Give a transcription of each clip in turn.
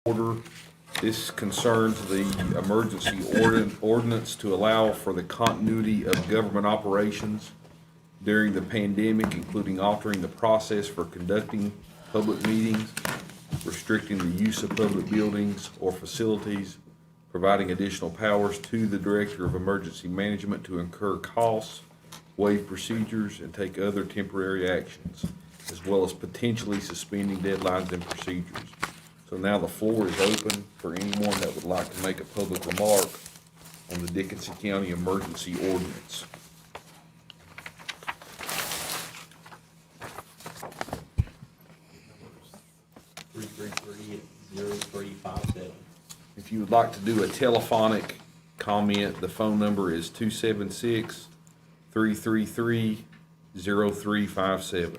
Order. This concerns the emergency ordinance to allow for the continuity of government operations during the pandemic, including altering the process for conducting public meetings, restricting the use of public buildings or facilities, providing additional powers to the Director of Emergency Management to incur costs, waive procedures, and take other temporary actions, as well as potentially suspending deadlines and procedures. So now the floor is open for anyone that would like to make a public remark on the Dickinson County Emergency Ordinance. If you would like to do a telephonic comment, the phone number is 276-333-0357.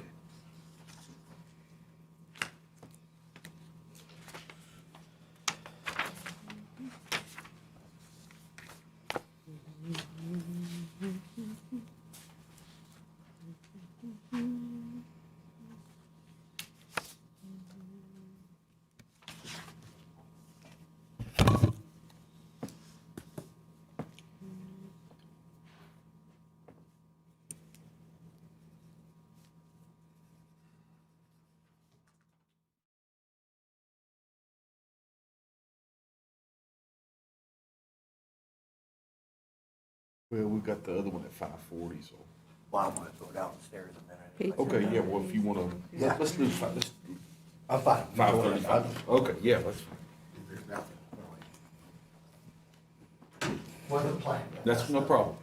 Well, we've got the other one at 5:40, so. Well, I'm gonna go downstairs a minute. Okay, yeah, well, if you wanna, Yeah. let's do five, let's, I'm fine. 5:35. Okay, yeah, that's fine. There's nothing. What's the plan? That's no problem.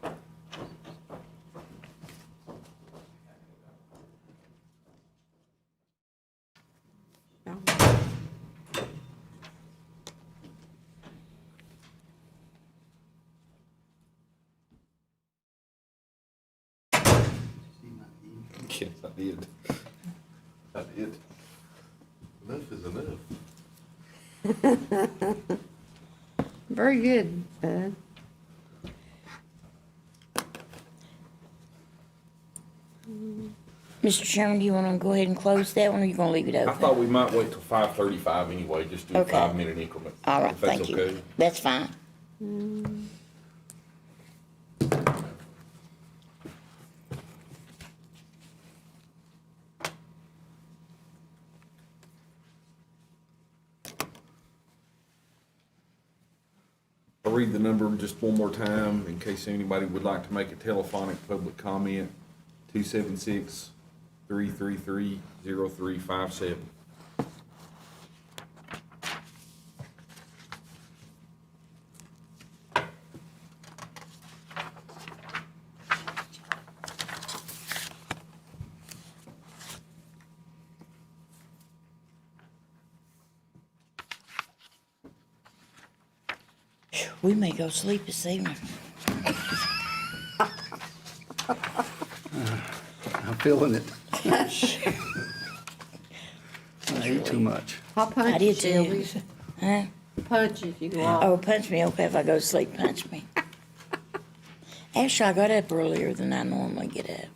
Yes, I did. I did. Enough is enough. Very good, Bud. Mr. Chairman, do you want to go ahead and close that one, or are you going to leave it I open? thought we might wait till 5:35 anyway, just do a Okay. 5-minute increment. All right, if that's thank you. okay. That's fine. I'll read the number just one more time in case anybody would like to make a telephonic public comment. 276-333-0357. We may go sleep this evening. I'm feeling it. I ate too much. I'll punch I you, did too. Sylvia. Huh? Punch you if you go out. Oh, punch me, okay, if I go to sleep, punch me. Actually, I got up earlier than I normally get up.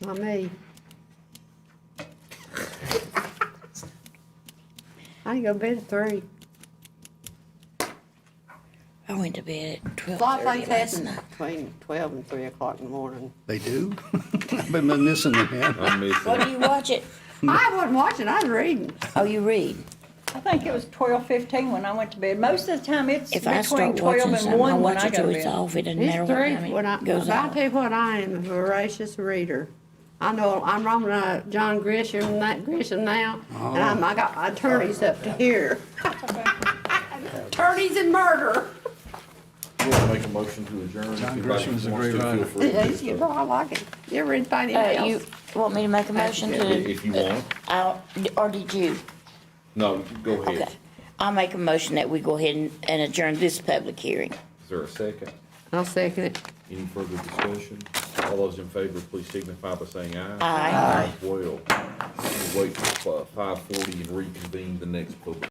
Not me. I can go to bed at 3. I went to bed at A lot of 12:30 things last happen night. between 12 and 3 o'clock in the morning. They do? I've been missing them, man. I'm missing. What do you watch it? I wasn't watching, I was reading. Oh, you read. I think it was 12:15 when I went to bed. Most of the time, it's If I between start 12 watching and something, I 1 when watch I it go till to it's bed. off. It doesn't matter It's what 3 time when it goes I'll off. tell you what, I am a voracious reader. I know, I'm on John Grisham now, and I got my attorneys up to here. Attorneys and murder. You want to make a motion to adjourn? John If anybody Grisham's a wants great to, feel writer. free to Yeah, do you so. get I like it. You ever read anything You else? want me to make a motion to? If you want. Or did you? No, go ahead. Okay. I'll make a motion that we go ahead and adjourn this public hearing. Is there a second? I'll second it. Any further discussion? All those in favor, please signify by saying aye. Aye. Well, we'll wait till 5:40 and reconvene the next public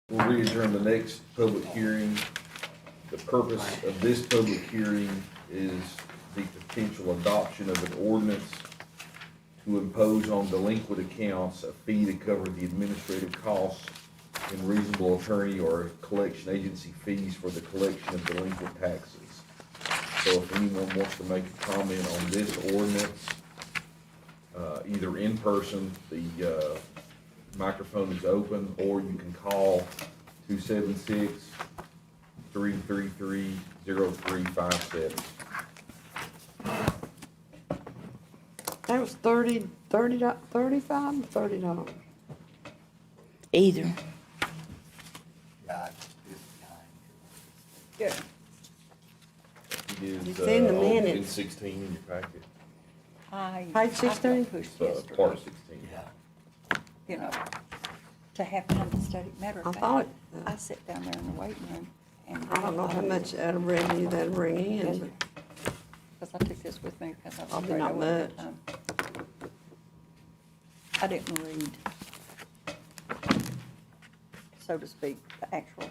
We'll re-adjourn the next public hearing. The purpose of this public hearing is the potential adoption of an ordinance to impose on delinquent accounts a fee to cover the administrative costs and reasonable attorney or collection agency fees for the collection of delinquent taxes. So if anyone wants to make a comment on this ordinance, either in person, the microphone is open, or you can call 276-333-0357. That was $35 or $30? Either. Yeah, it's behind. Yeah. It is, It's in the in minutes. 16 in your packet, Page 16? Pushed part yesterday, 16. Yeah. you know, to have time to study. Matter I of thought, fact, I sit down there in the waiting room and. I don't know how much out of revenue that'll bring in, but Because I took this with me because I was Probably afraid I not wouldn't have much. time. I didn't read, so to speak, the actual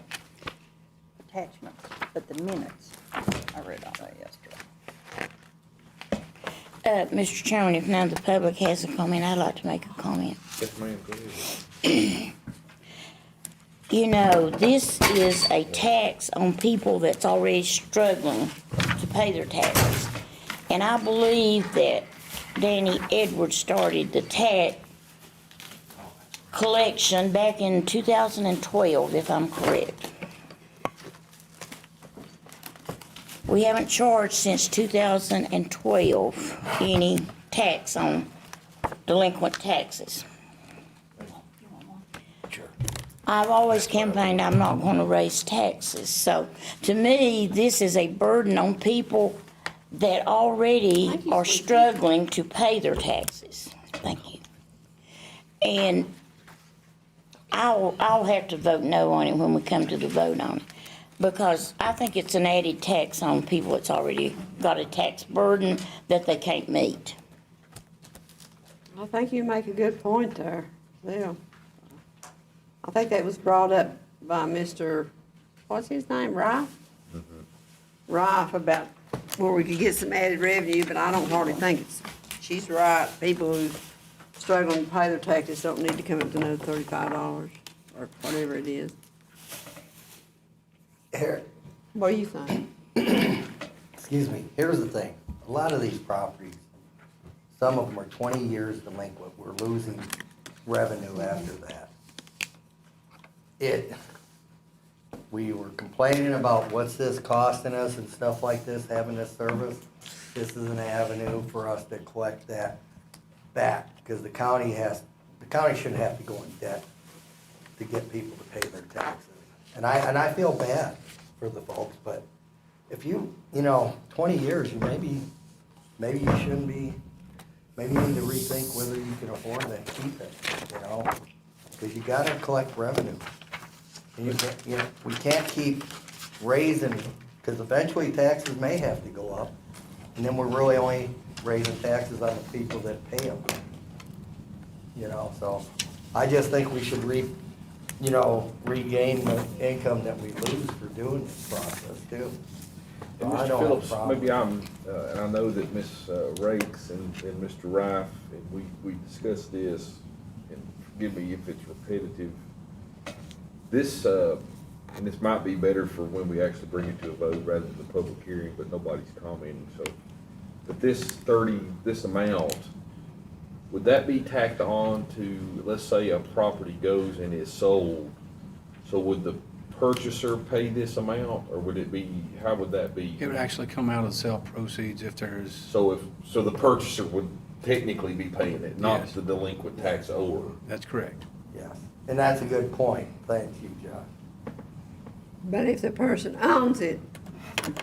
attachments, but the minutes, I read all that yesterday. Mr. Chairman, if none of the public has a comment, I'd like to make a comment. Yes, ma'am, go ahead. You know, this is a tax on people that's already struggling to pay their taxes. And I believe that Danny Edwards started the tax collection back in 2012, if I'm correct. We haven't charged since 2012 any tax on delinquent taxes. I've always campaigned I'm not gonna raise taxes, so to me, this is a burden on people that already are struggling to pay their taxes. Thank you. And I'll have to vote no on it when we come to the vote on it, because I think it's an added tax on people that's already got a tax burden that they can't meet. I think you make a good point there, yeah. I think that was brought up by Mr., what's his name, Rife? Rife, about where we could get some added revenue, but I don't hardly think she's right. People who struggling to pay their taxes don't need to come up to another $35 or whatever it is. Here, What do you think? excuse me, here's the thing. A lot of these properties, some of them are 20 years delinquent. We're losing revenue after that. We were complaining about what's this costing us and stuff like this, having this service. This is an avenue for us to collect that back, because the county shouldn't have to go in debt to get people to pay their taxes. And I feel bad for the folks, but if you 20 years, maybe you shouldn't be, maybe you need to rethink whether you can afford to keep it, because you gotta collect revenue. And we can't keep raising, because eventually taxes may have to go up, and then we're really only raising taxes on the people that pay them. So I just think we should regain the income that we lose for doing this process too. And So I Mr. don't have a Phillips, problem. maybe and I know that Ms. Rakes and Mr. Rife, and we discussed this, and forgive me if it's repetitive. This, and this might be better for when we actually bring it to a vote rather than the public hearing, but nobody's commenting, so. But this amount, would that be tacked on to, let's say a property goes and is sold, so would the purchaser pay this amount, or would it be, how would that be? It would actually come out of the sale proceeds if there's, So the purchaser would technically be paying it, not Yes. the delinquent tax owner. that's correct. Yes, and that's a good point. Thank you, John. But if the person owns it,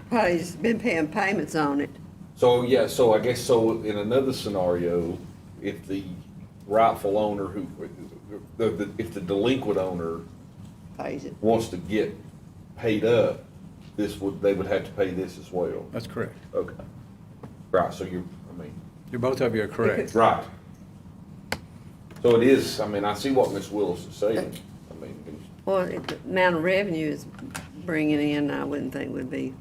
probably's been paying payments on it, So, yeah, so I guess, so in another scenario, if the rightful owner if the delinquent owner pays it. wants to get paid up, they would have to pay this as well. That's correct. Okay. Right, so Both of you are correct. right. So it is, I see what Ms. Willis is saying. Well, the amount of revenue is bringing in, I wouldn't think would be,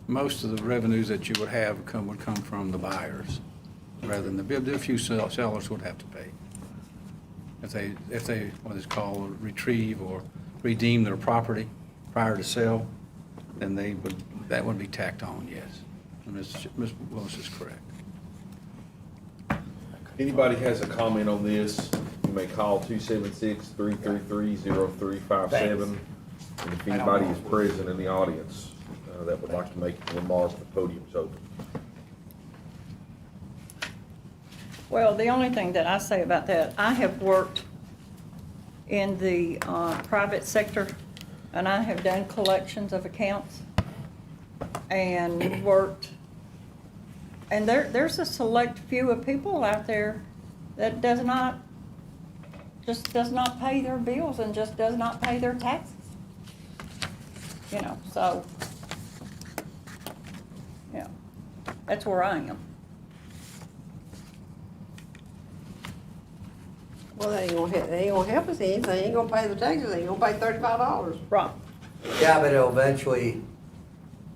Most of the revenues that you would have would come from the buyers, rather than a few sellers would have to pay. If they, what is called, retrieve or redeem their property prior to sale, then that would be tacked on, yes. And Ms. Willis is correct. Anybody has a comment on this, you may call 276-333-0357. And if anybody is present in the audience that would like to make a remark, the podium's open. Well, the only thing that I say about that, I have worked in the private sector, and I have done collections of accounts, and worked, and there's a select few of people out there that does not pay their bills and just does not pay their taxes. You know, so, yeah, that's where I am. well, they ain't gonna help us any, they ain't gonna pay the taxes, they ain't gonna pay $35. Right. Yeah, but it'll eventually,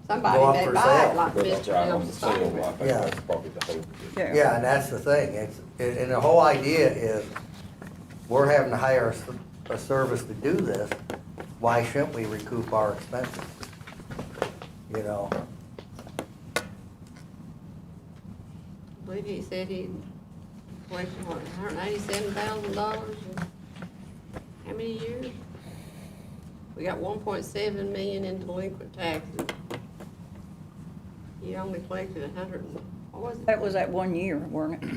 Go up Somebody may for buy sale. it like But Mr. right on Helms the is sale, talking I about. think Yeah. that's probably the hope. yeah, and that's the thing, and the whole idea is, we're having to hire a service to do this, why shouldn't we recoup our expenses? You know, I believe he said he collected, what, $187,000 in how many years? We got 1.7 million in delinquent taxes. He only collected 100, what was it? That was that 1 year, wasn't it?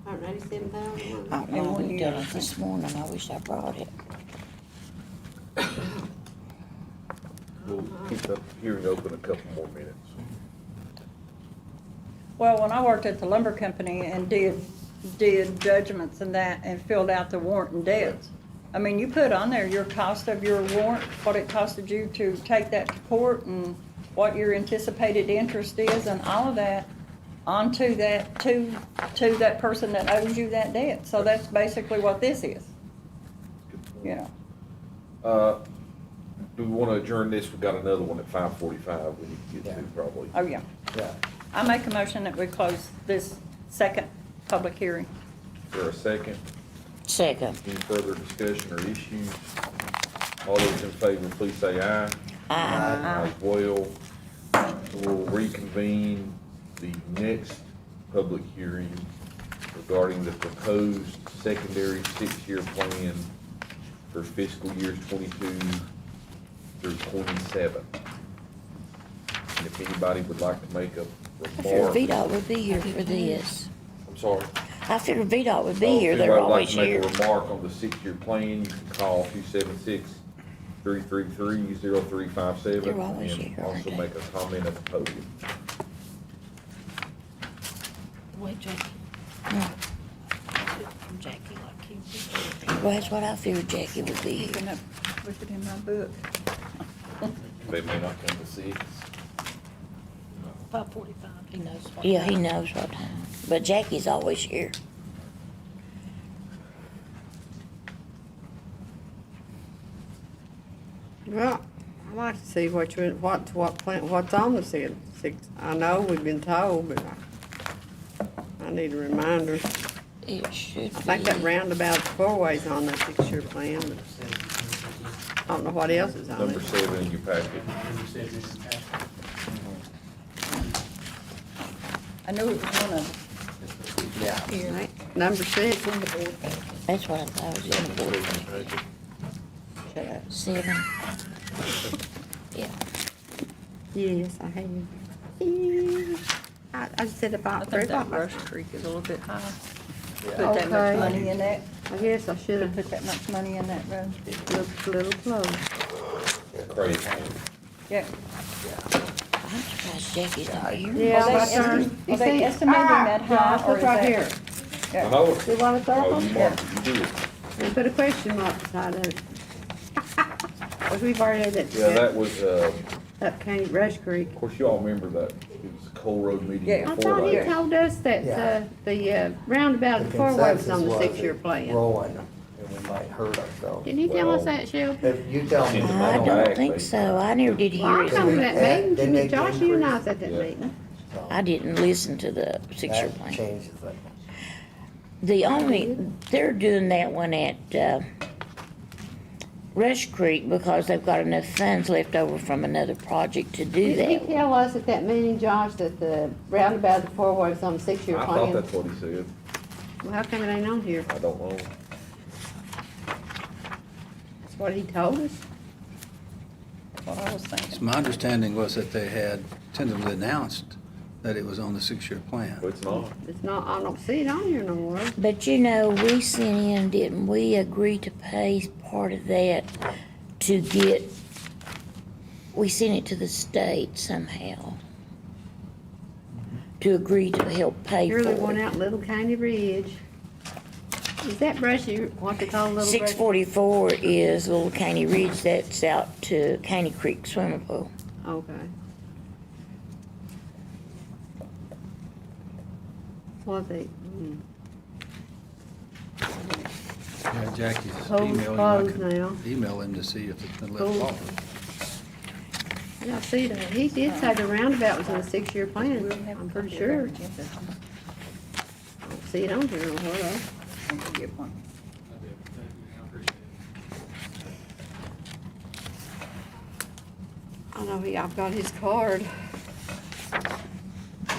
187,000. I In know, 1 we year. done it this morning, I wish I brought it. We'll keep the hearing open a couple more minutes. Well, when I worked at the lumber company and did judgments and that, and filled out the warrant and debts, I mean, you put on there your cost of your warrant, what it costed you to take that to court, and what your anticipated interest is, and all of that onto that, to that person that owes you that debt. So that's basically what this is, you know. Do we want to adjourn this? We've got another one at 5:45 we need to get to probably. Oh, yeah. yeah. I make a motion that we close this second public hearing. Is there a second? Second. Any further discussion or issues? All those in favor, please say aye. Aye. As well. We'll reconvene the next public hearing regarding the proposed secondary six-year plan for fiscal years 22 through 27. And if anybody would like to make a I figured remark. VDOT would be here for this. I'm sorry. I figured VDOT would Oh, be here, if they're anybody would always like here. to make a remark on the six-year plan, you can call 276-333-0357. They're always here, And aren't also they? make a comment at the podium. Wait, Jackie. Jackie, like you. Well, that's what I figured Jackie would be here. Looking up, looking in my book. They may not come to see us. 5:45. He knows. Yeah, he knows what time. But Jackie's always here. Well, I'd like to see what plan, what's on the six. I know we've been told, but I need a reminder. It should be. I think that roundabout four-way's on that six-year plan, but I don't know what else is on Number it. 7 in your packet. I knew it was one of Yeah. Right, Number 6. That's what I thought was in the board. them. 7. Yeah. Yes, I have. I said I about think that 3 Rush Creek is a little bit high. Put Yeah. that much Okay. money in that, I guess I should have put that much money in that road. looked a little close. Crazy. Yeah. I'm surprised Jackie's not here. Yeah, Are they my turn. are they estimating that high, or Look is right that? here. Yeah. Oh, See what I thought? oh, you marked it, you did. And put a question mark beside it. Cause we've already had that. Yeah, that was, Up County Rush Creek. of course, you all remember that, it was a Coal Road meeting Yeah. I before thought he that. told us that, Yeah. the roundabout The at four-way was on the consensus was six-year it plan. Rolling, and we might hurt ourselves. Didn't he tell us Well- that, Shelby? If you tell me, I I don't don't. think so. I never did Well, hear I come to it. that Didn't meeting, they Josh, you and I increase? was at that Yeah. meeting. I didn't listen to the six-year That plan. changes it. The only, they're doing that one at, Rush Creek because they've got enough funds left over from another project to do Did he that. tell us at that meeting, Josh, that the roundabout, the four-way was on a 6-year I plan? thought that's what he said. Well, how come it ain't on here? I don't know. That's what he told us. That's what I was thinking. So my understanding was that they had tentatively announced that it was on the 6-year plan. But it's not. It's not, I don't see it on here no more. But you know, we sent in, didn't we agree to pay part of that to get, we sent it to the state somehow. To agree to help pay for Here's the one it. out Little County Ridge. Is that Brushy, what they call Little Brushy? 644 is Little Caney Ridge, that's out to Caney Creek swimming pool. Okay. What they, Yeah, Jackie's Pool's emailing, I closed could now. email him to see if it's been left Pool's- off. yeah, I see that. He did say the roundabout was in a 6-year plan. I'm pretty sure. I don't see it on here no more though. I could get one. I know I've got his card.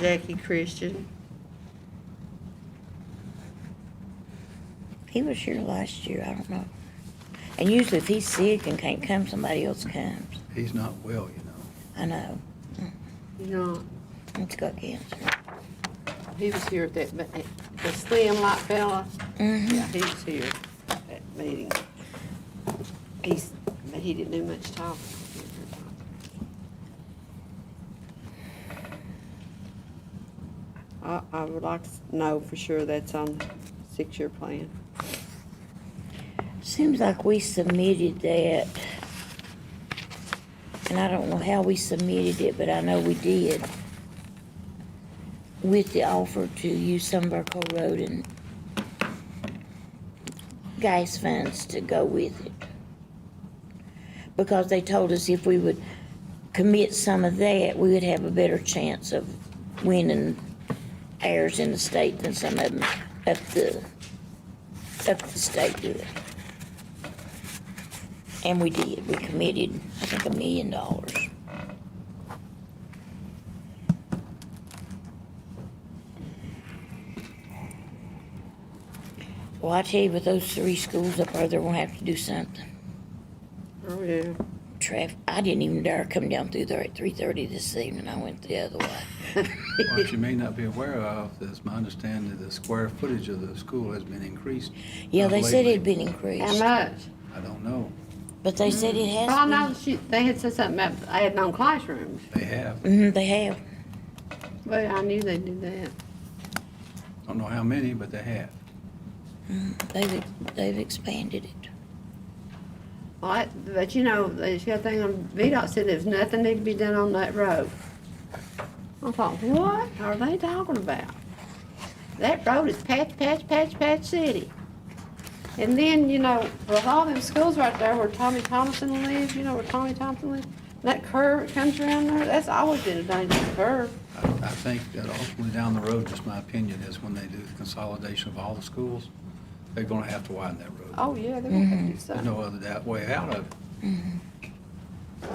Jackie Christian. He was here last year, I don't know. And usually if he's sick and can't come, somebody else comes. He's not well, you know. I know, You know, he's got cancer. he was here at that, the slim light fella. Mhm. Yeah, he was here at that meeting. But he didn't do much talking. I would like to know for sure that's on 6-year plan. Seems like we submitted that, and I don't know how we submitted it, but I know we did, with the offer to use some of our co-road and gas funds to go with it. Because they told us if we would commit some of that, we would have a better chance of winning heirs in the state than some of them up the state do it. And we did, we committed, I think, $1 million. Well, I tell you, with those 3 schools up there, they're gonna have to do something. Oh, yeah. I didn't even dare come down through there at 3:30 this evening, I went the other way. What you may not be aware of is my understanding that the square footage of the school has been increased. Yeah, they said lately. it had been How increased, much? I don't know. but they said it Well, I know has they had said something about adding on classrooms. They have. been. They have. Well, I knew they'd do that. Don't know how many, but they have. They've expanded it. Well, but you know, the other thing on VDOT said there's nothing need to be done on that road. I thought, what are they talking about? That road is patch city. And then, you know, with all them schools right there where Tommy Thompson lives, you know, where Tommy Thompson lives, that curve that comes around there, that's always been a dangerous curve. I think that ultimately down the road, just my opinion, is when they do the consolidation of all the schools, they're gonna have to widen that road. Oh, yeah, they're gonna have to do There's something. no other way out of it.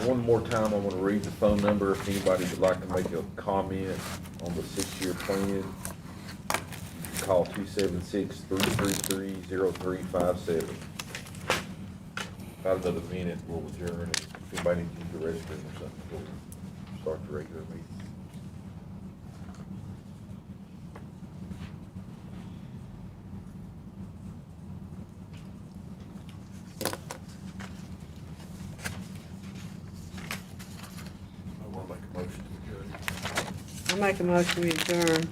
One more time, I'm gonna read the phone number if anybody would like to make a comment on the 6-year plan. You can call 276-333-0357. About another minute, we'll adjourn. If anybody needs to use the restroom or something, we'll start the regular meeting. I wanna make a motion to adjourn. I make a motion we adjourn. Is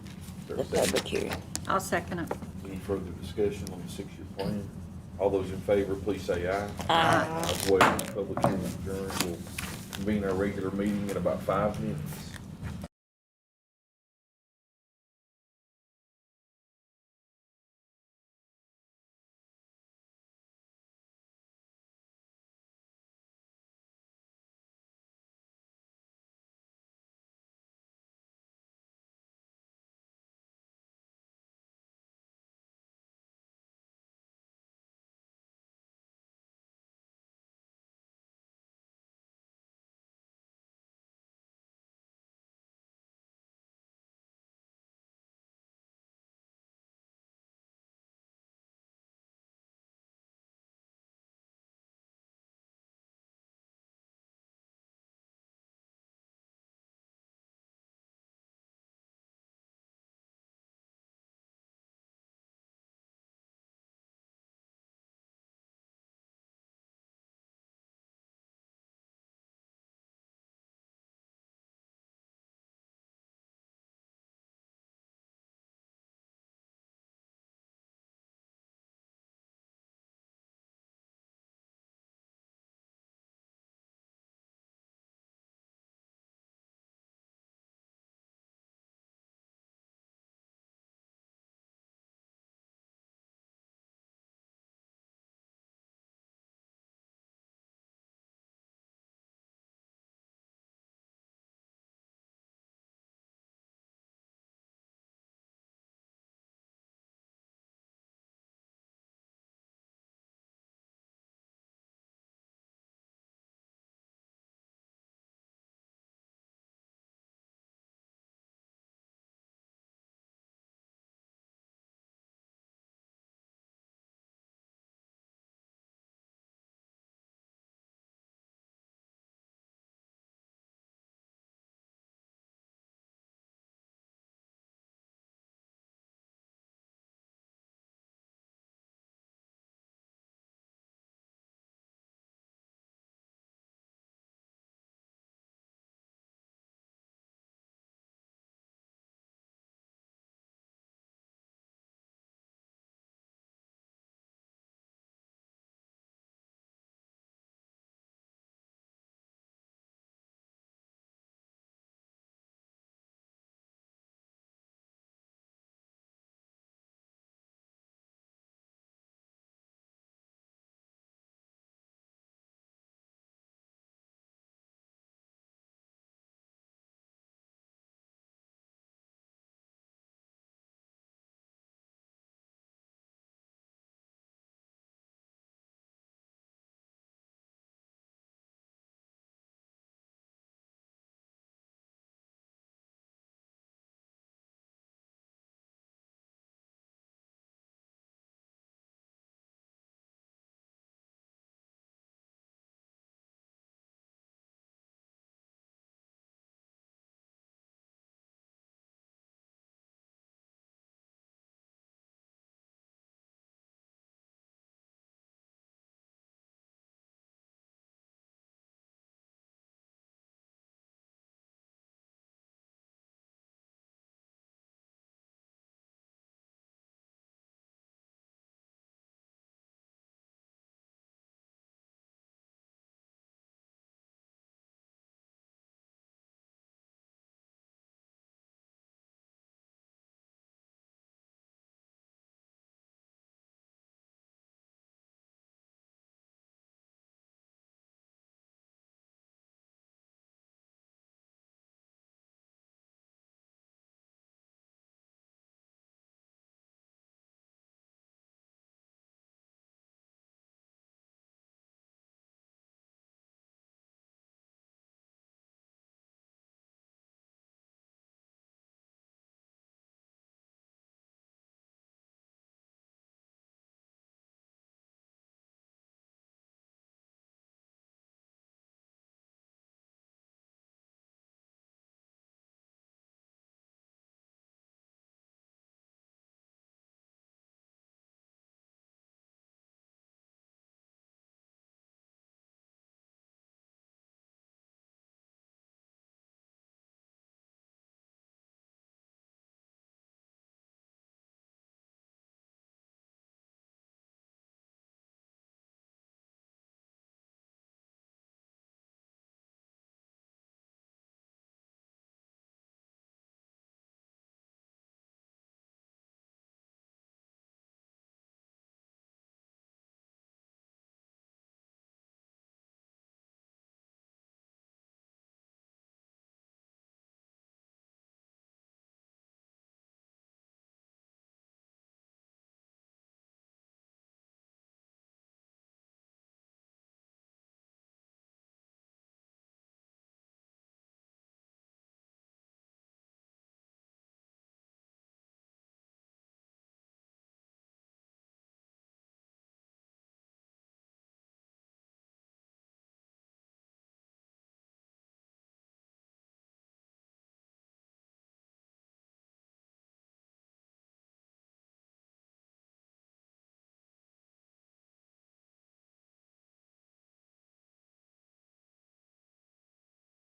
there The a second? public hearing. I'll second it. Any further discussion on the 6-year plan? All those in favor, please say aye. Aye. As well, the public hearing adjourned. We'll convene our regular meeting in about 5 minutes.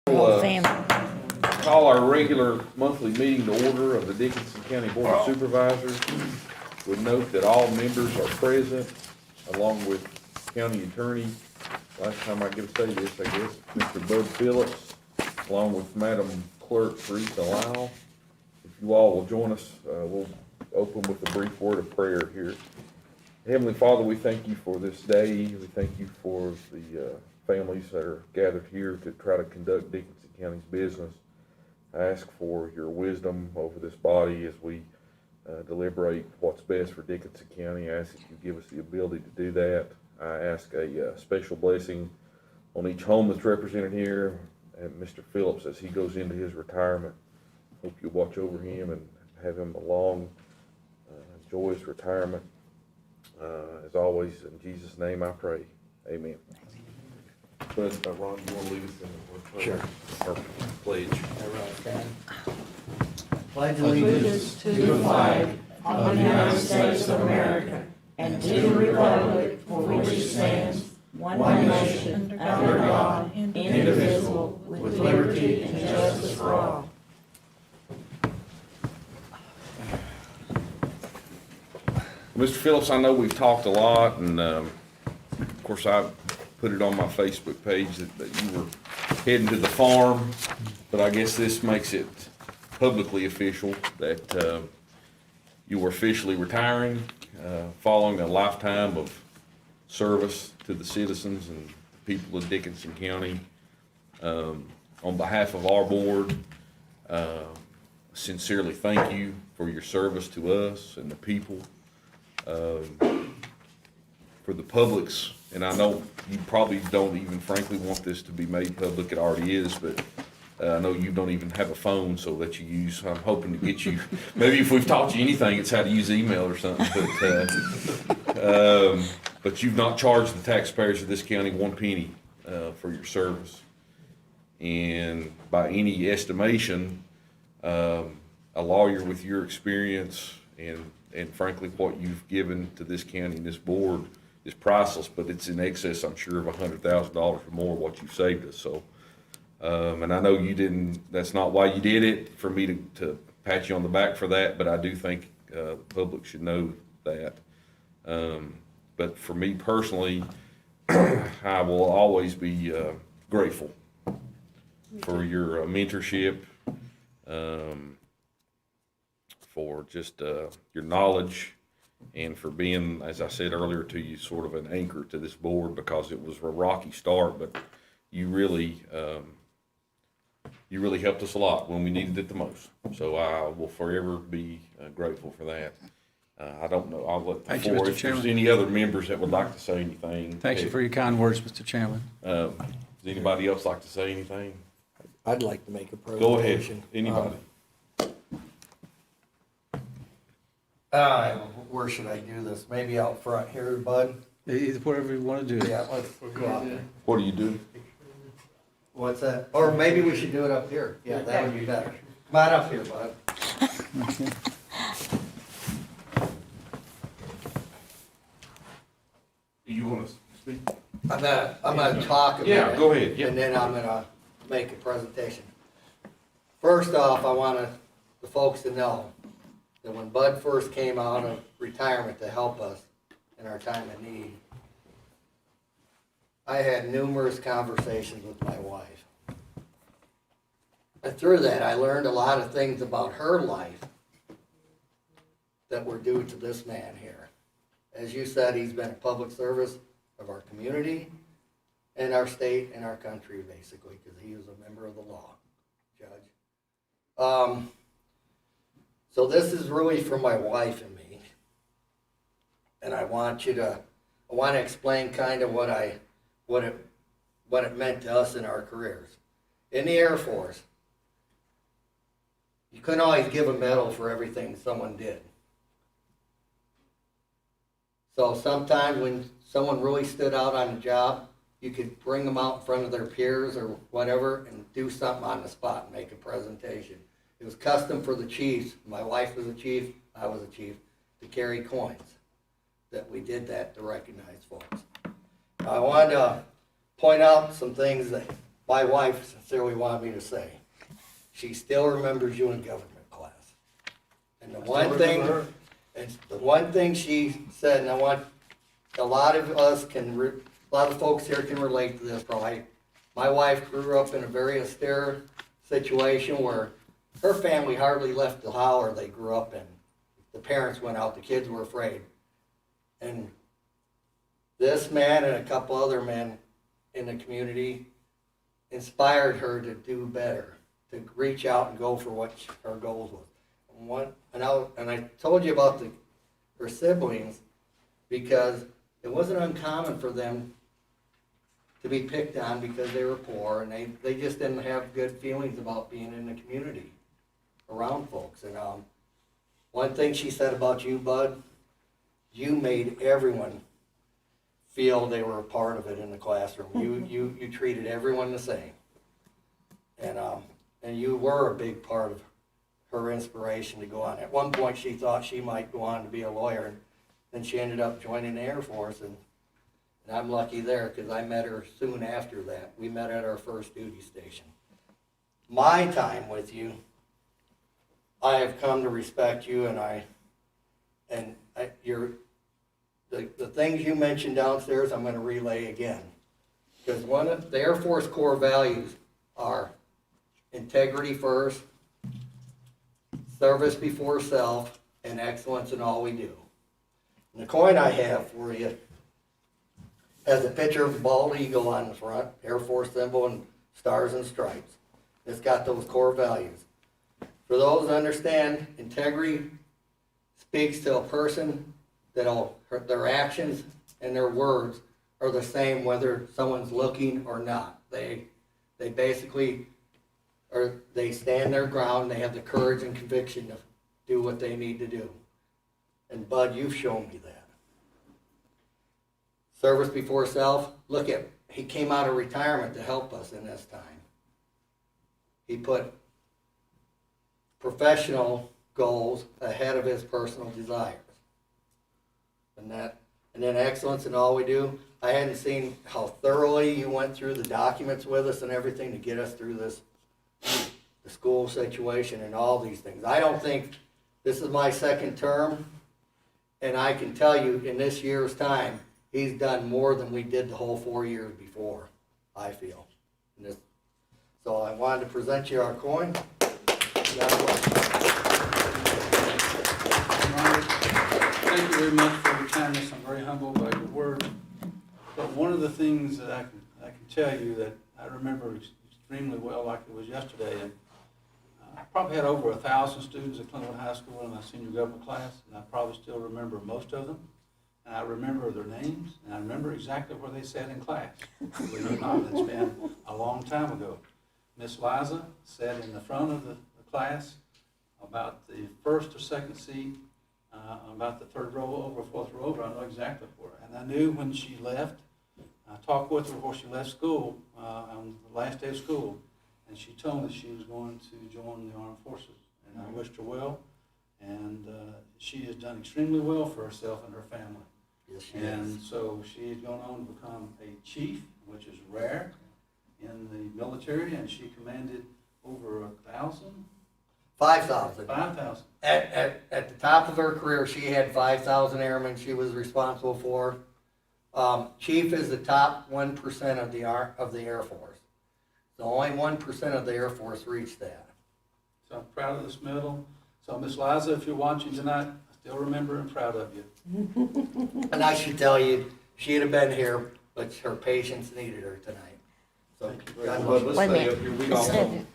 Whole family. Call our regular monthly meeting to order of the Dickinson County Board of Supervisors. Would note that all members are present, along with county attorney. Last time I get to say this, I guess, Mr. Bud Phillips, along with Madam Clerk Teresa Lau. If you all will join us, we'll open with a brief word of prayer here. Heavenly Father, we thank you for this day. We thank you for the families that are gathered here to try to conduct Dickinson County's business. I ask for your wisdom over this body as we deliberate what's best for Dickinson County. I ask that you give us the ability to do that. I ask a special blessing on each home that's represented here, and Mr. Phillips as he goes into his retirement. Hope you watch over him and have him a long, joyous retirement. As always, in Jesus' name I pray. Amen. But Ron, you want to lead us in the Sure. Or pledge? Everyone stand. Pledge Allegiance to the flag of the United States of America and to the republic for which it stands, one nation, under God, indivisible, with liberty and justice for all. Mr. Phillips, I know we've talked a lot, and of course I put it on my Facebook page that you were heading to the farm, but I guess this makes it publicly official that you were officially retiring, following a lifetime of service to the citizens and people of Dickinson County. On behalf of our board, sincerely thank you for your service to us and the people. For the public's, and I know you probably don't even frankly want this to be made public, it already is, but I know you don't even have a phone so that you use, I'm hoping to get you, maybe if we've taught you anything, it's how to use email or something, but you've not charged the taxpayers of this county one penny for your service. And by any estimation, a lawyer with your experience and frankly, what you've given to this county and this board is priceless, but it's in excess, I'm sure, of $100,000 or more what you've saved us. So, and I know you didn't, that's not why you did it, for me to pat you on the back for that, but I do think the public should know that. But for me personally, I will always be grateful for your mentorship, for just your knowledge, and for being, as I said earlier to you, sort of an anchor to this board, because it was a rocky start, but you really helped us a lot when we needed it the most. So I will forever be grateful for that. I don't know, I'll let the Thank you, floor, Mr. if there's Chairman. any other members that would like to say anything. Thank you for your kind words, Mr. Chairman. Does anybody else like to say anything? I'd like to make a presentation. Go ahead, anybody. Where should I do this? Maybe out front here, Bud? Either whatever you want to do. Yeah, let's go out there. What do you do? What's that? Or maybe we should do it up here. Yeah, that would be better. Come on up here, Bud. You want to speak? I'm gonna talk a minute. Yeah, go ahead, yeah. And then I'm gonna make a presentation. First off, I want the folks to know that when Bud first came out of retirement to help us in our time of need, I had numerous conversations with my wife. And through that, I learned a lot of things about her life that were due to this man here. As you said, he's been a public service of our community and our state and our country, basically, because he was a member of the law, Judge. So this is really for my wife and me. And I want to explain kind of what it meant to us in our careers. In the Air Force, you couldn't always give a medal for everything someone did. So sometimes when someone really stood out on the job, you could bring them out in front of their peers or whatever and do something on the spot and make a presentation. It was custom for the chiefs. My wife was a chief, I was a chief, to carry coins. That we did that to recognize folks. I wanted to point out some things that my wife sincerely wanted me to say, she still remembers you in government class. And the one thing, she said, and I want, a lot of us can, a lot of folks here can relate to this probably. My wife grew up in a very austere situation where her family hardly left the holler they grew up in. The parents went out, the kids were afraid. And this man and a couple other men in the community inspired her to do better, to reach out and go for what her goals was. And I told you about her siblings because it wasn't uncommon for them to be picked on because they were poor, and they just didn't have good feelings about being in the community around folks. And one thing she said about you, Bud, you made everyone feel they were a part of it in the classroom. You treated everyone the same. And you were a big part of her inspiration to go on. At one point, she thought she might go on to be a lawyer, and then she ended up joining the Air Force, and I'm lucky there because I met her soon after that. We met at our first duty station. My time with you, I have come to respect you, the things you mentioned downstairs, I'm going to relay again. Because one of the Air Force core values are integrity first, service before self, and excellence in all we do. And the coin I have for you has a picture of a bald eagle on the front, Air Force symbol, and stars and stripes. It's got those core values. For those that understand, integrity speaks to a person that'll, their actions and their words are the same whether someone's looking or not. They basically, they stand their ground, they have the courage and conviction to do what they need to do. And Bud, you've shown me that. Service before self, look at, he came out of retirement to help us in this time. He put professional goals ahead of his personal desires. And then excellence in all we do. I hadn't seen how thoroughly you went through the documents with us and everything to get us through this, the school situation and all these things. I don't think, this is my second term, and I can tell you in this year's time, he's done more than we did the whole 4 years before, I feel. So I wanted to present you our coin. God bless. Thank you very much for your kindness. I'm very humbled by your words. But one of the things that I can tell you that I remember extremely well, like it was yesterday, and I probably had over 1,000 students at Clinton High School in my senior government class, and I probably still remember most of them. And I remember their names, and I remember exactly where they sat in class. Believe it or not, it's been a long time ago. Miss Liza sat in the front of the class, about the first or second seat, about the third row over, fourth row over. I know exactly where. And I knew when she left. I talked with her before she left school, on the last day of school, and she told me she was going to join the Armed Forces. And I wished her well, and she has done extremely well for herself and her family. Yes, she And is. so she has gone on to become a chief, which is rare in the military, and she commanded over 1,000. 5,000. 5,000. At the top of her career, she had 5,000 airmen she was responsible for. Chief is the top 1% of the Air Force. So only 1% of the Air Force reached that. So I'm proud of this medal. So Miss Liza, if you're watching tonight, I still remember and proud of you. And I should tell you, she'd have been here, but her patients needed her tonight. So Thank you very God much. bless. Let's Wait a stay minute. up here. We Let's also, do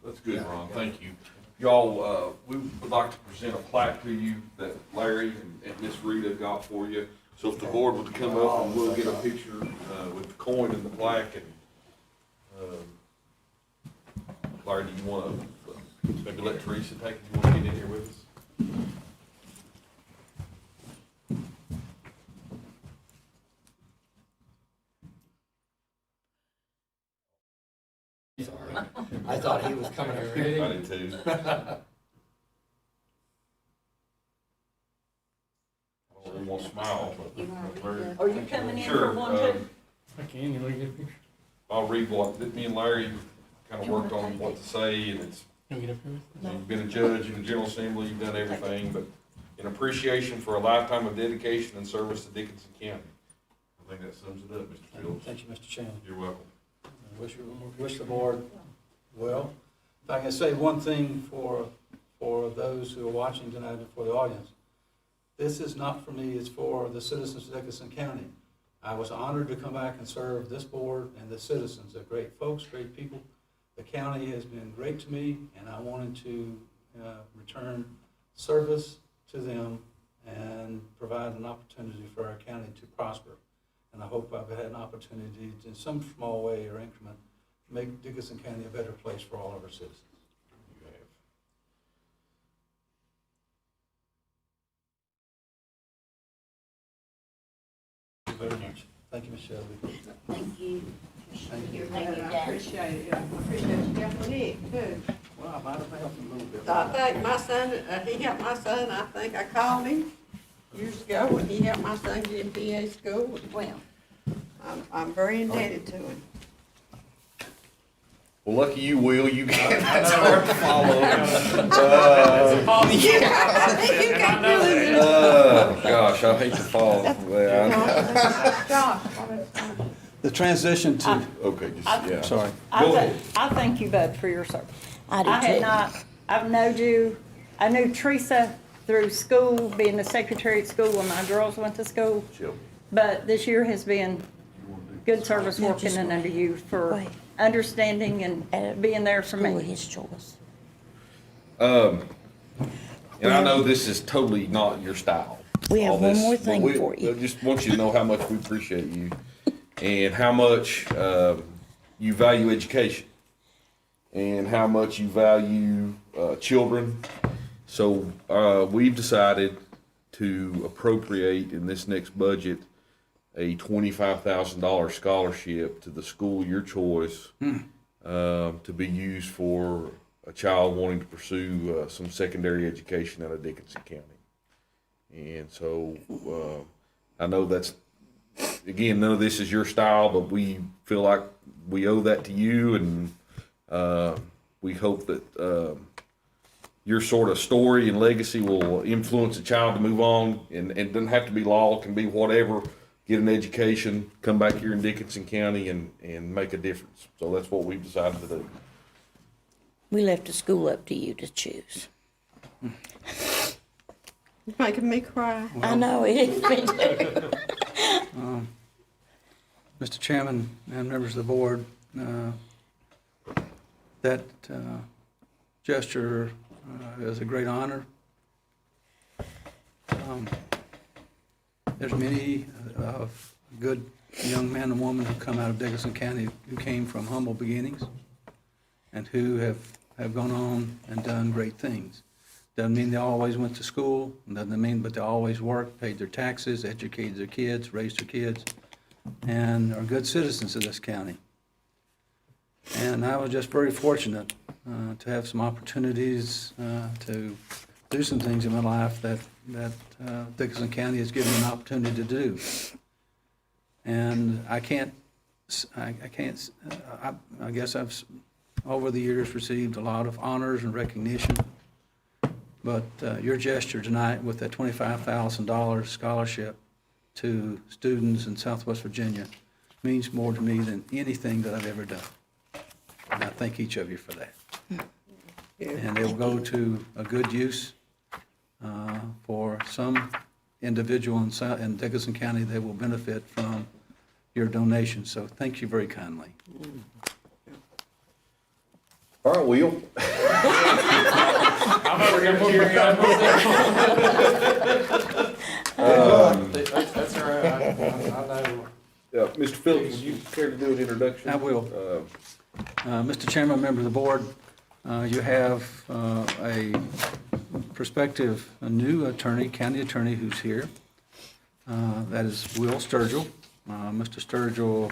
that's good, Ron, thank you. Y'all, we would like to present a plaque to you that Larry and Miss Rita got for you. So if the board would come up and we'll get a picture, with the coin and the plaque and, Larry, do you wanna, maybe let Teresa take it, you wanna get in here with us? Sorry. I thought he was coming up I here. did too. I don't really want to smile, but. Are you coming in Sure, for one too? I can, you want to get a picture? I'll read what, me and Larry kind of worked on what to say, and it's, you've been a judge in the General Assembly, you've done everything, but in appreciation for a lifetime of dedication and service to Dickinson County. I think that sums it up, Mr. Fields. Thank you, Mr. Chairman. You're welcome. Wish the board well. If I can say one thing for those who are watching tonight and for the audience, this is not for me, it's for the citizens of Dickinson County. I was honored to come back and serve this board and the citizens. They're great folks, great people. The county has been great to me, and I wanted to return service to them and provide an opportunity for our county to prosper. And I hope I've had an opportunity to, in some small way or increment, make Dickinson County a better place for all of our citizens. You have. Thank you very much. Thank you, Ms. Shelby. Thank you. Thank you. Thank you, I Dan. appreciate it, I appreciate you helping Nick too. Well, I might have helped a little bit. So I think my son, he helped my son, I think I called him years ago, and he helped my son get in PA school as well. I'm very indebted to him. Well, lucky you, Will, you got, it's hard to follow. You can't do it. Gosh, I hate to fall. Josh, The transition to, Okay, just, yeah. sorry. Go ahead. I thank you, Bud, for your service. I do had too. not, I've known you, I knew Teresa through school, being the secretary at school when my girls went to school. Chill. But this year has been good service No, working just under you for wait. understanding and being there for School of me. his choice. And I know this is totally not your style. We have all one this, more but thing we- for you. I just want you to know how much we appreciate you and how much you value education and how much you value children. So we've decided to appropriate in this next budget a $25,000 scholarship to the school of your choice to be used for a child wanting to pursue some secondary education out of Dickinson County. And so I know that's, again, none of this is your style, but we feel like we owe that to you, and we hope that your sort of story and legacy will influence a child to move on, and it doesn't have to be law, it can be whatever. Get an education, come back here in Dickinson County and make a difference. So that's what we've decided to do. We left the school up to you to choose. You're making me cry. I know, it is me too. Mr. Chairman and members of the board, that gesture is a great honor. There's many good young men and women who come out of Dickinson County who came from humble beginnings and who have gone on and done great things. Doesn't mean they always went to school, doesn't mean, but they always worked, paid their taxes, educated their kids, raised their kids, and are good citizens of this county. And I was just very fortunate to have some opportunities to do some things in my life that Dickinson County has given me an opportunity to do. And I guess I've, over the years, received a lot of honors and recognition. But your gesture tonight with that $25,000 scholarship to students in Southwest Virginia means more to me than anything that I've ever done. And I thank each of you for that. And it will go to a good use for some individual in Dickinson County that will benefit from your donation. So thank you very kindly. All right, Will. I'm over here cheering on That's all right, I know. Mr. Phillips, would you care to do an introduction? I will. Mr. Chairman, member of the board, you have a prospective, a new attorney, county attorney who's here. That is Will Sturgill. Mr. Sturgill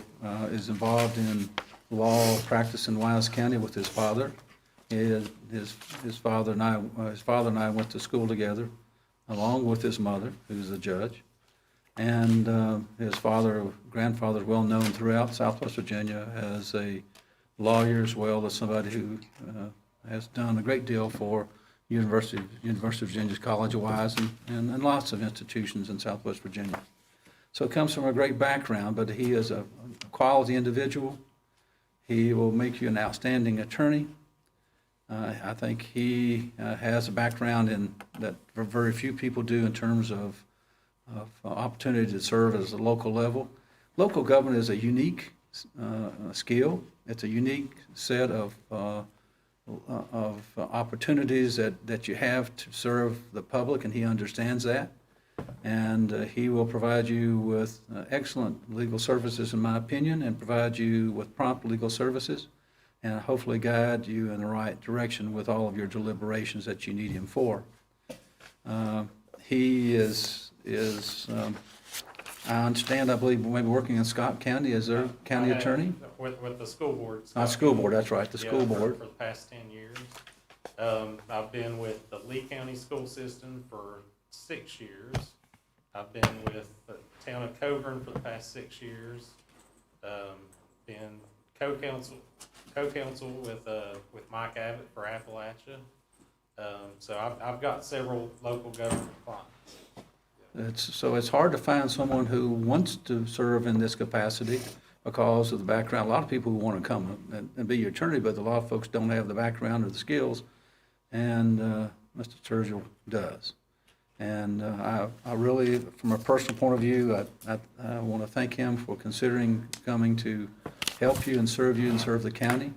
is involved in law practice in Wise County with his father. His father and I went to school together, along with his mother, who's a judge. And his grandfather is well known throughout Southwest Virginia as a lawyer, as well as somebody who has done a great deal for University of Virginia's College of Wise and lots of institutions in Southwest Virginia. So it comes from a great background, but he is a quality individual. He will make you an outstanding attorney. I think he has a background in that very few people do in terms of opportunity to serve at a local level. Local government is a unique skill. It's a unique set of opportunities that you have to serve the public, and he understands that. And he will provide you with excellent legal services, in my opinion, and provide you with prompt legal services, and hopefully guide you in the right direction with all of your deliberations that you need him for. He is I understand, I believe, maybe working in Scott County as their county attorney? With the school board. School board, that's right, the school Yeah, board. For the past 10 years. I've been with the Lee County school system for 6 years. I've been with the town of Coburn for the past 6 years. Been co-counsel with Mike Abbott for Appalachia. So I've got several local government clients. So it's hard to find someone who wants to serve in this capacity because of the background. A lot of people who want to come and be your attorney, but a lot of folks don't have the background or the skills, and Mr. Turgill does. And I really, from a personal point of view, I want to thank him for considering coming to help you and serve the county.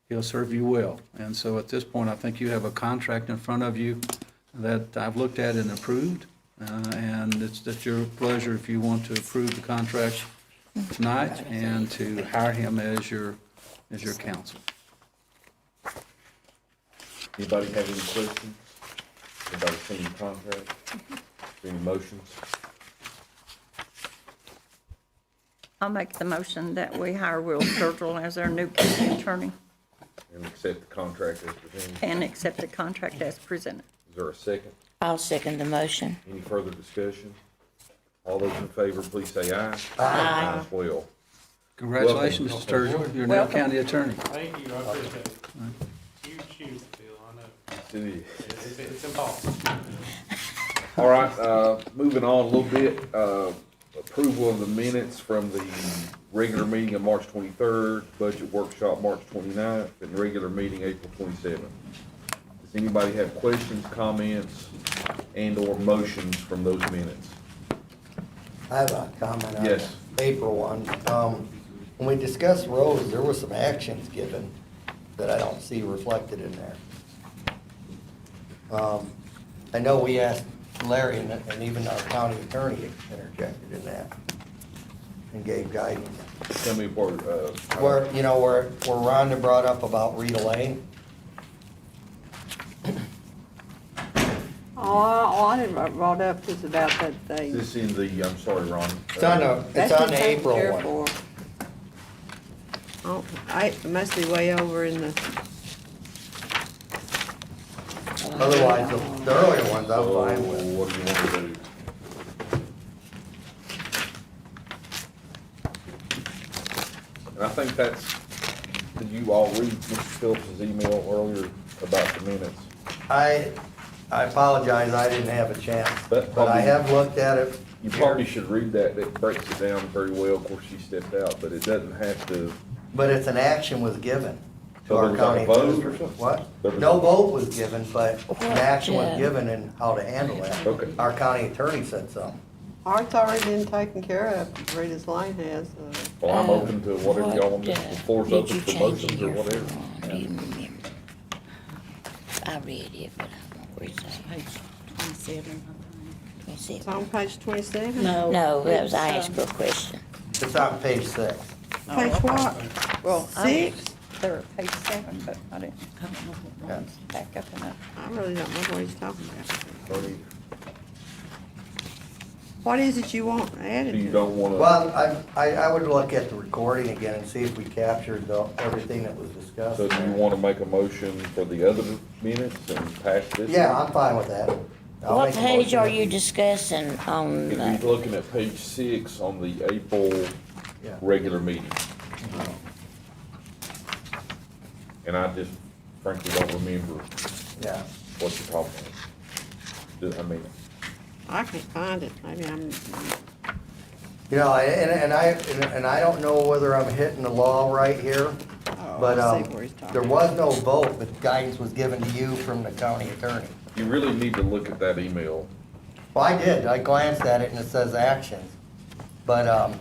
He'll serve you well. And so at this point, I think you have a contract in front of you that I've looked at and approved. And it's at your pleasure if you want to approve the contract tonight and to hire him as your counsel. Anybody have any questions? Anybody seen the contract? Any motions? I'll make the motion that we hire Will Sturgill as our new county attorney And accept the contract as presented? and accept the contract as presented. Is there a second? I'll second the motion. Any further discussion? All those in favor, please say aye. Aye. As well. Congratulations, Mr. Sturgill, you're now Welcome. county attorney. Thank you, I appreciate it. Huge shoes to fill, I know. It is. It's impossible. All right, moving on a little bit, approval of the minutes from the regular meeting of March 23rd, budget workshop March 29th, and regular meeting April 27th. Does anybody have questions, comments, and/or motions from those minutes? I have a comment on Yes. the April one. When we discussed roads, there were some actions given that I don't see reflected in there. I know we asked Larry and even our county attorney interjected in that and gave guidance. Tell me where, Where Rhonda brought up about Rita Lane. All I didn't brought up is about that is thing. this in the, I'm sorry, Ron. It's on the, it's on the April one. Oh, it must be way over in the, Otherwise, the earlier ones I'm So fine with. what do you want to do? And I think that's, did you all read Mr. Phillips's email earlier about the minutes? I apologize, I didn't have a chance, But but I probably- have looked at it. You probably should read that, it breaks it down very well, of course, she stepped out, but it doesn't have to, But it's an action was given to So our there was like county a vote or administrator. something? What? There was No a- vote was given, but an action was Yeah. given in how to handle that. Okay. Our county attorney said so. ours already been taken care of, Rita's Lane has, well, I'm open to whatever y'all want, the floor's Did open you for change motions it or here for whatever. Ron? Do you remember? I read it, but I don't read it. it's on page 27? No, that was, I asked her a question. It's on page 6. Page what? Well, 6? They're at page 7, but I didn't Yeah. back up enough. I really don't know what he's talking about. Or you- What is it you want added So you to? don't wanna, Well, I would look at the recording again and see if we captured everything that was discussed. so do you wanna make a motion for the other minutes and pass this? Yeah, I'm fine with that. I'll What make a page motion are that you we- discussing on You'd that? be looking at page 6 on the April Yeah. regular meeting. And I just frankly don't remember Yeah. what you're talking about. I mean, I can't find it, maybe I'm, You know, and I don't know whether I'm hitting the law right here, oh, but, I see where he's talking. there was no vote, but guidance was given to you from the county attorney. you really need to look at that email. Well, I did, I glanced at it and it says actions, but,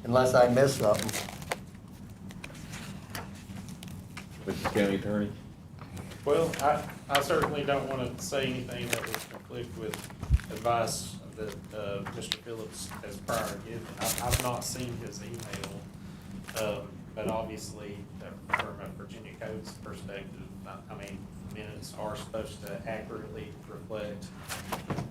unless I missed something. Mr. County Attorney? Well, I certainly don't want to say anything that would conflict with advice that Mr. Phillips has prior given. I've not seen his email, but obviously, from a Virginia Code's perspective, I mean, minutes are supposed to accurately reflect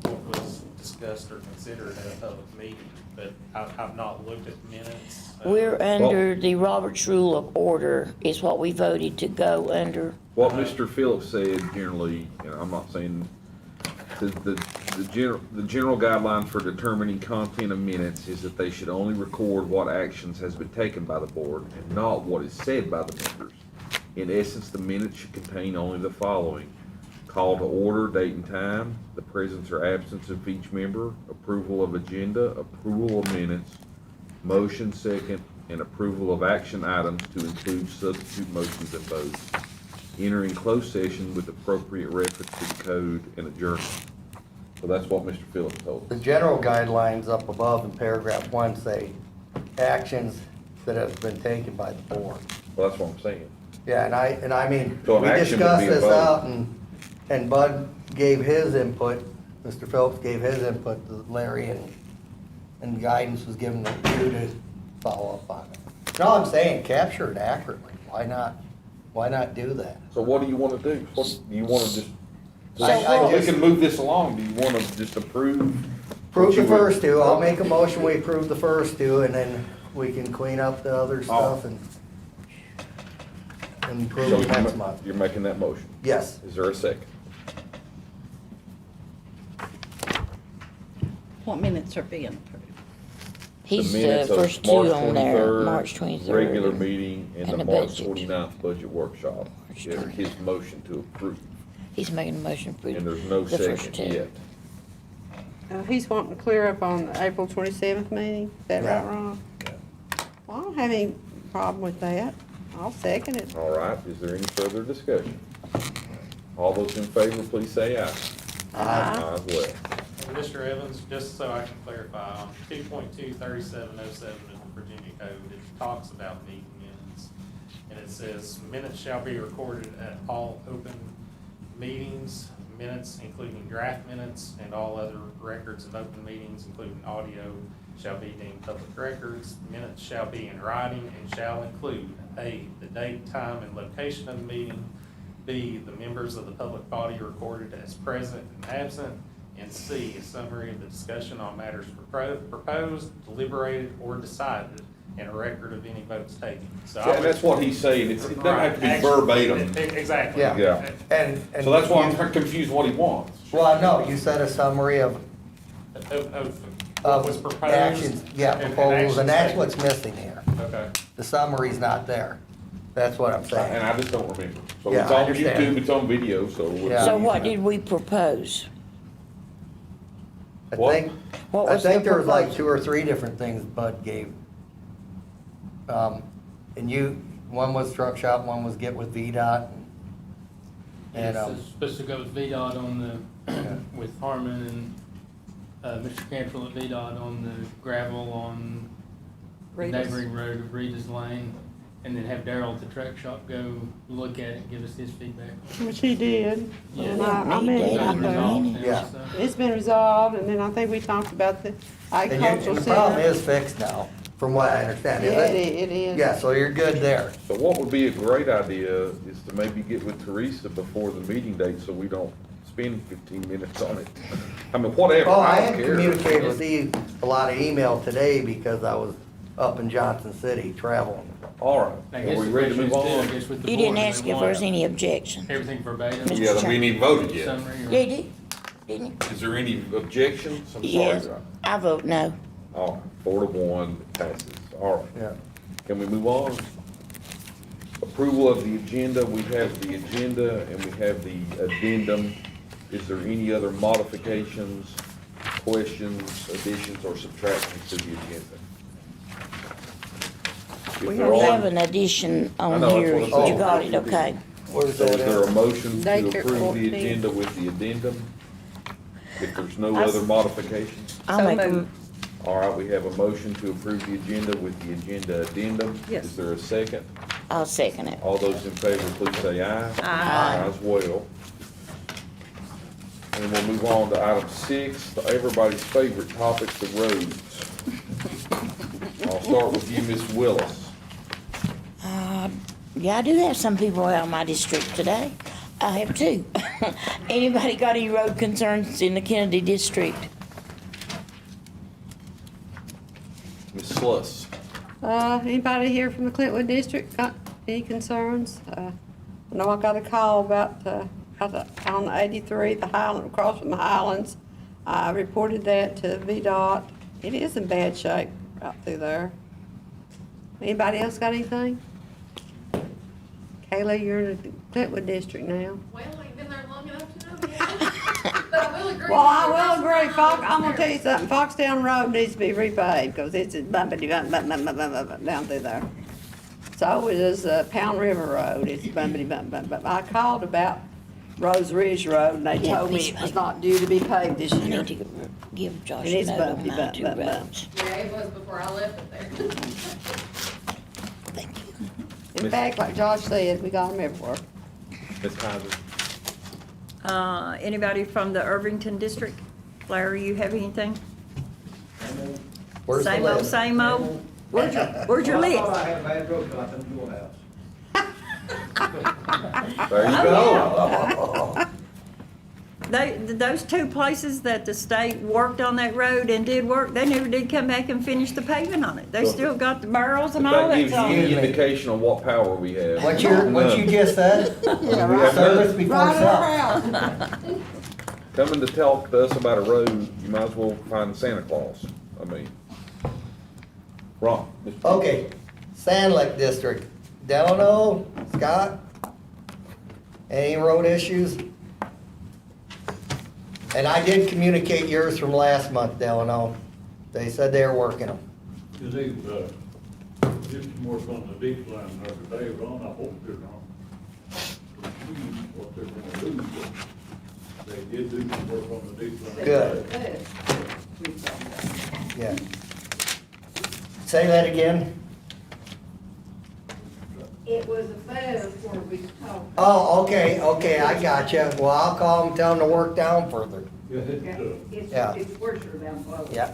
what was discussed or considered at a public meeting, but I've not looked at the minutes. We're under the Robert's Rule of Order is what we voted to go under. What Mr. Phillips said generally, and I'm not saying, the general guideline for determining content of minutes is that they should only record what actions has been taken by the board and not what is said by the members. In essence, the minutes should contain only the following: call to order, date and time, the presence or absence of each member, approval of agenda, approval of minutes, motion second, and approval of action items to include substitute motions and votes. Entering closed session with appropriate reference to the code and adjournment. So that's what Mr. Phillips told The us. general guidelines up above in paragraph 1 say actions that have been taken by the board. Well, that's what I'm saying. Yeah, and I mean, So an we action would discussed be a this vote. out and Bud gave his input, Mr. Phelps gave his input to Larry and guidance was given to you to follow up on it. No, I'm saying capture it accurately. Why not do that? So what do you want to do? What, do you want to just, I so we just- can move this along, do you want to just approve? Approve what the you would- first two. I'll make a motion, we approve the first two and then we can clean up the other stuff and So improve next month. you're making that motion. Yes. Is there a second? What minutes are being approved? He's The the minutes of first two March on there, 23rd, March 23rd. Regular meeting and and the the March budget. 29th budget workshop. March Is 20th. his motion to approve, He's making a motion for and there's no the first second two. yet. He's wanting to clear up on the April 27th meeting, is that right, Yeah. Ron? Well, I don't have any problem with that. I'll second it. All right, is there any further discussion? All those in favor, please say aye. Aye. As well. And Mr. Evans, just so I can clarify, on 2.23707 of the Virginia Code, it talks about meeting minutes. And it says, minutes shall be recorded at all open meetings, minutes including draft minutes, and all other records of open meetings, including audio, shall be deemed public records. Minutes shall be in writing and shall include A, the date, time, and location of the meeting, B, the members of the public body recorded as present and absent, and C, a summary of the discussion on matters proposed, deliberated, or decided, and a record of any votes taken. So I Yeah, would- that's what he's saying, it doesn't have to be Actually, verbatim. Exactly. Yeah. Yeah. And. So that's why you- I'm confused what he wants. Well, no, you said a summary of Of what was proposed. actions, yeah, and proposals, and that's actions what's missing here. taken. Okay. The summary's not there. That's what I'm And saying. I just don't remember. So Yeah, it's I on understand. YouTube, it's on video, so. Yeah. So what did we propose? I What? think, What I was the think there was like proposal? 2 or 3 different things Bud gave. And you, one was truck shop, one was get with VDOT. And, It's supposed to go with VDOT on the, with Harmon and, Mr. Cantrell at VDOT on the gravel on the Rita's. neighboring road of Rita's Lane, and then have Darrell at the truck shop go look at it and give us his feedback. Which he did. Yeah. And I He met did, him I out know. there. Resolved now, Yeah. so. It's been resolved, and then I think we talked about the and agricultural the problem center. is fixed now, from what I understand, Yeah, is it? it is. Yeah, so you're good there. So what would be a great idea is to maybe get with Teresa before the meeting date so we don't spend 15 minutes on it. I mean, whatever, Well, I I had don't care. communicated with Steve a lot of email today because I was up in Johnson City traveling. All right, I are guess we the ready to question move is still, I on? guess, with the You board, didn't do they ask if there want was any objection. everything verbatim? Mr. Yeah, we ain't even voted yet. Summary, or- Yeah, you did, didn't you? Is there any objections? I'm sorry. Yes, I vote no. All right, 4-1 passes. All right. Yeah. Can we move on? Approval of the agenda. We have the agenda and we have the addendum. Is there any other modifications, questions, additions, or subtractions to the agenda? If We there are- have an addition I on know, that's here. what I'm saying. You got it, okay. Where's So is that there a at? motion to Daycare approve 14. the agenda with the addendum? If there's no I s- other modifications? I'll So make a, moved. All right, we have a motion to approve the agenda with the agenda addendum. Yes. Is there a second? I'll second it. All those in favor, please say aye. Aye. As well. And we'll move on to item 6, everybody's favorite topic, the roads. I'll start with you, Ms. Willis. Yeah, I do have some people out of my district today. I have two. Anybody got any road concerns in the Kennedy district? Ms. Sluss. Anybody here from the Clintwood district got any concerns? I know I got a call about, on 83, the Highland, across from the Highlands. I reported that to VDOT. It is in bad shape out through there. Anybody else got anything? Kayla, you're in the Clintwood district now. Well, I ain't been there long enough to know yet. But I will agree. Well, I with you. will agree, Fox, I'm gonna tell you something, Foxtown Road needs to be repaved, because it's bumpity bump, bump, bump, bump, bump, bump, down through there. So is, Pound River Road, it's bumpity bump, bump, bump. I called about Rose Ridge Road, and they Yeah, told me Miss it was Peggy. not due to be paved this I year. need to give Josh It a is note on bumpy, my bump, two bump, bump. roads. Yeah, it was before I left it there. Thank you. In fact, like Josh said, we got them everywhere. Ms. Kaiser. Anybody from the Irvington district? Larry, you have anything? Where's the Same old, list? same old? Where's your list? I had a bad road, so I come to your house. There you go. Those two places that the state worked on that road and did work, they never did come back and finish the paving on it. They still got the barrels If and all that that gives you any stuff. indication on what power we have. What you just said? Yeah, We have Service none. before Right self. around. Coming to talk to us about a road, you might as well find Santa Claus. I mean, Ron. Mr. Okay, Sand Lake District, Delano, Scott, any road issues? And I did communicate yours from last month, Delano. They said they were working them. You see, did some work on the deep line the other day, Ron, I hope they're not. What they're gonna do, but they did do some work on the deep line. Good. Yeah. Say that again? It was above where we talked. Oh, okay, I gotcha. Well, I'll call them, tell them to work down further. Yeah, it's, Yeah. It's worse down below. Yeah.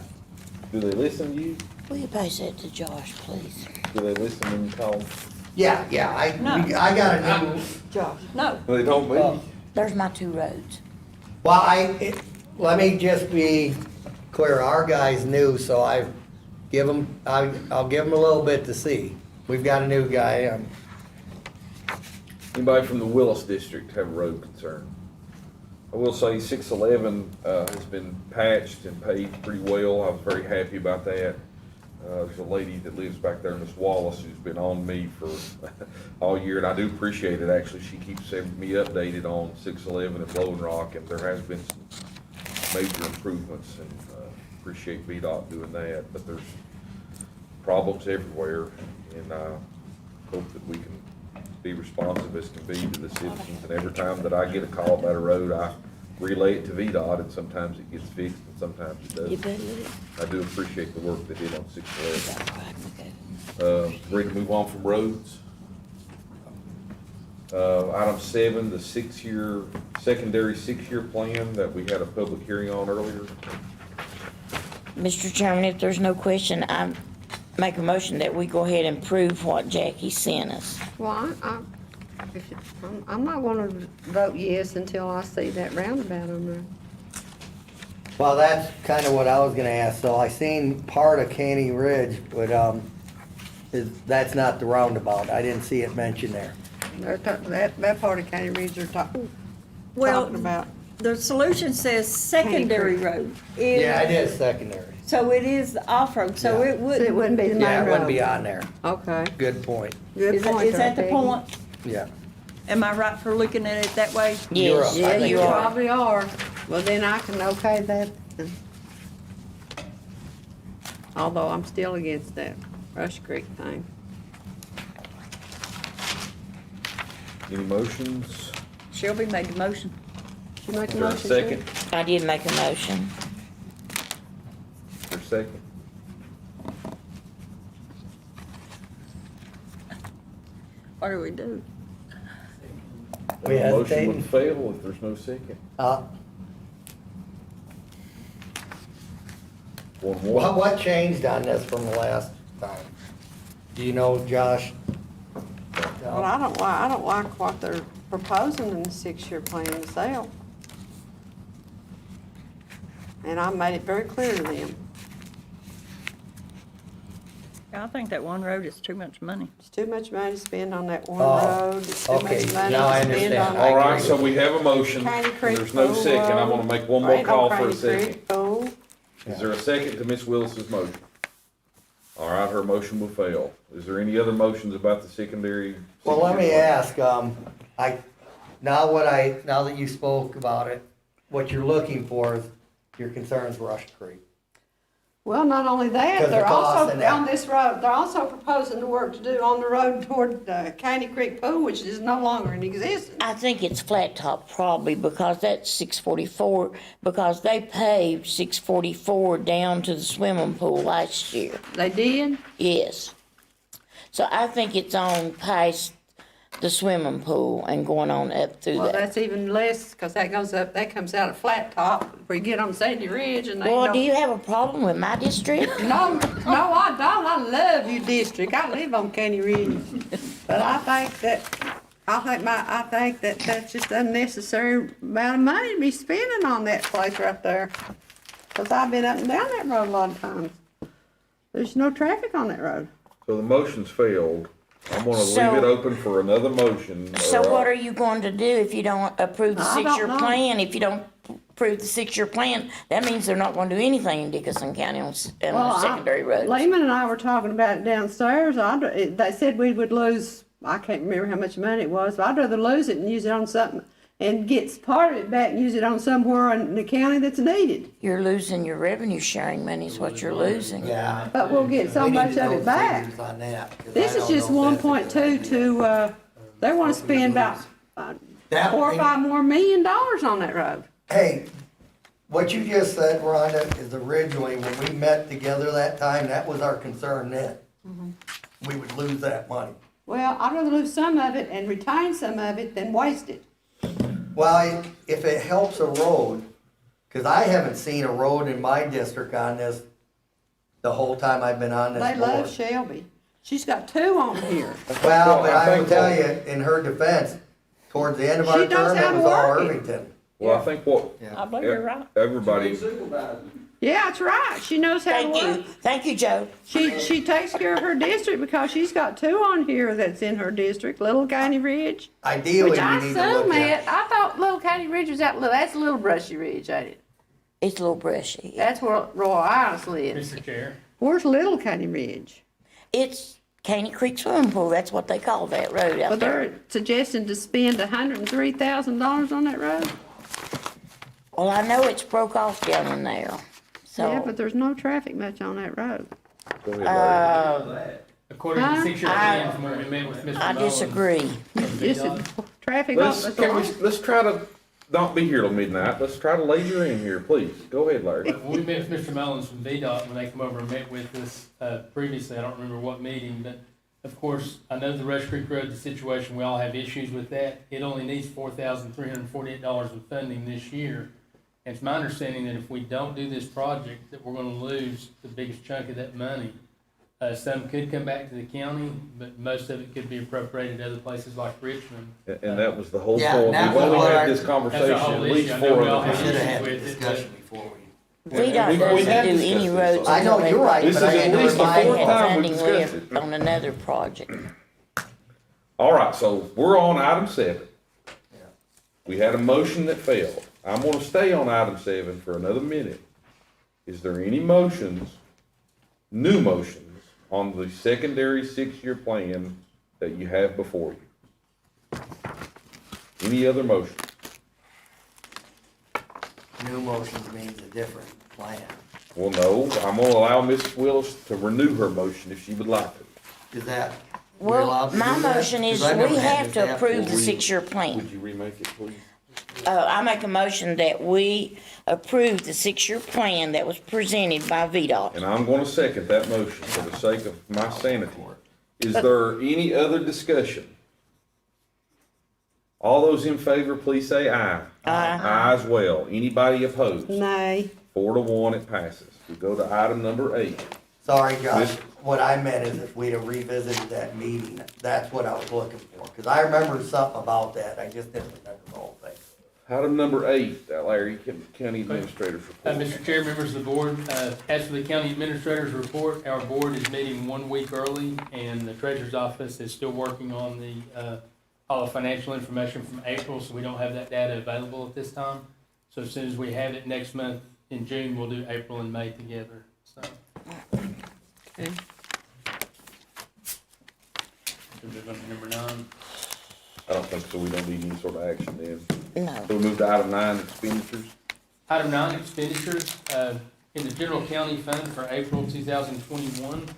Do they listen to you? Will you pass that to Josh, please? Do they listen when you call them? Yeah, No. I got a new, Josh. No, They don't me. There's my two roads. well, let me just be clear, our guy's new, so I'll give him a little bit to see. We've got a new guy, Anybody from the Willis District have a road concern? I will say 611 has been patched and paved pretty well. I was very happy about that. There's a lady that lives back there, Miss Wallace, who's been on me for all year, and I do appreciate it, actually. She keeps sending me updated on 611 and Blowing Rock, and there has been some major improvements, and appreciate VDOT doing that. But there's problems everywhere, and I hope that we can be responsive as can be to the citizens. And every time that I get a call about a road, I relay it to VDOT, and sometimes it gets fixed and sometimes it You doesn't. better with it? I do appreciate the work they did on 611. Got right, okay. Ready to move on from roads? Item 7, the secondary six-year plan that we had a public hearing on earlier. Mr. Chairman, if there's no question, I make a motion that we go ahead and prove what Jackie sent us. Well, I'm not gonna vote yes until I see that roundabout on there. well, that's kinda what I was gonna ask. So I seen part of Caney Ridge, but, That's not the roundabout. I didn't see it mentioned there. That part of County Ridge they're talking about. The solution says secondary road. Yeah, it is secondary. So it is off-road, so Yeah. it So it wouldn't. wouldn't be the main Yeah, road. it wouldn't be on there. Okay, Good point. good point. Is that the there, point? Yeah. Am I right for looking at it that way? You're Yes, up. I Yeah, think you you're probably are. Well, then I can okay that. Although I'm still against that Rush Creek thing. Any motions? Shelby made the motion. Did you make Is a there a motion? second? I did make a motion. Is there a second? What do we do? We The motion hesitating? would fail if there's no second. One more. What changed on this from the last time? Do you know, Josh? Well, I don't like what they're proposing in the 6-year plan to sell. And I made it very clear to them. I think that one road is too much money. It's too much money to spend on that one Oh, road. It's too okay, much money now I to spend understand. on. All right, so we have a motion, County and Creek there's no Pool second. I'm Road. gonna make one more Ain't no call for a County second. Creek Pool. Is there a second to Ms. Willis's motion? All right, her motion will fail. Is there any other motions about the secondary? Well, let me six-year plan? ask, now that you spoke about it, what you're looking for is, your concerns Rush Creek. Well, not only that, 'Cause the they're cost also, and that. on this road, they're also proposing the work to do on the road toward County Creek Pool, which is no longer in existence. I think it's flat top probably because that's 644, because they paved 644 down to the swimming pool last year. They did? Yes. So I think it's on past the swimming pool and going on up through Well, there. that's even less, because that goes up, that comes out of Flat Top, where you get on Sandy Ridge and they Boy, don't. do you have a problem with my district? No, no, I don't. I love your district. I live on County Ridge. But I think that that's just unnecessary amount of money to be spending on that place right there. Because I've been up and down that road a lot of times. There's no traffic on that road. So the motion's failed. I'm gonna leave So- it open for another motion. So what are you going to do if you don't approve the I don't 6-year know. plan? If you don't approve the 6-year plan, that means they're not going to do anything in Dickinson County on the secondary roads. Lehman and I were talking about it downstairs. They said we would lose, I can't remember how much money it was, but I'd rather lose it and use it on something, and get part of it back and use it on somewhere in the county that's needed. You're losing your revenue sharing money is what you're losing. Yeah. But we'll get so We need much to of know it back. figures on that, 'cause This I is don't just know if one that's a point good two idea. to, they wanna spend about That- 4 or 5 more $1 million on that road. Hey, what you just said, Rhonda, is originally, when we met together that time, that was our concern then. We would lose that money. Well, I'd rather lose some of it and retain some of it than waste it. Well, if it helps a road, cause I haven't seen a road in my district on this the whole time I've been on this They love board. Shelby. She's got 2 on here. Well, but I I will think tell what- you, in her defense, towards the end of She our knows term, how it to was all work it. Irvington. Well, I think what I believe you're right. everybody, Yeah, that's right. She knows how to Thank you. work. Thank you, Joe. She takes care of her district because she's got 2 on here that's in her district, Little County Ridge. Ideally, Which we I need to look assume at. it, I thought Little County Ridge was that's Little Brushy Ridge, ain't it? It's a little brushy. That's where Roy Iris lives. Mr. Chair, Where's Little County Ridge? It's Caney Creek Swimming Pool. That's what they call that road Well, out there. they're suggesting to spend $103,000 on that road. Well, I know it's broke off down in there. Yeah, So, but there's no traffic much on that road. go ahead, Larry. according to Huh? the 6-year plan from when we met with Mr. I Mullins. disagree. Just traffic on Let's try to not be here till midnight. Let's try to laser in here, please. Go ahead, Larry. When we met with Mr. Mullins from VDOT, when they come over and met with us previously, I don't remember what meeting, but of course, I know the Rush Creek Road, the situation, we all have issues with that. It only needs $4,348 in funding this year. And it's my understanding that if we don't do this project, that we're gonna lose the biggest chunk of that money. Some could come back to the county, but most of it could be appropriated to other places like Richmond. And that was the whole Yeah, point. that We've was only what had our- this conversation That's the whole at least issue. I know 4 we all other We have times. should have issues had a with it, discussion before we. VDOT we doesn't have do discussed any this. roads I know until you're right, This but is I at had to least the remind fourth you. time funding we've left discussed it. on another project. All right, so we're on item 7. Yeah. We had a motion that failed. I'm gonna stay on item 7 for another minute. Is there any motions, new motions, on the secondary 6-year plan that you have before you? Any other motion? New motions means a different plan. Well, no, I'm gonna allow Mrs. Willis to renew her motion if she would like to. Is that, we're allowed Well, to do my that? motion is 'Cause I never we had have this to happen. approve the 6-year plan. Would you remake it, please? I make a motion that we approve the 6-year plan that was presented by VDOT. And I'm gonna second that motion for the sake of my sanity. Is there any other discussion? All those in favor, please say aye. Aye. Aye as well. Anybody opposed? Nay. 4-1, it passes. We go to item number 8. Sorry, Josh, Miss- what I meant is if we'd have revisited that meeting, that's what I was looking for. Cause I remember something about that, I just didn't remember the whole thing. Item number 8, Larry, County Administrator's report. Mr. Chair, members of the board, as for the county administrator's report, our board is meeting 1 week early, and the treasurer's office is still working on all the financial information from April, so we don't have that data available at this time. So as soon as we have it next month, in June, we'll do April and May together, so. Okay. So move on to number 9. I don't think so, we don't need any sort of action then. No. So we move to item 9, expenditures. Item 9, expenditures, in the general county fund for April 2021.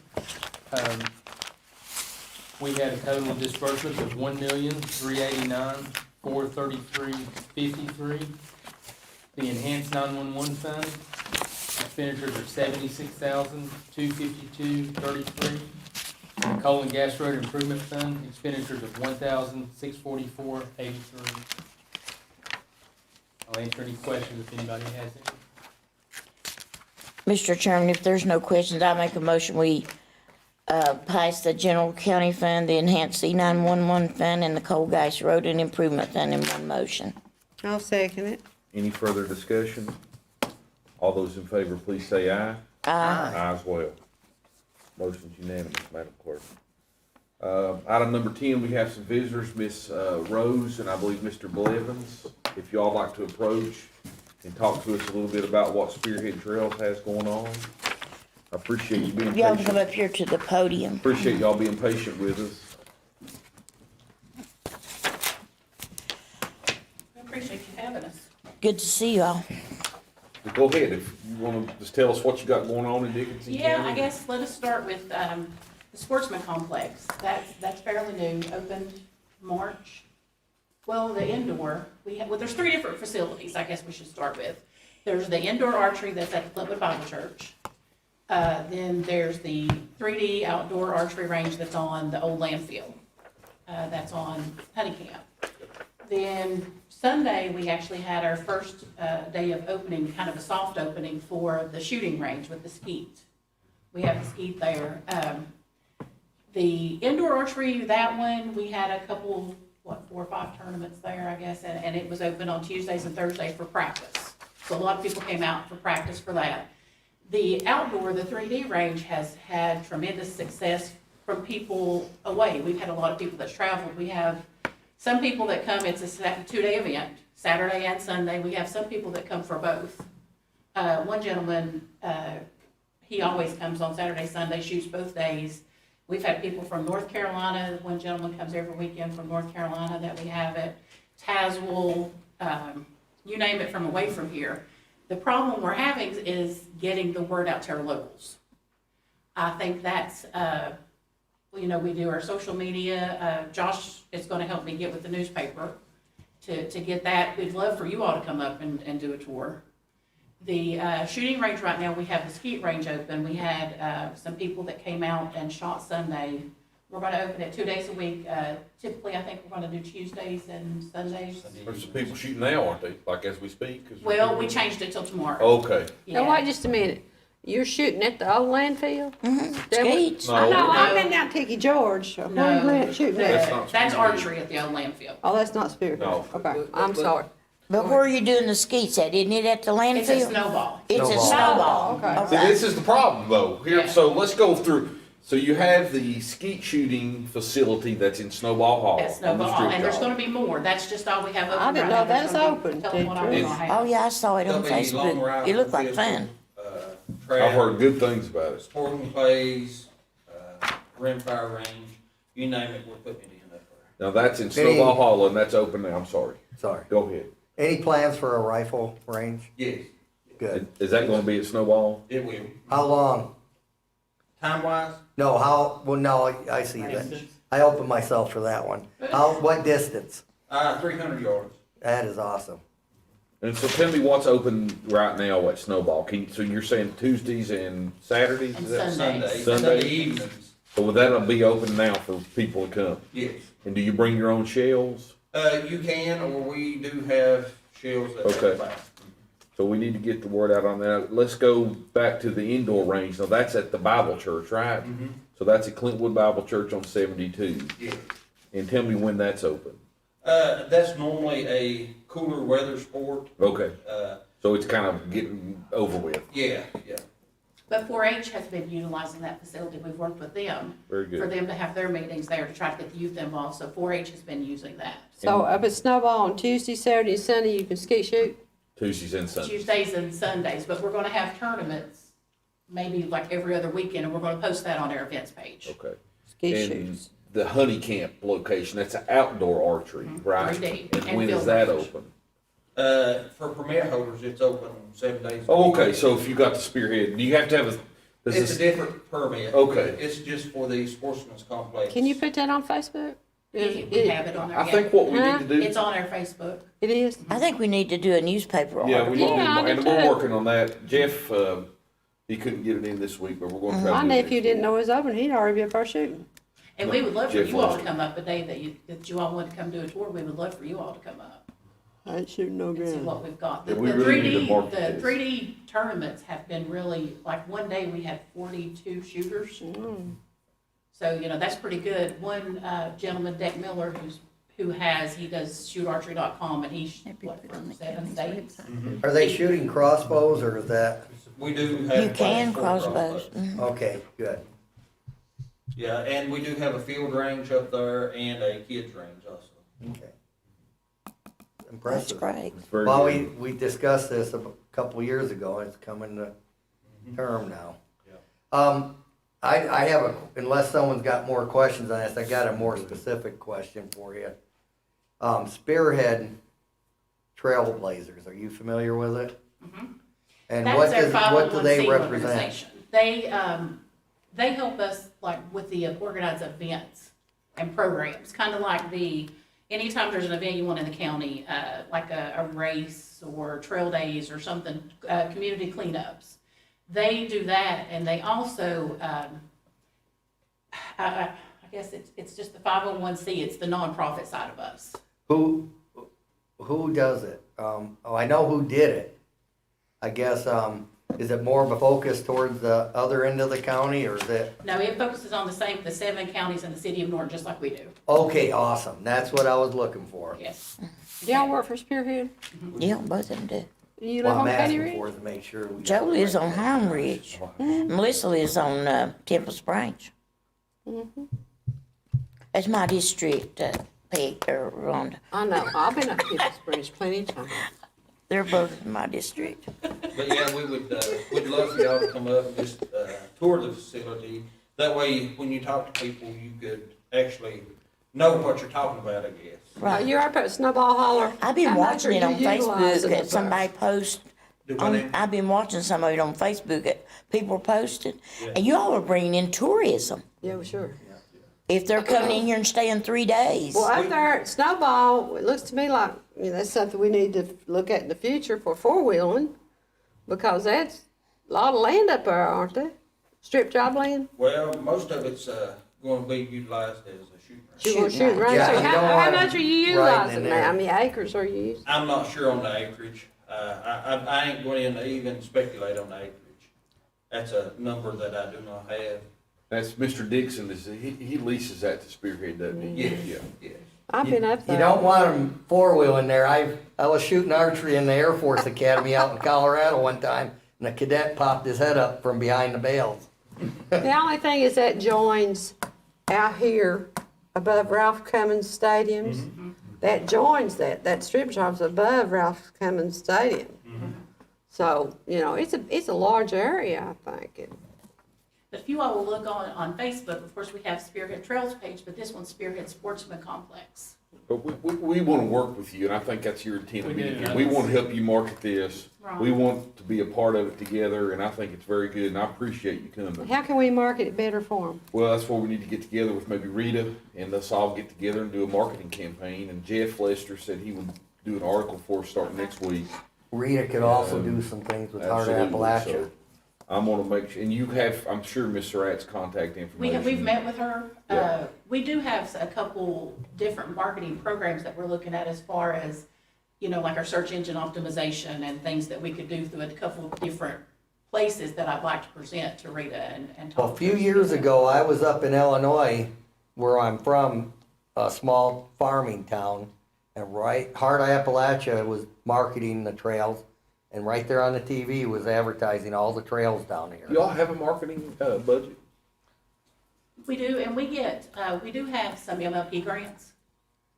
We had a total of disbursements of $1,389,433.53. The enhanced 911 fund, expenditures are $76,252.33. The coal and gas road improvement fund, expenditures of $1,644.83. I'll answer any questions if anybody has any. Mr. Chairman, if there's no questions, I make a motion, we pass the general county fund, the enhanced C911 fund, and the coal gas road and improvement fund in one motion. I'll second it. Any further discussion? All those in favor, please say aye. Aye. Aye as well. Motion's unanimous, Madam Clerk. Item number 10, we have some visitors, Miss Rose and I believe Mr. Blevins. If y'all like to approach and talk to us a little bit about what Spearhead Trails has going on. I appreciate you being Y'all can come patient. up here to the podium. Appreciate y'all being patient with us. I appreciate you having us. Good to see you all. Go ahead, if you wanna just tell us what you got going on in Dickinson County. Yeah, I guess let us start with, the Sportsman Complex. That's fairly new, opened March. Well, the indoor, there's 3 different facilities, I guess we should start with. There's the indoor archery that's at the Clubwood Bible Church. Then there's the 3D outdoor archery range that's on the old landfill. That's on Honeycamp. Then Sunday, we actually had our first day of opening, kind of a soft opening for the shooting range with the skeet. We have the skeet there. The indoor archery, that one, we had a couple, 4 or 5 tournaments there, I guess, and it was open on Tuesdays and Thursdays for practice. So a lot of people came out for practice for that. The outdoor, the 3D range has had tremendous success from people away. We've had a lot of people that's traveled. We have some people that come, it's a 2-day event, Saturday and Sunday. We have some people that come for both. One gentleman, he always comes on Saturday, Sunday, shoots both days. We've had people from North Carolina. One gentleman comes every weekend from North Carolina that we have it. Tazewell, you name it, from away from here. The problem we're having is getting the word out to our locals. I think that's, we do our social media. Josh is going to help me get with the newspaper to get that. We'd love for you all to come up and do a tour. The shooting range right now, we have the skeet range open. We had some people that came out and shot Sunday. We're going to open it 2 days a week. Typically, I think we're going to do Tuesdays and Sundays. There's some people shooting now, aren't they, like as we speak? Well, we changed it till tomorrow. Okay. Now, Yeah. wait just a minute. You're shooting at the old landfill? Skeets. I know, No. I've been down Tiki George. Where you No, at shooting That's at? not that's Spearhead. archery at the old landfill. Oh, that's not Spearhead. No. Okay, I'm sorry. But where are you doing the skeets at? Isn't it at the landfill? It's a snowball. It's a Snowball. snowball. Okay. See, this is the problem though. Here, Yeah. so let's go through. So you have the skeet shooting facility that's in Snowball Hall. That's on Snowball the Hall, strip and there's job. gonna be more. That's just all we have open I right didn't now. know There's that's gonna be- open. Tell them what all we're Did gonna you? have. Oh, yeah, I saw it on There'll be long Facebook. rifle It looked like pistol, fun. I've heard good things about it. Sporting plays, rimfire range, you name it, we're putting it in up there. Now that's in Snowball Hall and that's open now. I'm sorry. Sorry. Go ahead. Any plans for a rifle range? Yes, Good. Is that gonna be at Snowball? it will. How long? Time-wise, No, no, I see that. I opened myself for that one. What distance? 300 yards. That is awesome. And so tell me what's open right now at Snowball. So you're saying Tuesdays and Saturdays? And Is that- Sundays. Sunday? Evenings, So would that be open now for people to come? yes. And do you bring your own shells? You can, or we do have shells that Okay. have fire. So we need to get the word out on that. Let's go back to the indoor range. Now that's at the Bible Church, right? Mhm. So that's at Clintwood Bible Church on 72. Yes. And tell me when that's open. That's normally a cooler weather sport. Okay. Uh, So it's kind of getting over with. yeah. But 4-H has been utilizing that facility. We've worked with them Very for good. them to have their meetings there to try to get the youth involved. So 4-H has been using that. So up at Snowball on Tuesday, Saturday, and Sunday, you can ski shoot? Tuesdays and Sundays. Tuesdays and Sundays, but we're gonna have tournaments, maybe like every other weekend, and we're gonna post that on our events page. Okay. Ski And shoots. the Honey Camp location, that's an outdoor archery, right? 3D, And and when is field that range. open? For permit holders, it's open 7 days. a Oh, week. okay, so if you got the spearhead, do you have to have a, does It's a this, different permit. Okay. It's just for the sportsman's complex. Can you put that on Facebook? We have it on there, I yeah. think what we need to do. It's on our Facebook. It is? I think we need to do a newspaper Yeah, article. we need to, Yeah, I do and we're too. working on that. Jeff, he couldn't get it in this week, but we're gonna try My to do it nephew next didn't week. know it was open, he'd already be up there shooting. And we would love for Jeff you all loves to it. come up a day that you all want to come do a tour. We would love for you all to come up I ain't shooting no and see what we've got. The Yeah, we really need to 3D, market the this. 3D tournaments have been really, like one day we had 42 shooters. Mm. So, you know, that's pretty good. One gentleman, Dick Miller, he does shootarchery.com, and he's, from 7 states. Are they shooting crossbows or is that, We do have. You can plans for crossbows. okay, good. Yeah, and we do have a field range up there and a kids range also. Okay. That's Impressive. great. It's very Well, good. we discussed this a couple years ago, and it's coming to term now. Yeah. I have unless someone's got more questions on this, I got a more specific question for you. Spearhead Trailblazers, are you familiar with it? Mhm. And That's what their does, what do they 501c represent? organization. They help us like with the organized events and programs, kind of like anytime there's an event you want in the county, like a race or trail days or something, community cleanups. They do that, and they also, I guess it's just the 501c, it's the nonprofit side of us. Who does it? I know who did it. I guess, is it more of a focus towards the other end of the county, or is it? No, it focuses on the 7 counties in the city of Norton, just like we do, Okay, awesome. That's what I was looking for. yes. Do y'all work for Spearhead? Yeah, both of them do. You What live I'm on Katy asking Ridge? for is to make sure we. got Joe the lives right on people. Home Ridge. Melissa lives on Temple Springs. That's my district, Peg, or Rhonda. I know, I've been up People Springs plenty of times. They're both in my district. But yeah, we would, we'd love for y'all to come up and just, tour the facility. That way, when you talk to people, you could actually know what you're talking about, I guess. Right. You're up at Snowball Holler. I've been How much watching are it on you utilizing Facebook, it that for? somebody post, Do I need- I've been watching some of it on Facebook, that people are posting. Yeah. And you all are bringing in tourism. Yeah, well, sure. If they're coming in here and staying 3 days. Well, up there at Snowball, it looks to me like, that's something we need to look at in the future for four-wheeling, because that's a lot of land up there, aren't they? Strip job land? Well, most of it's, going to be utilized as a shooting range. You're gonna shoot range. Yeah, So you don't how want much are you them riding utilizing in now? there. How many acres are you using? I'm not sure on the acreage. I ain't going to even speculate on the acreage. That's a number that I do not have. That's Mr. Dixon, he leases that to Spearhead, doesn't he? Yes, Yeah. yes. I've been up there. You don't want them four-wheeling there. I was shooting archery in the Air Force Academy out in Colorado one time, and a cadet popped his head up from behind the bales. The only thing is that joins out here above Ralph Cummins Stadiums. That joins that strip shop's above Ralph Cummins Stadium. So, you know, it's a large area, I think. If you all will look on Facebook, of course, we have Spearhead Trails page, but this one's Spearhead Sportsman Complex. But we want to work with you, and I think that's your intent of We being do. here. We want to help you market this. Right. We want to be a part of it together, and I think it's very good, and I appreciate you coming. How can we market it better for them? Well, that's where we need to get together with maybe Rita, and let's all get together and do a marketing campaign. And Jeff Lester said he would do an article for us starting next week. Rita could also do some things with Heart of Absolutely. Appalachia. So I'm gonna make sure, and you have, I'm sure Miss Surratt's contact information. We've met with her. Yeah. We do have a couple different marketing programs that we're looking at as far as, you know, like our search engine optimization and things that we could do through a couple of different places that I'd like to present to Rita and talk. A few years ago, I was up in Illinois, where I'm from, a small farming town, and Heart of Appalachia was marketing the trails, and right there on the TV was advertising all the trails down here. Do y'all have a marketing, budget? We do, and we do have some MLP grants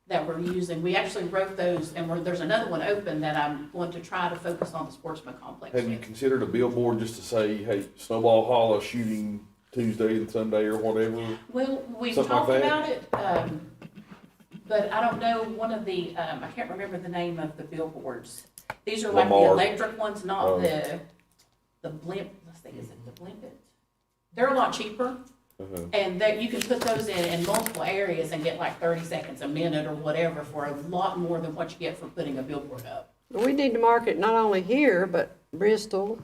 that we're using. We actually wrote those, and there's another one open that I'm going to try to focus on the Sportsman Complex Have you with. considered a billboard just to say, hey, Snowball Hollow shooting Tuesday and Sunday or whatever? Well, we've Something like talked that? about it, but I don't know, one of the, I can't remember the name of the billboards. These are like the Lamar. electric ones, not Oh. the blimp, let's think, is it the blimpet? They're a lot cheaper, Uh-huh. and that you can put those in multiple areas and get like 30 seconds, a minute or whatever for a lot more than what you get for putting a billboard up. We need to market not only here, but Bristol,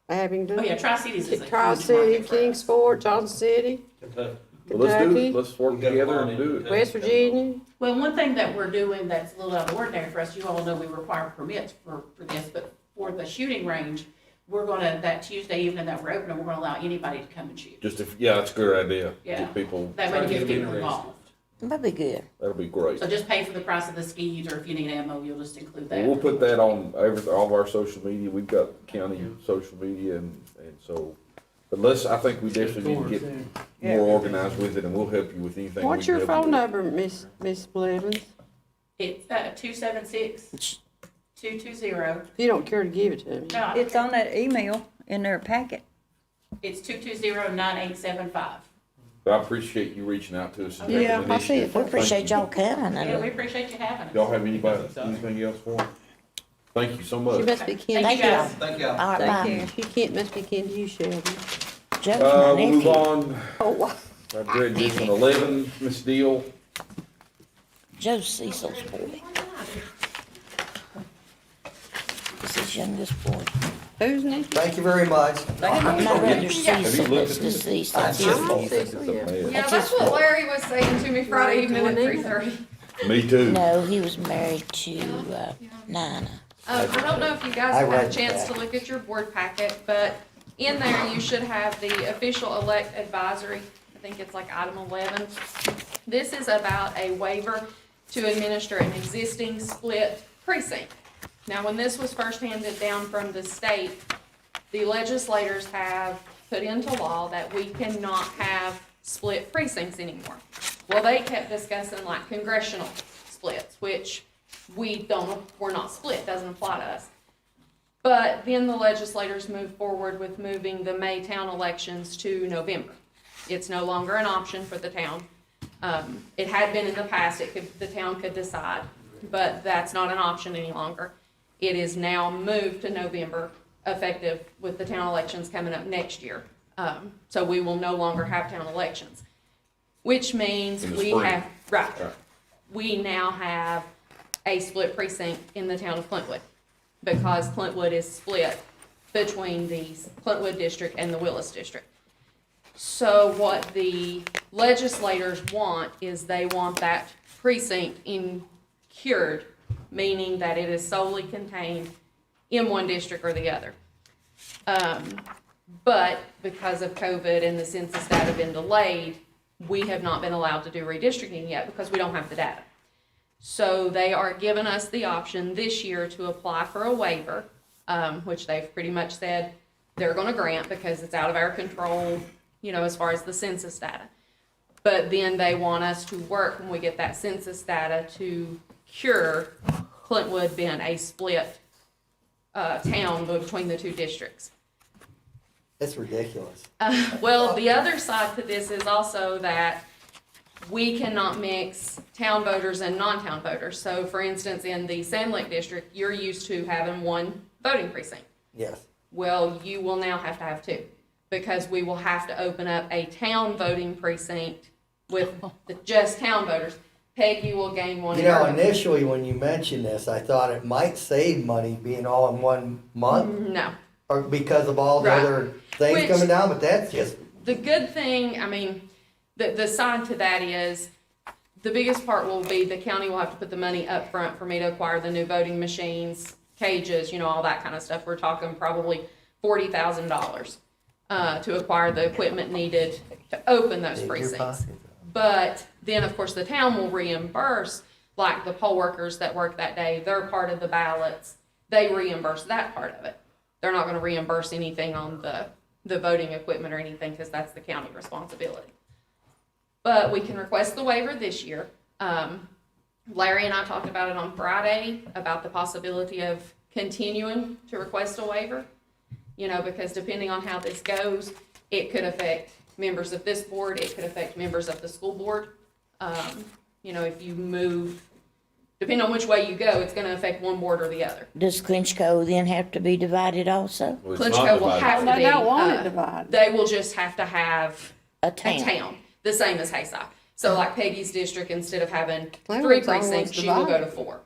Abingdon. Oh yeah, Tri-Cities is a huge Tri-City, market for us. Kingsport, Johnson City, Kentucky. Well, let's do Kentucky. it. Let's work together and do it. West Virginia. Well, one thing that we're doing that's a little out of the ordinary for us, you all know we require permits for this, but for the shooting range, we're gonna, that Tuesday evening that we're open, we're gonna allow anybody to come and shoot. Just if, yeah, that's a good idea. Yeah. Get people, That way Try to to get get them people interested. involved. That'd be good. that'll be great. So just pay for the price of the skis, or if you need ammo, you'll just include that. We'll put that on all of our social media. We've got county social media and so, but I think we definitely need to get more organized with it, and we'll help you with anything. What's we can your help phone you number, Miss Blevins? It's 276-220. If you don't care to give it to me. No, It's on that email in their packet. it's 220-9875. But I appreciate you reaching out to us. and Yeah, taking I see it. initiative. We Thank appreciate you. y'all coming. Yeah, And we appreciate you having us. Y'all have anything else for 'em? Thank you so much. She must be kin. Thank you, guys. Thank y'all. all right, bye. Thank you. She can't, must be kin to you, Shelby. Joe's my We'll move nephew. on. Oh, wow. I've read this one 11, Miss Deal. Joe's Cecil's boy. This is youngest boy. Who's next? Thank you very much. My brother you Cecil, looked that's at the this? Cecil. That's His just- boy. It's a mess. Yeah, that's what Larry was saying to me Friday evening at 3:30. Me too. No, he was married to Nina. I don't know if you guys I have had a read chance that. to look at your board packet, but in there you should have the official elect advisory. I think it's like item 11. This is about a waiver to administer an existing split precinct. Now, when this was first handed down from the state, the legislators have put into law that we cannot have split precincts anymore. Well, they kept discussing like congressional splits, which we're not split, doesn't apply to us. But then the legislators moved forward with moving the May town elections to November. It's no longer an option for the town. It had been in the past, the town could decide, but that's not an option any longer. It is now moved to November, effective with the town elections coming up next year. So we will no longer have town elections, which means In the we spring. have, right, Right. we now have a split precinct in the town of Clintwood, because Clintwood is split between the Clintwood district and the Willis district. So what the legislators want is they want that precinct cured, meaning that it is solely contained in one district or the other. But because of COVID and the census data been delayed, we have not been allowed to do redistricting yet because we don't have the data. So they are giving us the option this year to apply for a waiver, which they've pretty much said they're gonna grant because it's out of our control, you know, as far as the census data. But then they want us to work when we get that census data to cure Clintwood being a split town between the two districts. It's ridiculous. Well, the other side to this is also that we cannot mix town voters and non-town voters. So for instance, in the Sand Lake district, you're used to having one voting precinct. Yes. Well, you will now have to have two, because we will have to open up a town voting precinct with just town voters. Peggy will gain one. You know, initially when you mentioned this, I thought it might save money being all in one month, No. or because of all the Right. other things Which- coming down, but that's just, The good thing, I mean, the side to that is, the biggest part will be the county will have to put the money up front for me to acquire the new voting machines, cages, you know, all that kind of stuff. We're talking probably $40,000 to acquire the equipment needed to open those Dig your precincts. pockets. But then, of course, the town will reimburse, like the poll workers that work that day, they're part of the ballots. They reimburse that part of it. They're not gonna reimburse anything on the voting equipment or anything, because that's the county responsibility. But we can request the waiver this year. Larry and I talked about it on Friday, about the possibility of continuing to request a waiver. You know, because depending on how this goes, it could affect members of this board, it could affect members of the school board. You know, if you move, depending on which way you go, it's gonna affect one board or the other. Does Clinchco then have to be divided also? Well, it's not Klitschko will divided. have to They be. don't want it divided. They will just have to have A a town? town, the same as Hayside. So like Peggy's district, instead of having Clintwood's 3 almost precincts, she will go to divided. 4.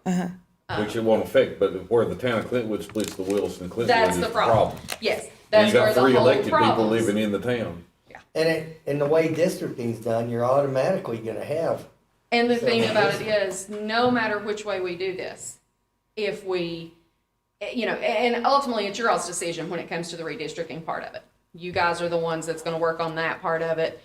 Which it won't affect, but where the town of Clintwood splits the Wilson, Clintwood That's is the the problem. problem. Yes, And that's you where got the 3 whole elected people problem living is. in the town. and the way districting's done, you're automatically gonna have, And the So thing it about is- it is, no matter which way we do this, if we, you know, and ultimately it's your all's decision when it comes to the redistricting part of it. You guys are the ones that's gonna work on that part of it.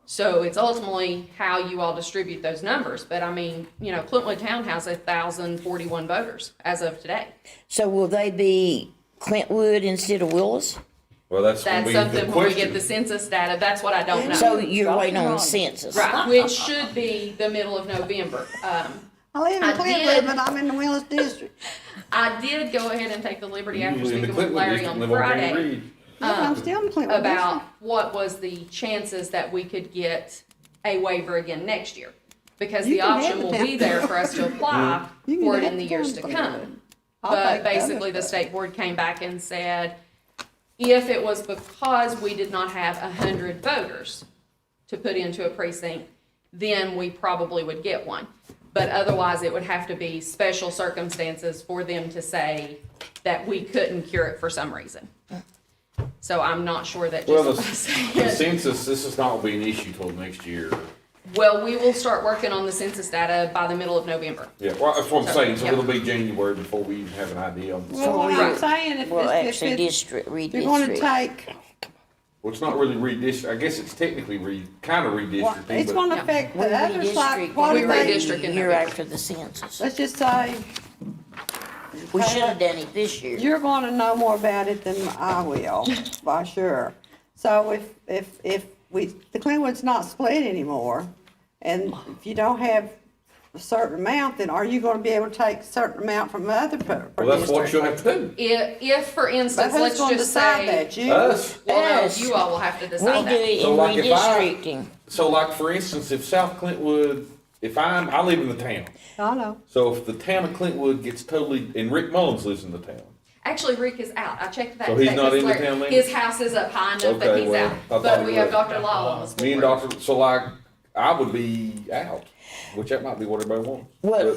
So it's ultimately how you all distribute those numbers. But I mean, you know, Clintwood Town has 1,041 voters as of today. So will they be Clintwood instead of Willis? Well, that's gonna That's be the something when we get question. the census data, that's what I don't know. So you're waiting on the census? Right, which should be the middle of November. I live in I Clintwood, did. but I'm in the Willis district. I did go ahead and take the liberty after Usually in the speaking with Clintwood Larry district, on live on Green Friday Reed. Yeah, I'm still in the Clintwood about district. what was the chances that we could get a waiver again next year. Because You the can have option the will town. be there for us to apply You can for it have in the the years town to Clintwood. come. I'll But take the other basically, the stuff. state board came back and said, if it was because we did not have 100 voters to put into a precinct, then we probably would get one. But otherwise, it would have to be special circumstances for them to say that we couldn't cure it for some reason. So I'm not sure that Well, just by the saying, census, this is not gonna be an issue till next year. well, we will start working on the census data by the middle of November. Yeah, well, that's what I'm saying, so Yeah. it'll be January before we even have an idea on the Well, what census. I'm Right. saying, if Well, it's, actually, if district, you're gonna redistrict. take, Well, it's not really I guess it's technically kinda well, redistricting, it's but gonna Yeah. affect We the others, like, redistrict what We if every they, redistrict in year November. after the census. let's just say, We should have done it this year. you're gonna know more about it than I will, for sure. So if the Clintwood's not split anymore, and if you don't have a certain amount, then are you gonna be able to take a certain amount from other well, that's what you'll have to do. If, for But instance, who's let's gonna just decide say, that, you? Us. well, no, Yes. you all will have to We decide do that. it So in like if redistricting. So like, for instance, if South Clintwood, I live in the town, I know. so if the town of Clintwood gets totally, and Rick Mullins lives in the town. Actually, Rick is out. I checked that. So he's today, not 'cause in the Larry- town limits? His house is up high enough that Okay, he's well, out. I thought But he we have was. Dr. Law on the school Me and board. Doctor, so like, I would be out, which that might be what everybody wants. Well-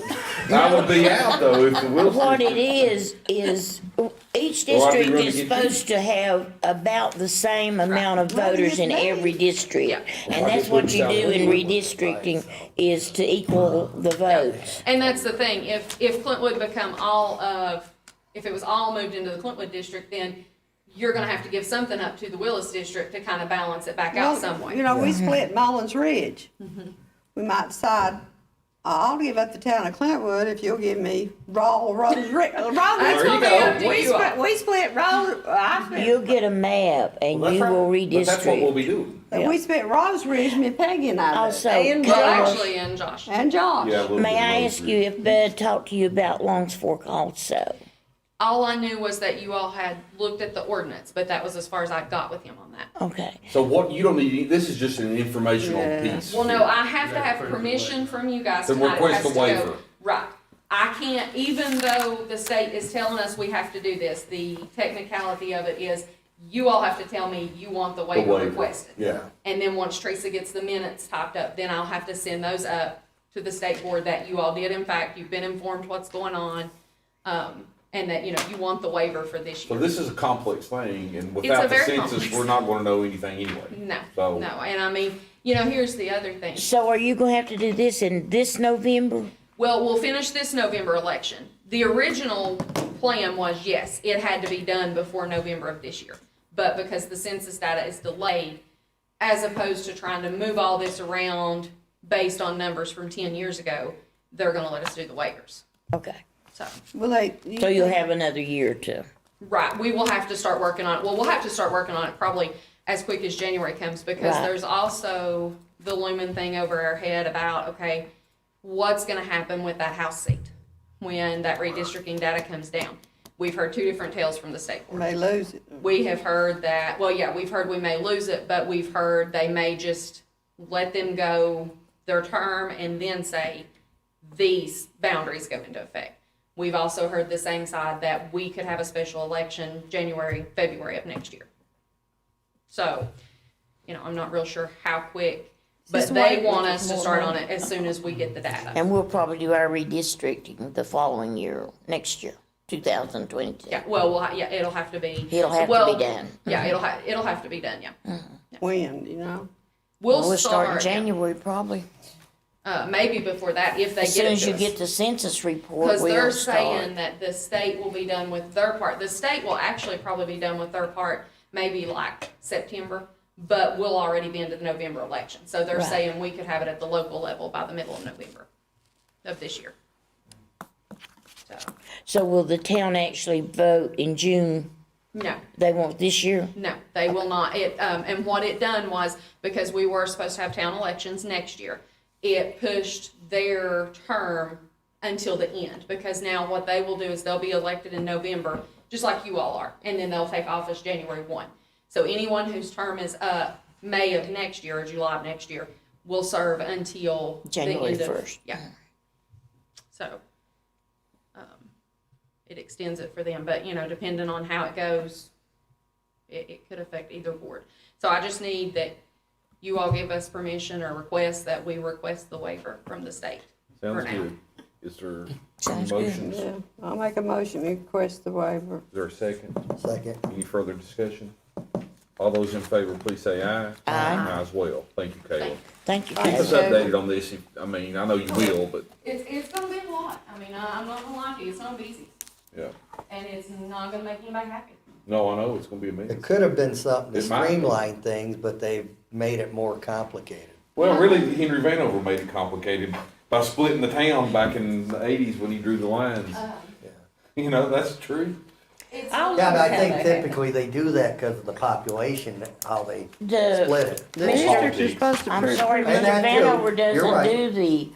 But I would be out though if the Wilson. What it is each Well, I'd be district ready is to get supposed to have about the same amount of Well, voters in yes, ma'am. every district. Yeah. And Like that's it what would you sound do in like it. redistricting, is to equal the votes. And that's the thing. If Clintwood if it was all moved into the Clintwood district, then you're gonna have to give something up to the Willis district to kind of balance it back out some way. You know, we split Mullins Ridge. We might decide, I'll give up the town of Clintwood if you'll give me Rose That's There you gonna be go. up to you all. We split You'll get a map and Well, you that's will right. But that's what we'll redistrict. be doing. And we spent Rose Ridge, me and Peggy and I did. Also, And Well, Josh. actually, and Josh. And Josh. Yeah, we'll may do I Rose ask you Ridge. if Bud talked to you about Longs Fork also? All I knew was that you all had looked at the ordinance, but that was as far as I got with him on that. Okay. So what, you don't need, this is just an informational Yeah. piece. Well, no, I have to have permission from you guys To tonight. It request has the to go- waiver. Right. I can't, even though the state is telling us we have to do this, the technicality of it is you all have to tell me you want the The waiver waiver. requested. Yeah. And then once Teresa gets the minutes typed up, then I'll have to send those up to the state board that you all did. In fact, you've been informed what's going on, and that, you know, you want the waiver for this So year. this is a complex thing, and without the very census, complex. we're not gonna know anything anyway. No, So- no, and I mean, you know, here's the other thing. So are you gonna have to do this in this November? Well, we'll finish this November election. The original plan was, yes, it had to be done before November of this year. But because the census data is delayed, as opposed to trying to move all this around based on numbers from 10 years ago, they're gonna let us do the waivers. Okay. So, Will they? So you'll have another year to. right, we will have to start working on it. Well, we'll have to start working on it probably as quick as January comes, because Right. there's also the looming thing over our head about, okay, what's gonna happen with that House seat when that redistricting data comes down? We've heard two different tales from the state board. May lose it. We have heard that, well, yeah, we've heard we may lose it, but we've heard they may just let them go their term and then say these boundaries go into effect. We've also heard the same side that we could have a special election January, February of next year. So, you know, I'm not real sure how quick, but Just they wait want for us to more start on money. it as soon as we get the data. And we'll probably do our redistricting the following year, next year, 2022. Yeah, well, yeah, it'll have to be. It'll have to well, be done. Yeah, it'll have to be done, yeah. When, you know? We'll We'll start in start, January probably. maybe before that, if they As get soon it as to you us. get the census report, Because they're we'll saying start. that the state will be done with their part. The state will actually probably be done with their part maybe like September, but we'll already be into the November election. So they're Right. saying we could have it at the local level by the middle of November of this year. So, So will the town actually vote in June? no. They won't this year? No, they will not. And what it done was, because we were supposed to have town elections next year, it pushed their term until the end, because now what they will do is they'll be elected in November, just like you all are, and then they'll take office January 1. So anyone whose term is up May of next year or July of next year will serve until the January end of. 1st. Yeah. So, it extends it for them, but, you know, depending on how it goes, it could affect either board. So I just need that you all give us permission or request that we request the waiver from the state. Sounds now. good. Is there any Sounds good. motions? Is Yeah, I'll make a motion, we request the waiver. there a second? Second. Any further discussion? All those in favor, please say aye. Aye as well. Thank you, Caleb. Thank you. Keep us Okay. updated on this. I mean, I know you will, but, It's gonna be a lot. I mean, I'm not gonna lie to you, it's not easy, yeah. and it's not gonna make anybody happy. No, I know, it's gonna be amazing. It could have been something to It might. streamline things, but they've made it more complicated. Well, really, Henry Vanover made it complicated by splitting the town back in the 80s when he drew the lines. You know, that's true. It's I'll Yeah, but I look at think that. typically they do that because of the population, how they The, split it. The districts are supposed to. I'm pre- sorry, And Mr. that too. Vanover You're doesn't right. do the,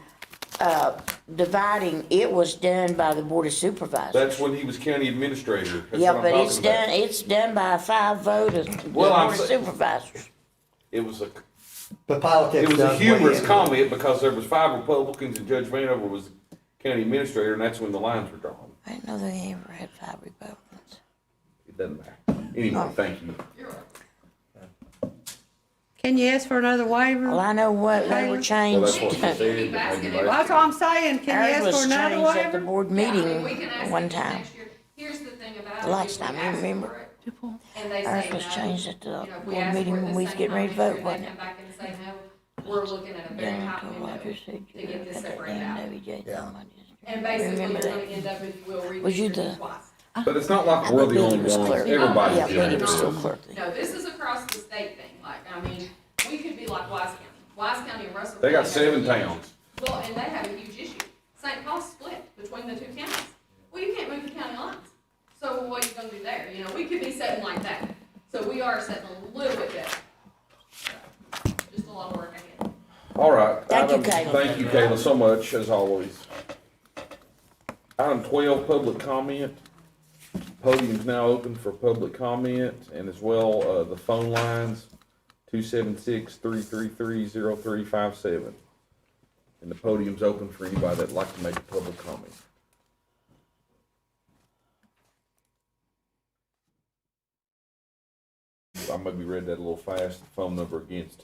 dividing. It was done by the Board of Supervisors. That's when he was county administrator. That's Yeah, what I'm but it's talking about. done, it's done by a 5 vote of the Well, I'm Board of sa- Supervisors. It was a, But politics it was a does weigh humorous in. comment because there was 5 Republicans and Judge Vanover was county administrator, and that's when the lines were drawn. I didn't know they ever had 5 Republicans. It doesn't matter. Anyway, thank you. Can you ask for another waiver? Well, I know what, they were Well, changed. that's what she said. Keep asking Well, it. that's what I'm saying, can you Ours ask was for another changed at the waiver? board Yeah, I mean, meeting we can ask one it for time. next year. Here's the thing about it. The last is we time, you ask remember? for it, And they Ours say was no. changed at the You know, if we board ask meeting for it when the we was same getting time ready to next year, vote, and wasn't they it? come back and say no, we're looking at a very Down hot to window Rogers said to you get this had that separated damn out. WJ Yeah. on my district. And basically, Remember we're that? gonna end up, if you will, Was you redistricting the- twice. But it's not like I we're think the only Betty was ones. clerk. Everybody's Yeah, dealing Betty with was still this. clerk. No, this is across the state thing, like, I mean, we could be like Wise County. Wise County and Russell. They got County have 7 a huge- towns. Well, and they have a huge issue 50% cost split between the two counties. Well, you can't move the county lines. So what are you gonna do there? You know, we could be setting like that. So we are setting a little bit better. So, just a lot of work ahead. All right. Thank you, Item- Kayla. Thank you, Kayla, so much, as always. Item 12, public comment. Podium's now open for public comment, and as well, the phone lines, 276-333-0357. And the podium's open for anybody that'd like to make a public comment. I maybe read that a little fast. The phone number again is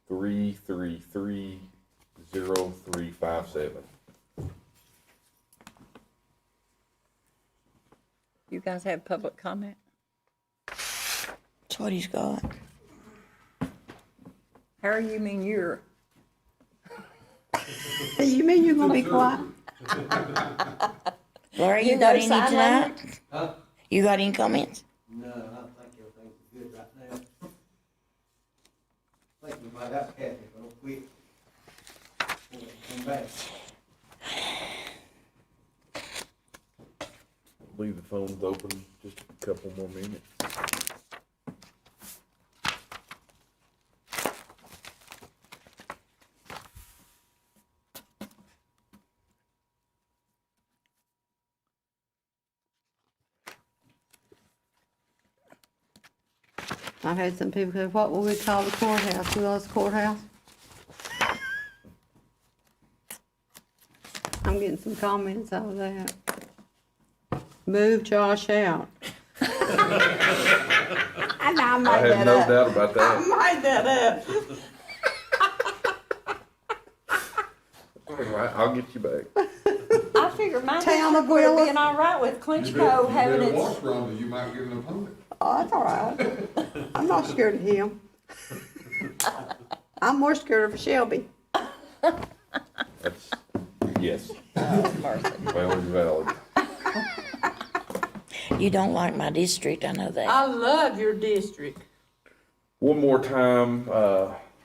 276-333-0357. You guys have public comment? That's what he's got. How you mean you're? You mean you're gonna be quiet? Larry, you You got know any sign tonight? Huh? You got any comments? No, I think everything's good right now. I think we might have Kathy real quick. Come back. Leave the phones open just a couple more minutes. I've had some people go, what will we call the courthouse? Willis Courthouse? I'm getting some comments out of that. Move Josh out. I know, I I made have that no up. doubt about that. I made that up. All right, I'll get you back. I figured my Town of district would have Willis. been all right with Clinchco having its. Rhonda, you might get an opponent. Oh, that's all right. I'm not scared of him. I'm more scared of Shelby. That's, yes. Well, it's valid. You don't like my district, I know that. I love your district. One more time,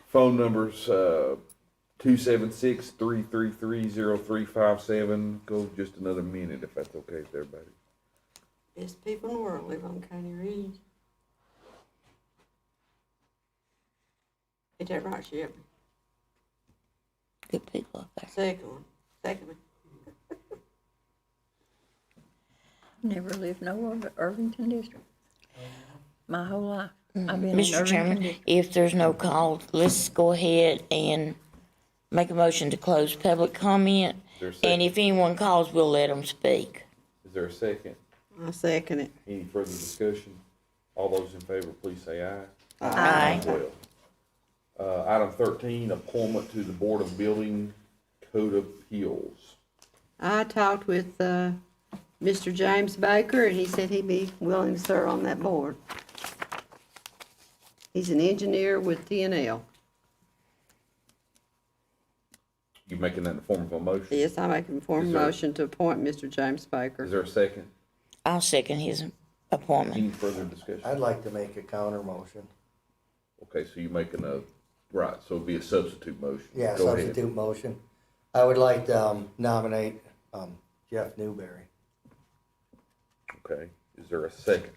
phone numbers, 276-333-0357. Go just another minute if that's okay with everybody. Best people in the world live on County Ridge. Is that right, Shelby? Good people up there. Second one. Never lived nowhere but Irvington District. My whole life. I've been in Mr. Irvington Chairman, District. if there's no call, let's go ahead and make a motion to close public comment. Is there a And second? if anyone calls, we'll let them speak. Is there a second? I second it. Any further discussion? All those in favor, please say aye. Aye. Well, item 13, appointment to the Board of Building Code Appeals. I talked with, Mr. James Baker, and he said he'd be willing to serve on that board. He's an engineer with TNL. You making that in the form of a motion? Yes, I make a formal Is there- motion to appoint Mr. James Is Baker. there a second? I'll second his appointment. Any further discussion? I'd like to make a counter motion. Okay, so you're making a, right, so it'd be a substitute motion. Yeah, Go ahead. substitute motion. I would like to nominate Jeff Newberry. Okay, is there a second?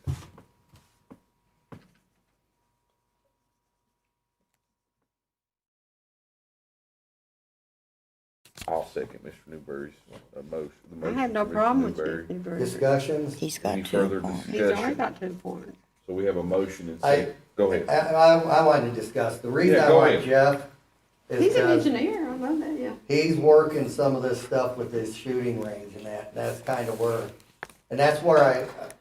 I'll second Mr. Newberry's motion. The I have motion no for Mr. problem with Newberry. Jeff Newberry. Discussions? He's got Any two further appointments. He's only discussion? got 2 appointments. So we have a motion and I- second. Go ahead. I wanted to discuss, the reason Yeah, I go want ahead. Jeff is He's an because engineer, I know that, yeah. he's working some of this stuff with this shooting range and that's kind of where, and that's where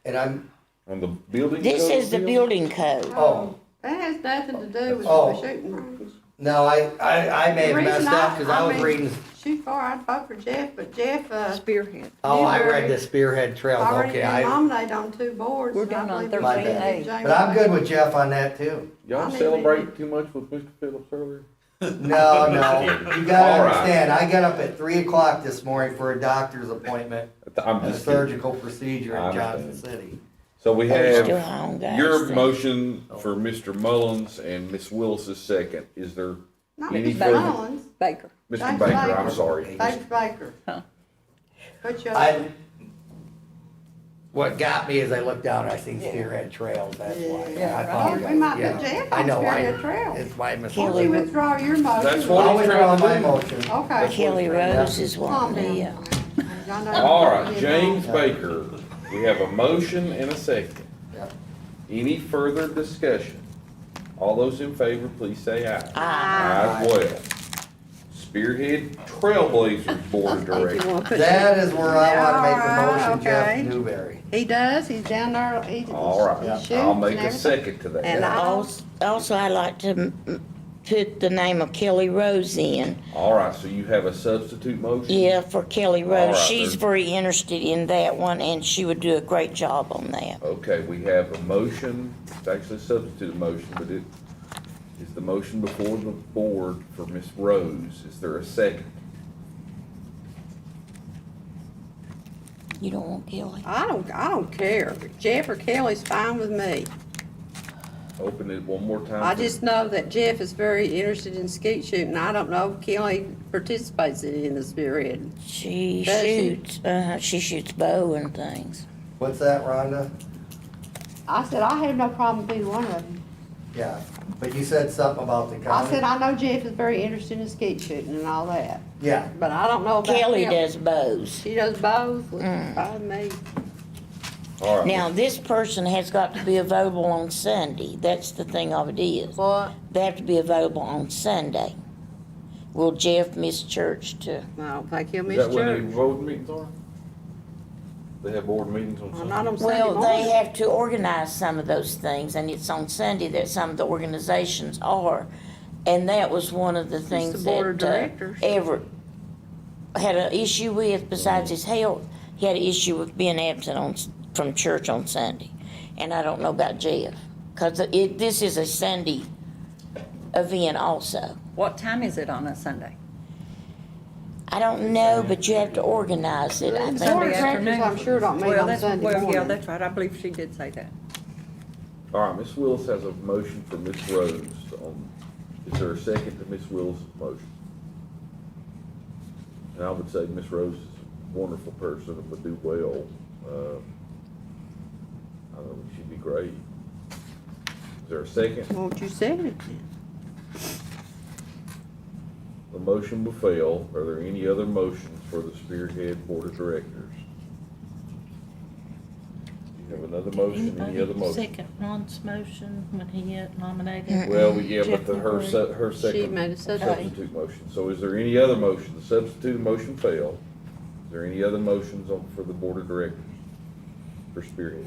I'm, On the building? This code is the appeal? building code. oh, That has nothing to do with Oh. the shooting range. no, I may have The reason messed up because I was mean, reading, Shoot far, I'd vote for Jeff, but Jeff, Spearhead. oh, I Newberry read the Spearhead Trails, already okay, been nominated on 2 boards. We're and I down on believe My 13A. James but I'm good Baker. with Jeff on that too. Y'all I mean, celebrate too much with Mr. Phillips earlier? No, you gotta All right. understand, I got up at 3 o'clock this morning for a doctor's appointment, I'm a just kidding. surgical procedure I in Johnson understand. City. So we They're still have high on gas. your then. motion for Mr. Mullins and Ms. Willis's second. Is there Not any Mr. further? Mullins. Baker. Mr. Baker, I'm sorry. James Baker. Huh. Put your. What got me is I looked down and I seen Spearhead Trails, that's why. Yeah, I right. apologize. We might put Yeah. Jeff I on know, Spearhead Trails. It's my Won't mistake. you withdraw your motion? That's what I'll he's withdraw trying to my do. motion. Okay. Kelly Rose is Calm wanting to, down. I know All you right, wanna get James on. Baker, we have a motion and a second. Yeah. Any further discussion? All those in favor, please say aye. Aye. Aye as well. Spearhead Trailblazers Board of I think you Directors. wanna put That is where I wanna make the Alright, motion, Jeff okay. Newberry. He does, he's down there, he All right, shoots I'll and make a everything. second to And that. also I'd like to put the name of Kelly Rose in. All right, so you have a substitute motion? Yeah, for Kelly All Rose. right, She's then. very interested in that one, and she would do a great job on that. Okay, we have a motion, it's actually a substitute motion, but it is the motion before the board for Ms. Rose. Is there a second? You don't want Kelly? I don't care. Jeff or Kelly's fine with me. Open it one more time. I just know that Jeff is very interested in skeet shooting. I don't know if Kelly participates in the Spearhead. She Does she? shoots bow and things. What's that, Rhonda? I said, I have no problem with either one of them. Yeah, but you said something about the I county? said, I know Jeff is very interested in skeet shooting and all that, Yeah, but I don't know about Kelly does bows. She does both, Mm. by me. All right. Now, this person has got to be available on Sunday. That's the thing of it is. What? They have to be available on Sunday. Will Jeff miss church too? I don't think he'll Is miss that when the church. board meetings are? They have board meetings on Well, Sunday? not on Sunday Well, they morning. have to organize some of those things, and it's on Sunday that some of the organizations are. And that was one of the things the board of that directors. Everett had an issue with, besides his health. He had an issue with being absent from church on Sunday. And I don't know about Jeff, because this is a Sunday event also. What time is it on a Sunday? I don't know, but you have to organize it, I The think. board of Sunday directors, afternoon. I'm sure don't meet Well, on that's, Sunday well, yeah, morning. that's right. I believe she did say that. All right, Ms. Willis has a motion for Ms. Rose. Is there a second to Ms. Willis' motion? And I would say Ms. Rose is a wonderful person and would do well. I know she'd be great. Is there a second? Won't you second it then? The motion will fail. Are there any other motions for the Spearhead Board of Directors? Do you have another motion, any other motion? Second Ron's motion when he nominated. Well, yeah, but Jeff her Woodward. second made a substitute. substitute motion. So is there any other motion? The substitute motion failed. Is there any other motions for the Board of Directors for Spearhead?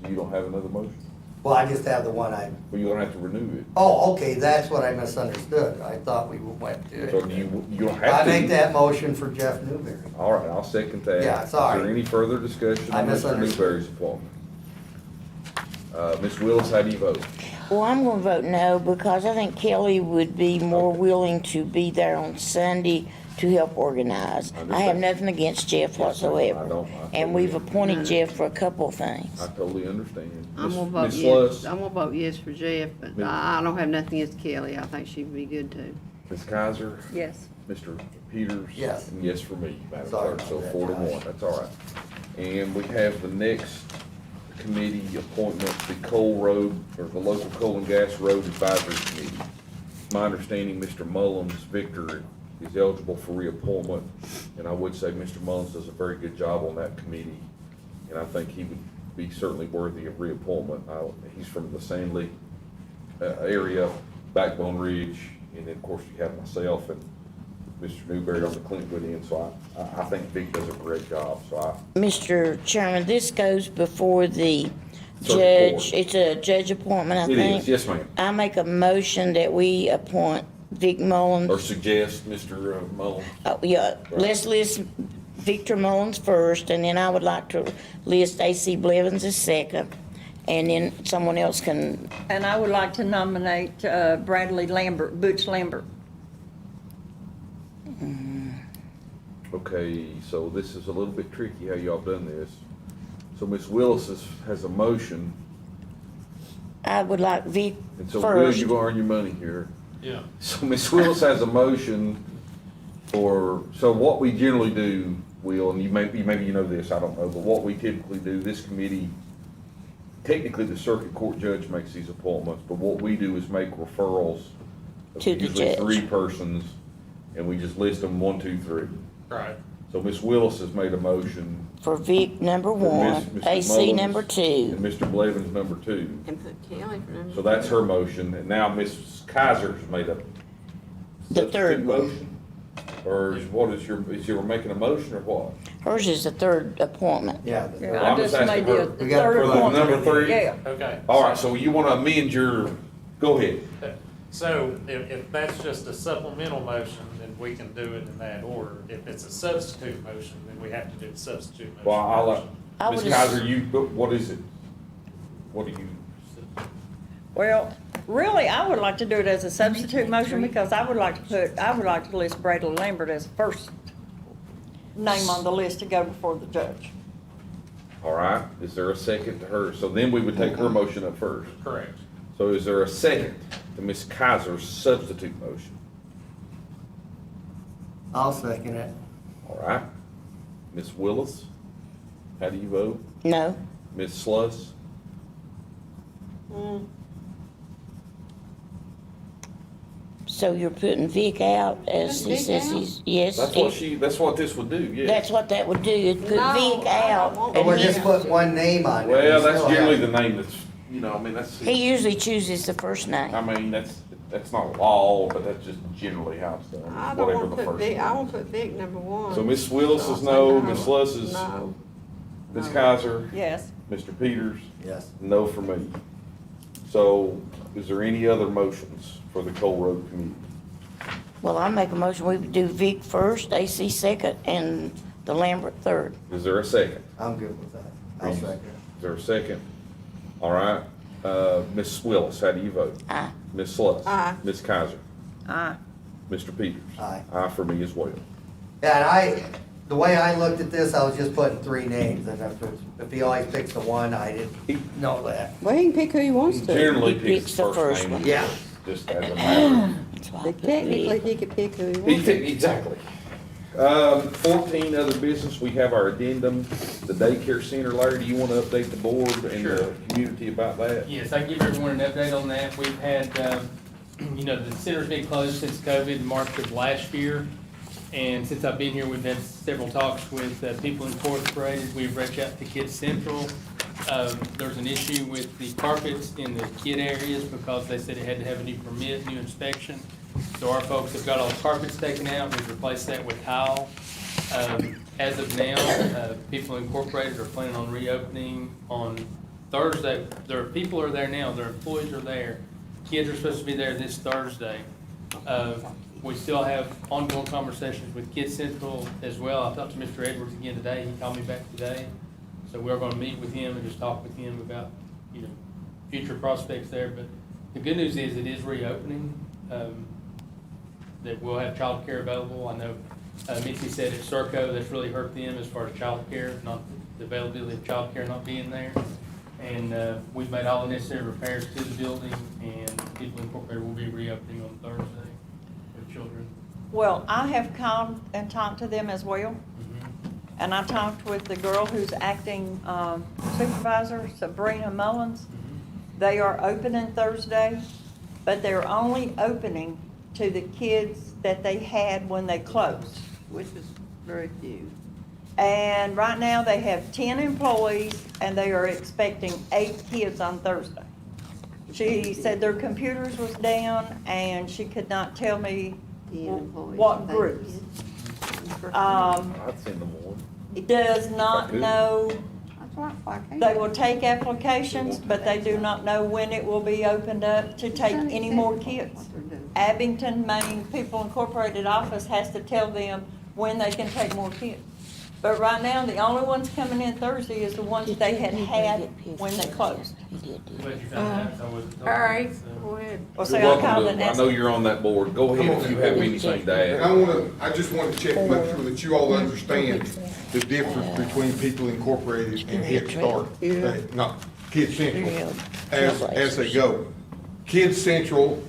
You don't have another motion? well, I just have the one I, Well, you're gonna have to renew it. oh, okay, that's what I misunderstood. I thought we went to So it. you don't have to. I make that motion for Jeff Newberry. All right, I'll second that. Yeah, sorry. Is there any further discussion I on Mr. misunderstood. Newberry's appointment? Ms. Willis, how do you vote? Well, I'm gonna vote no, because I think Kelly would be more willing to be there on Sunday to help organize. I have Understand. nothing against Jeff whatsoever. I don't. And we've appointed Jeff for a couple of things. I totally understand. I'm gonna vote Ms. yes, Sluss, I'm gonna vote yes for Jeff, but Ms. I don't have nothing against Kelly. I think she'd be good too. Ms. Kaiser, Yes. Mr. Peters? Yes. And yes for me, Madam Sorry Clerk, so about that, 4-1, Josh. that's all right. And we have the next committee appointment, the Coal Road, or the Local Coal and Gas Road Advisory Committee. My understanding, Mr. Mullins, Victor, is eligible for reappointment, and I would say Mr. Mullins does a very good job on that committee, and I think he would be certainly worthy of reappointment. He's from the Sandley area, Backbone Ridge, and then, of course, you have myself and Mr. Newberry on the Clintwood end, so I think Vic does a great job, so Mr. Chairman, this goes before the Circuit judge. Court. It's a judge appointment, I It think. is, yes, ma'am. I make a motion that we appoint Vic Mullins. Or suggest Mr. Mullins. Oh, yeah, let's list Victor Mullins first, and then I would like to list A.C. Blevins as second, and then someone else can, And I would like to nominate Bradley Lambert, Butch Lambert. Okay, so this is a little bit tricky how y'all done this. So Ms. Willis has a motion, I would like Vic and so Bill, first. you're gonna earn your money here. Yeah. So Ms. Willis has a motion for, so what we generally do, Will, and maybe you know this, I don't know, but what we typically do, this committee, technically the circuit court judge makes these appointments, but what we do is make referrals of To the usually judge. 3 persons, and we just list them 1, 2, 3. Right. So Ms. Willis has made a motion, For Vic number For one, Mr. AC Mullins number and 2. Mr. Blevins number 2. And put Kelly for number. So that's her motion, and now Ms. Kaiser's made a The third substitute one. motion? Or is you making a motion or what? Hers is the third appointment. Yeah. Yeah, Well, I I'm just just asking made her. the We got third for the appointment. number 3? Yeah. Okay. All right, so you want to amend your, go ahead. So if that's just a supplemental motion, then we can do it in that order. If it's a substitute motion, then we have to do the substitute motion. Well, I'll first. I Ms. would Kaiser, what is it? What do you, Well, really, I would like to do it as a substitute motion because I would like to list Bradley Lambert as first name on the list to go before the judge. all right, is there a second to her? So then we would take her motion up first. Correct. So is there a second to Ms. Kaiser's substitute motion? I'll second it. All right. Ms. Willis, how do you vote? No, Ms. Sluss? so you're putting Vic out as Put he Vic says out? he's, yes. That's what this would do, yeah. That's what that would do, it'd put No, Vic I don't out. want But and we're he- just putting one name on there. Well, We that's still generally have- the name that's, I mean, that's, He usually chooses the first name. I mean, that's not law, but that's just generally how it's done, I is don't whatever want the to put first Vic, I name want is. to put Vic number 1. So Ms. Willis So I'll is say no, Ms. Sluss is, No. Ms. No. Kaiser, Yes. Mr. Peters, Yes. no for me. So is there any other motions for the Cole Road Committee? Well, I make a motion, we would do Vic first, AC second, and the Lambert third. Is there a second? I'm good with that. I'll second it. Is there a second? All right, Ms. Willis, how do you vote? Aye. Ms. Sluss? Aye. Ms. Kaiser? Aye. Mr. Peters? Aye. Aye for me as well. Yeah, and the way I looked at this, I was just putting 3 names, and if he always picks the one, I didn't know that. Well, he can pick who he wants He to. generally He picks picks the the first first name. one. Yeah. Just as a matter. That's why I But put technically, Vic. he could pick who he He wants. picked, exactly. 14, other business, we have our addendum, the daycare center. Larry, do you want to update the board and Sure. the community about that? Yes, I can give everyone an update on that. We've had, the center's been closed since COVID in March of last year. And since I've been here, we've had several talks with People Incorporated. We've reached out to Kids Central. There's an issue with the carpets in the kid areas because they said it had to have a new permit, new inspection. So our folks have got all the carpets taken out. We've replaced that with tile. As of now, People Incorporated are planning on reopening on Thursday. Their people are there now, their employees are there. Kids are supposed to be there this Thursday. We still have ongoing conversations with Kids Central as well. I talked to Mr. Edwards again today, he called me back today. So we're gonna meet with him and just talk with him about, future prospects there. But the good news is it is reopening, that we'll have childcare available. I know, Mitzi said at Serco, that's really hurt them as far as childcare, not the availability of childcare not being there. And, we've made all the necessary repairs to the building, and People Incorporated will be reopening on Thursday for children. Well, I have come and talked to them as well. And I talked with the girl who's acting supervisor, Sabrina Mullins. They are opening Thursday, but they're only opening to the kids that they had when they closed. Which is very few. And right now, they have 10 employees, and they are expecting 8 kids on Thursday. She said their computers was down, and she could not tell me 10 employees, what I think. groups. I'd send them one. Does not know, That's right, why can't they will take applications, but they do not know when it will be opened up to take any more kids. Abington, Maine People Incorporated office has to tell them when they can take more kids. But right now, the only ones coming in Thursday is the ones that they had when they closed. He did do Glad you found that, so I wasn't. All right, so. go ahead. Well, see, You're I welcome called to, and I asked. know you're on that board. Go ahead if you have anything to add. I just want to check, make sure that you all understand the difference between People Incorporated and Head Start, not Kids Central, as they go. Kids Central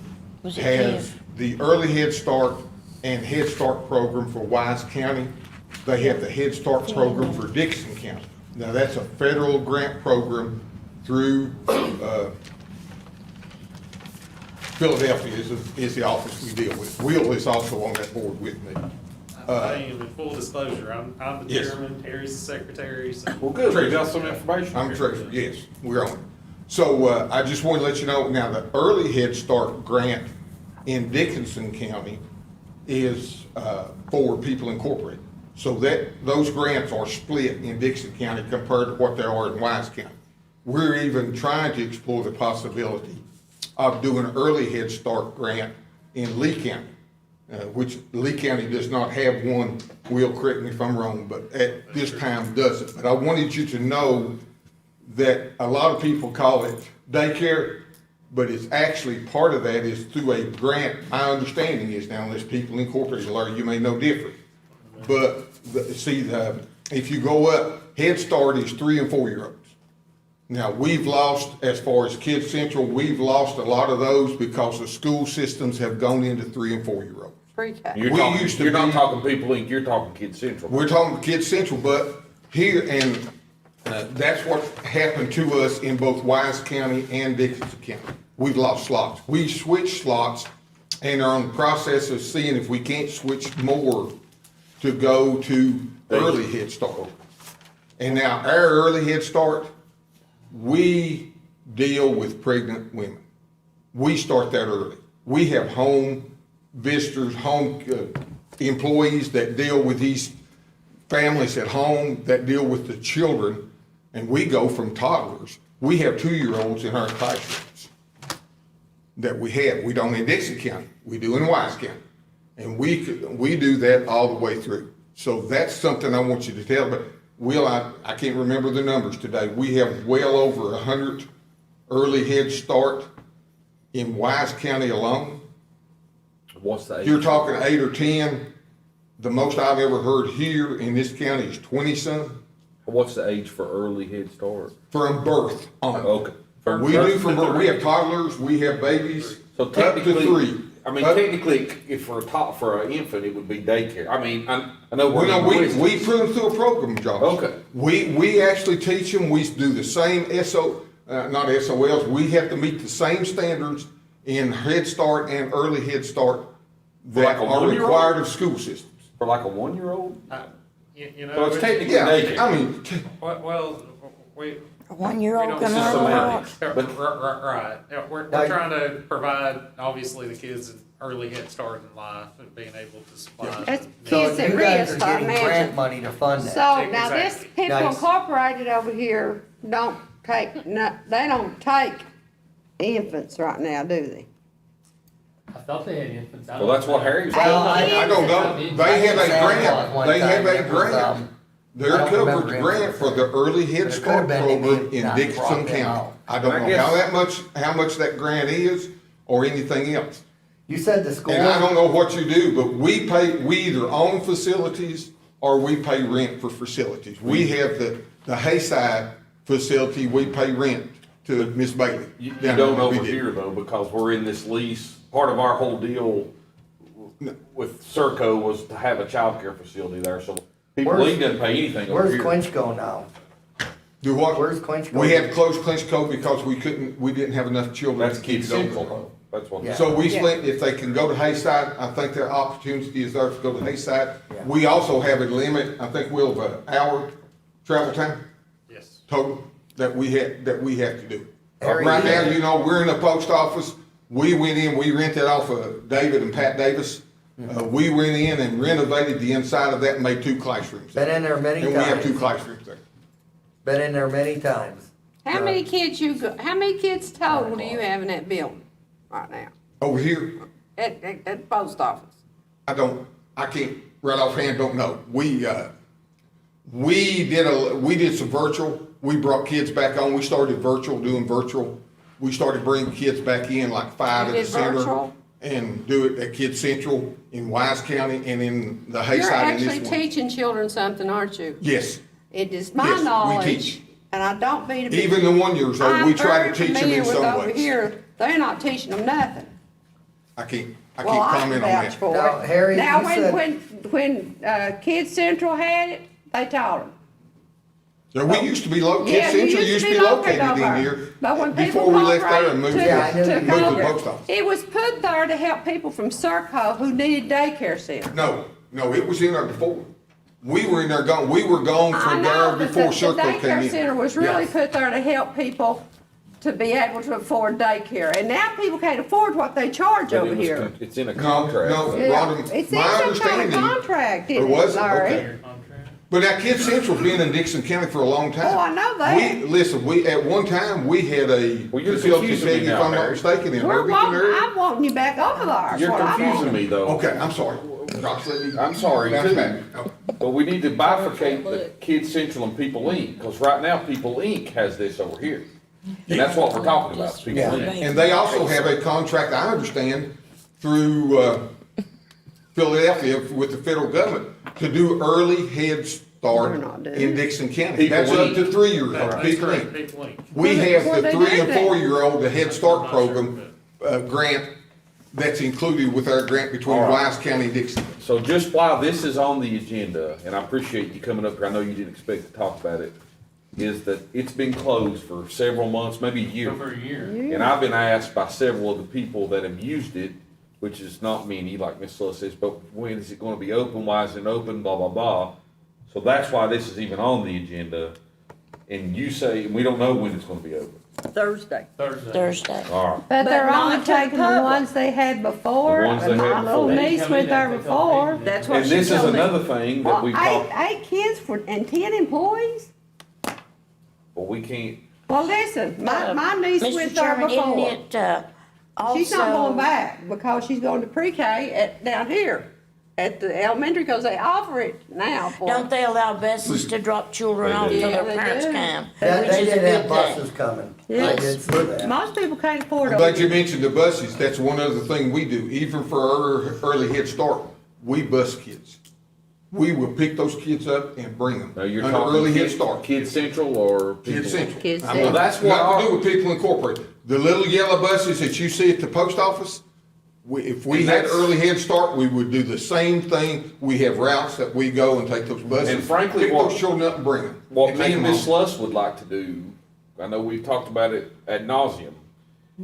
Was it has the Early Head Start and Head Start program for Wise County. They have the Head Start program for Dixon County. Now, that's a federal grant program through, Philadelphia is the office we deal with. Will is also on that board with me. I am in full disclosure, I'm the Yes. chairman, Terry's the secretary, so. Well, good, we got some information. I'm treasurer, yes, we're on it. So, I just wanted to let you know, now, the Early Head Start grant in Dickinson County is, for People Incorporated. So those grants are split in Dixon County compared to what they are in Wise County. We're even trying to explore the possibility of doing an Early Head Start grant in Lee County, which Lee County does not have one. Will, correct me if I'm wrong, but at this time doesn't. But I wanted you to know that a lot of people call it daycare, but it's actually, part of that is through a grant. My understanding is, now, unless People Incorporated, Larry, you may know different. But, if you go up, Head Start is 3 and 4 year olds. Now, we've lost, as far as Kids Central, we've lost a lot of those because the school systems have gone into 3 and 4 year olds. Pre-K. We used to You're not be- talking People Inc., you're talking Kids Central. We're talking Kids Central, but here, and that's what happened to us in both Wise County and Dickinson County. We've lost slots. We switched slots and are in the process of seeing if we can't switch more to go to Early Head Start. And now, our Early Head Start, we deal with pregnant women. We start that early. We have home visitors, home employees that deal with these families at home, that deal with the children, and we go from toddlers. We have 2-year-olds in our classrooms that we have. We don't in Dixon County. We do in Wise County. And we do that all the way through. So that's something I want you to tell, but Will, I can't remember the numbers today. We have well over 100 Early Head Start in Wise County alone. What's the age? You're talking 8 or 10. The most I've ever heard here in this county is 20-some. What's the age for Early Head Start? From birth on. Okay. We do from birth. We have toddlers, we have babies, So up to technically, 3. I mean, technically, if for an infant, it would be daycare. I mean, I know Well, no, we're. we put them through a program, Josh. Okay. We actually teach them, we do the same not SOLs, we have to meet the same standards in Head Start and Early Head Start For like that a are 1-year-old? required of school systems. For like a 1-year-old? You know. So it's technically Yeah, daycare. I mean, Well, we. A 1-year-old We can don't learn a lot. systematic. Right. Yeah, We're trying to provide, obviously, the kids an early head start in life and being able to supply. That's them. So kids at you guys risk, are I getting grant imagine. money to fund that. So now this Exactly. People Nice. Incorporated over here don't take, they don't take infants right now, do they? I thought they had infants. I Well, don't that's what know. Harry's. Well, I don't know, they have a grant, they have a grant. They're I don't covered remember grant for the Early Head But it Start could've been program they in not Dickinson brought them County. out. I don't I know guess- how much that grant is or anything else. You said the school. And I don't know what you do, but we either own facilities or we pay rent for facilities. We have the Hayside facility, we pay rent to Miss Bailey. You down don't there. over We did. here though, because we're in this lease. Part of our whole deal with Serco was to have a childcare facility there, so People Where's- Inc. doesn't pay anything over Where's here. Quinchco now? Do what? Where's Quinchco? We had to close Clinchco because we didn't have enough children. That's to keep Kids it open. Central. That's what. Yeah. So we split, if they can go to Hayside, I think their opportunity is there to go to Hayside. Yeah. We also have a limit, I think we'll have an hour travel time Yes. total that we have to do. Harry, Right you- now, you know, we're in the post office. We went in, we rented off of David and Pat Davis. We went in and renovated the inside of that and made 2 classrooms. Been in there many And we have 2 times. classrooms there. Been in there many times. How many kids how many kids total do you have in that building right now? Over here, At the post office? I can't, right offhand, don't know. We did some virtual, we brought kids back on, we started doing virtual. We started bringing kids back in, like 5 You at the did center. virtual? And do it at Kids Central in Wise County and in the You're Hayside in actually this one. teaching children something, aren't you? Yes, It is Yes, my we knowledge, teach. and I don't mean to be. even the 1-years old, we try to teach them in some I'm very familiar with over ways. here, they're not teaching them nothing. I can't, I Well, can't I can comment on vouch that. for Now, it. Harry, Now, you said- when Kids Central had it, they taught them. Yeah, we used to be Kids Yeah, you Central used to be located in over. here But when people before we left there and cooperated, moved took- Yeah, I knew took you moved to over, the post office. it was put there to help people from Serco who needed daycare center. No, it was in there before. We were in there gone, we were gone I from know, there but before the Circle came daycare center in. was really Yes. put there to help people to be able to afford daycare. And now people can't afford what they charge But over it was here. con- It's in a No, contract. no, Yeah. Rhonda, It's in my some kind of understanding, contract, or isn't was it, it? Larry? Okay. But now Kids Central's been in Dixon County for a long time. Oh, I know that. Listen, at one time, we had a Well, you're facility, confusing me Peggy, if now, I'm not Harry. mistaken, in We're Irvington wanting, area. I'm wanting you back over there. is You're what I confusing want. me though. Okay, I'm sorry. Josh, let me. I'm sorry bounce too. back. Oh. But we need to bifurcate the Kids Central and People Inc., because right now People Inc. has this over here. And that's what we're talking about, is People Yeah. Inc. And they also have a contract, I understand, through Philadelphia with the federal government to do early Head Start They're not doing in it. Dixon County. People That's up Inc. to 3 years old, That's People correct, Inc. People Inc. We have Well, the they 3 do and that. 4-year-old, the Head Start I'm not sure, program, grant that's included with our grant between All right. Wise County and Dixon. So just while this is on the agenda, and I appreciate you coming up here, I know you didn't expect to talk about it, is that it's been closed for several months, maybe a year. Over a year. And I've been asked by several of the people that have used it, which is not many, like Ms. Sulla says, but when is it gonna be open, why is it open, blah, blah, blah. So that's why this is even on the agenda, and you say, we don't know when it's gonna be open. Thursday. Thursday. All right. But they're But only not to the taking the public. ones they had before. The ones they and had my little before. niece went there before. That's what And she this is told me. another thing that Well, we've talked, eight kids and 10 employees? well, we can't, Well, listen, my niece Mr. went there Chairman, isn't before. it, also? She's not going back because she's going to pre-K down here at the elementary because they offer it now for. Don't they allow buses to drop children They off do. till Yeah, their they parents do. come? That, which they is a did have good buses thing. coming. I Yes. did see that. Most people can't afford I'm glad you them. mentioned the buses. That's one other thing we do, even for our early Head Start. We bus kids. We will pick those kids up and bring them. now you're under talking early Head Kids, Start. Kids Central or? Kids People? Central. Kids I'm Central. not- That's what Nothing to our- do with People Incorporated. The little yellow buses that you see at the post office, if we And had that's- early Head Start, we would do the same thing. We have routes that we go and take those buses. And frankly, pick what- those children up and bring them. What and me take and them Ms. home. Sluss would like to do, I know we've talked about it ad nauseum,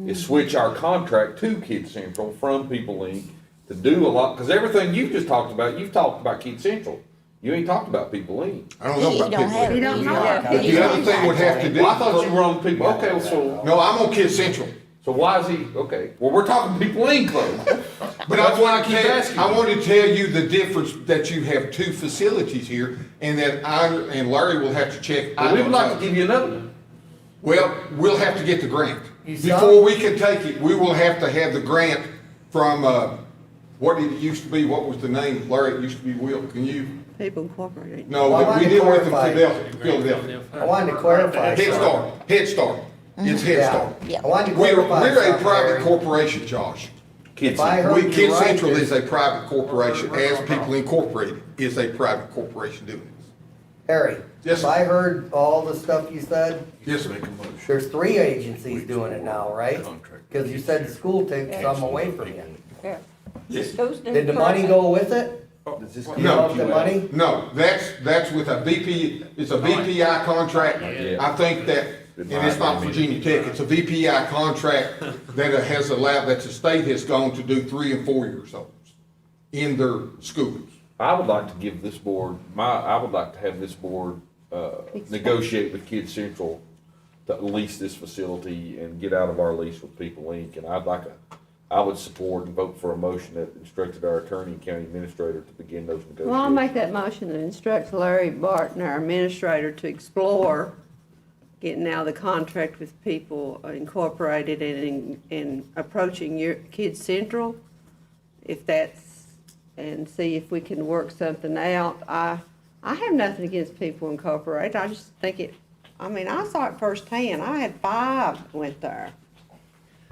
is switch our contract to Kids Central from People Inc. to do a lot, because everything you've just talked about, you've talked about Kids Central. You ain't talked about People Inc. I don't know He about don't People have. Inc. You don't know. Yeah. But the other thing would have to do. Well, I thought you were on People, okay, so, No, I'm on Kids Central. so why is he, okay, well, we're talking People Inc. though. But That's I why I want to keep tell, asking I you. want to tell you the difference that you have two facilities here and that I, and Larry will have to check. I But we would don't like know. to give you another one. Well, we'll have to get the grant. You saw- Before we can take it, we will have to have the grant from, what did it used to be? What was the name? Larry, it used to be Will. Can you? People incorporated. No, Well, I but we wanted did to with the clarify. Philadelphia. I wanted to clarify. Head something. Start, Head Start. It's Head Yeah. Start. Yeah. I wanted to We're clarify a something, private Harry. corporation, Josh. Kids If I Central. heard We, you Kids right, Central there's- is a private corporation, as People Incorporated is a private corporation doing this. Harry, Yes, if sir. I heard all the stuff you said, Yes, sir. there's 3 agencies doing it now, right? Because you said the school takes some away from you. Yeah. Yes. Goes to Did the money go with it? Does this You count know, you the out? money? No, that's with a VP, it's a VPI contract. Yeah. I think that, and it's not Virginia Tech, it's a VPI contract that has allowed, that the state has gone to do 3 and 4 years olds in their schools. I would like to give this board, I would like to have this board, negotiate with Kids Central to lease this facility and get out of our lease with People Inc. And I would support and vote for a motion that instructed our attorney and county administrator to begin those negotiations. Well, I'll make that motion and instruct Larry Barton, our administrator, to explore getting out of the contract with People Incorporated and approaching your Kids Central, if that's, and see if we can work something out. I have nothing against People Incorporated. I just think I saw it firsthand. I had 5 went there.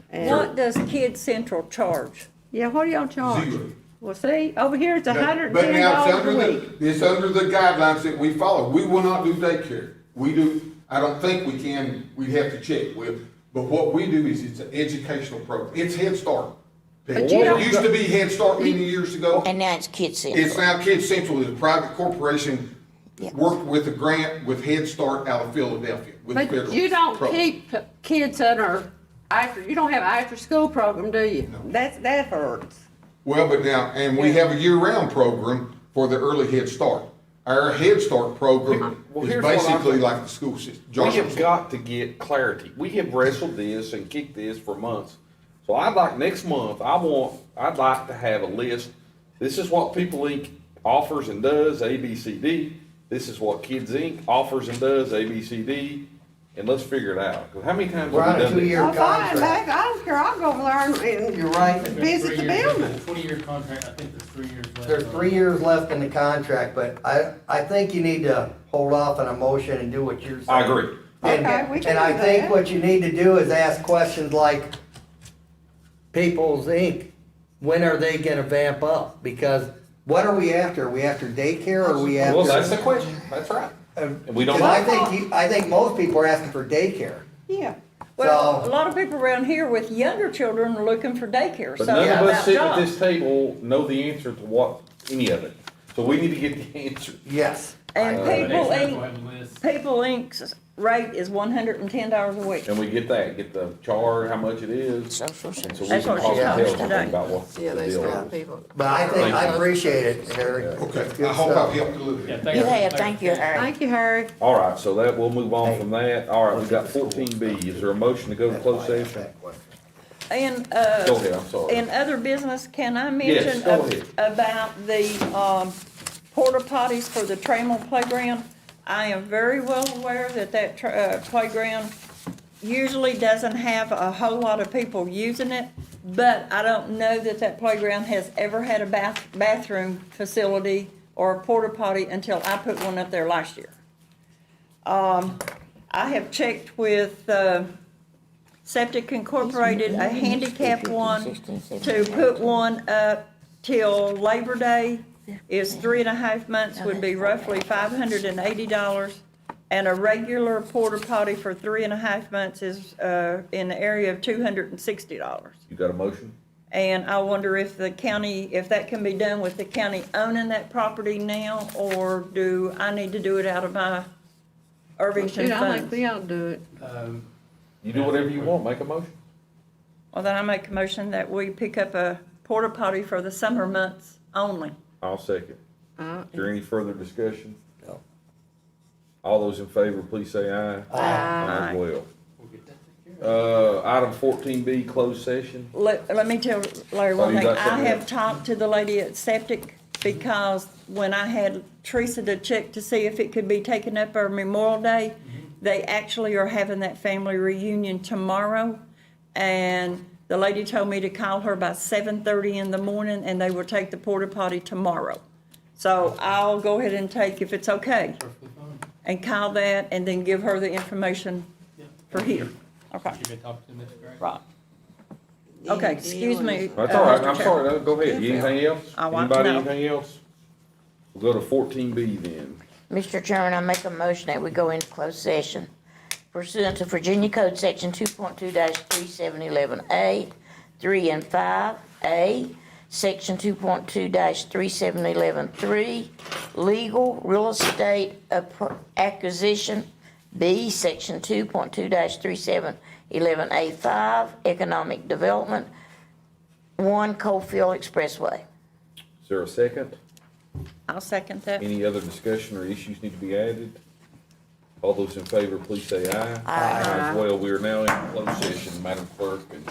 And, What does Kids Central charge? yeah, what do y'all charge? 0. Well, see, over here it's But now it's $110 under a week. it's under the guidelines that we follow. We will not do daycare. We do, I don't think we can, we have to check with, but what we do is it's an educational program. It's Head Start. It you don't- used to be Head Start many years ago. And now it's Kids Central. It's now Kids Central, is a private corporation, Yep. worked with a grant with Head Start out of Philadelphia. With But federal you don't program. keep kids that are you don't have an after-school program, do you? No. That hurts. Well, but now, and we have a year-round program for the early Head Start. Our Head Start program Well, is here's what I basically think. like the school system. We Joshua have said. got to get clarity. We have wrestled this and kicked this for months. So I'd like next month, I'd like to have a list. This is what People Inc. offers and does, A, B, C, D. This is what Kids Inc. offers and does, A, B, C, D. And let's figure it out. 'Cause how many times We're have on we a done this? two-year Well, fine, contract. Mac, I don't care, I'll go over there and You're right. visit the building. 20-year contract, I think there's 3 years left. There's 3 years left in the contract, but I think you need to hold off on a motion and do what you're saying. I agree. And, Okay, we can and I do think that. what you need to do is ask questions like, People's Inc., when are they gonna vamp up? Because what are we after? Are we after daycare or are we after? Well, that's the question. That's right. And we don't Cause know. I think most people are asking for daycare. Yeah. Well, a So- lot of people around here with younger children are looking for daycare, But so none of us about sitting at jobs. this table know the answer to what, any of it. So we need to get the answer. Yes. And Next People month we'll Inc., have a list. People Inc.'s rate is $110 a week. And we get that, get the chart, how much it is. Social And so we service. That's can what she possibly told tell us something today. about what the Yeah, they deal still is. people. But I think, I appreciate it, Harry. Okay, Good I hope stuff. I've helped a little Yeah, bit. You have, thank you, Harry. Thank you, Harry. All right, so that, we'll move on from that. All right, we've got 14B. Is there a motion to go to closed session? And, Go ahead, I'm sorry. in other business, can I Yes, mention go ahead. about the, porta potties for the Trammell Playground? I am very well aware that playground usually doesn't have a whole lot of people using it, but I don't know that playground has ever had a bathroom facility or a porta potty until I put one up there last year. I have checked with, Septic Incorporated, a handicap one, to put one up till Labor Day is 3.5 months, would be roughly $580. And a regular porta potty for 3.5 months is, in the area of $260. You got a motion? And I wonder if the county, if that can be done with the county owning that property now, or do I need to do it out of my Irvington Shoot, I think funds? we ought to do it. You do whatever you want, make a motion. Well, then I make a motion that we pick up a porta potty for the summer months only. I'll second. Uh, Is there any further discussion? No. All those in favor, please say aye. Aye. As well. Item 14B, closed session. Let me tell Larry Oh, one you thing. got I something have else? talked to the lady at Septic because when I had Teresa to check to see if it could be taken up for Memorial Day, they actually are having that family reunion tomorrow. And the lady told me to call her by 7:30 in the morning and they will take the porta potty tomorrow. So I'll go ahead and take, if it's okay, Perfectly fine. and call that and then give her the information Yeah. for here. Okay, You've been talking to them, that's great. right. Okay, excuse me. That's all right, Mr. I'm Chair. sorry, no, go ahead. Anything else? I want Anybody, to know. anything else? We'll go to 14B then. Mr. Chairman, I make a motion that we go into closed session pursuant to Virginia Code Section 2.2-3711A, 3 and 5A, Section 2.2-3711-3, legal real estate acquisition, B, Section 2.2-3711A5, economic development, 1 Coalfield Expressway. Is there a second? I'll second that. Any other discussion or issues need to be added? All those in favor, please say aye. Aye. As well, we are now in closed session, Madam Clerk, and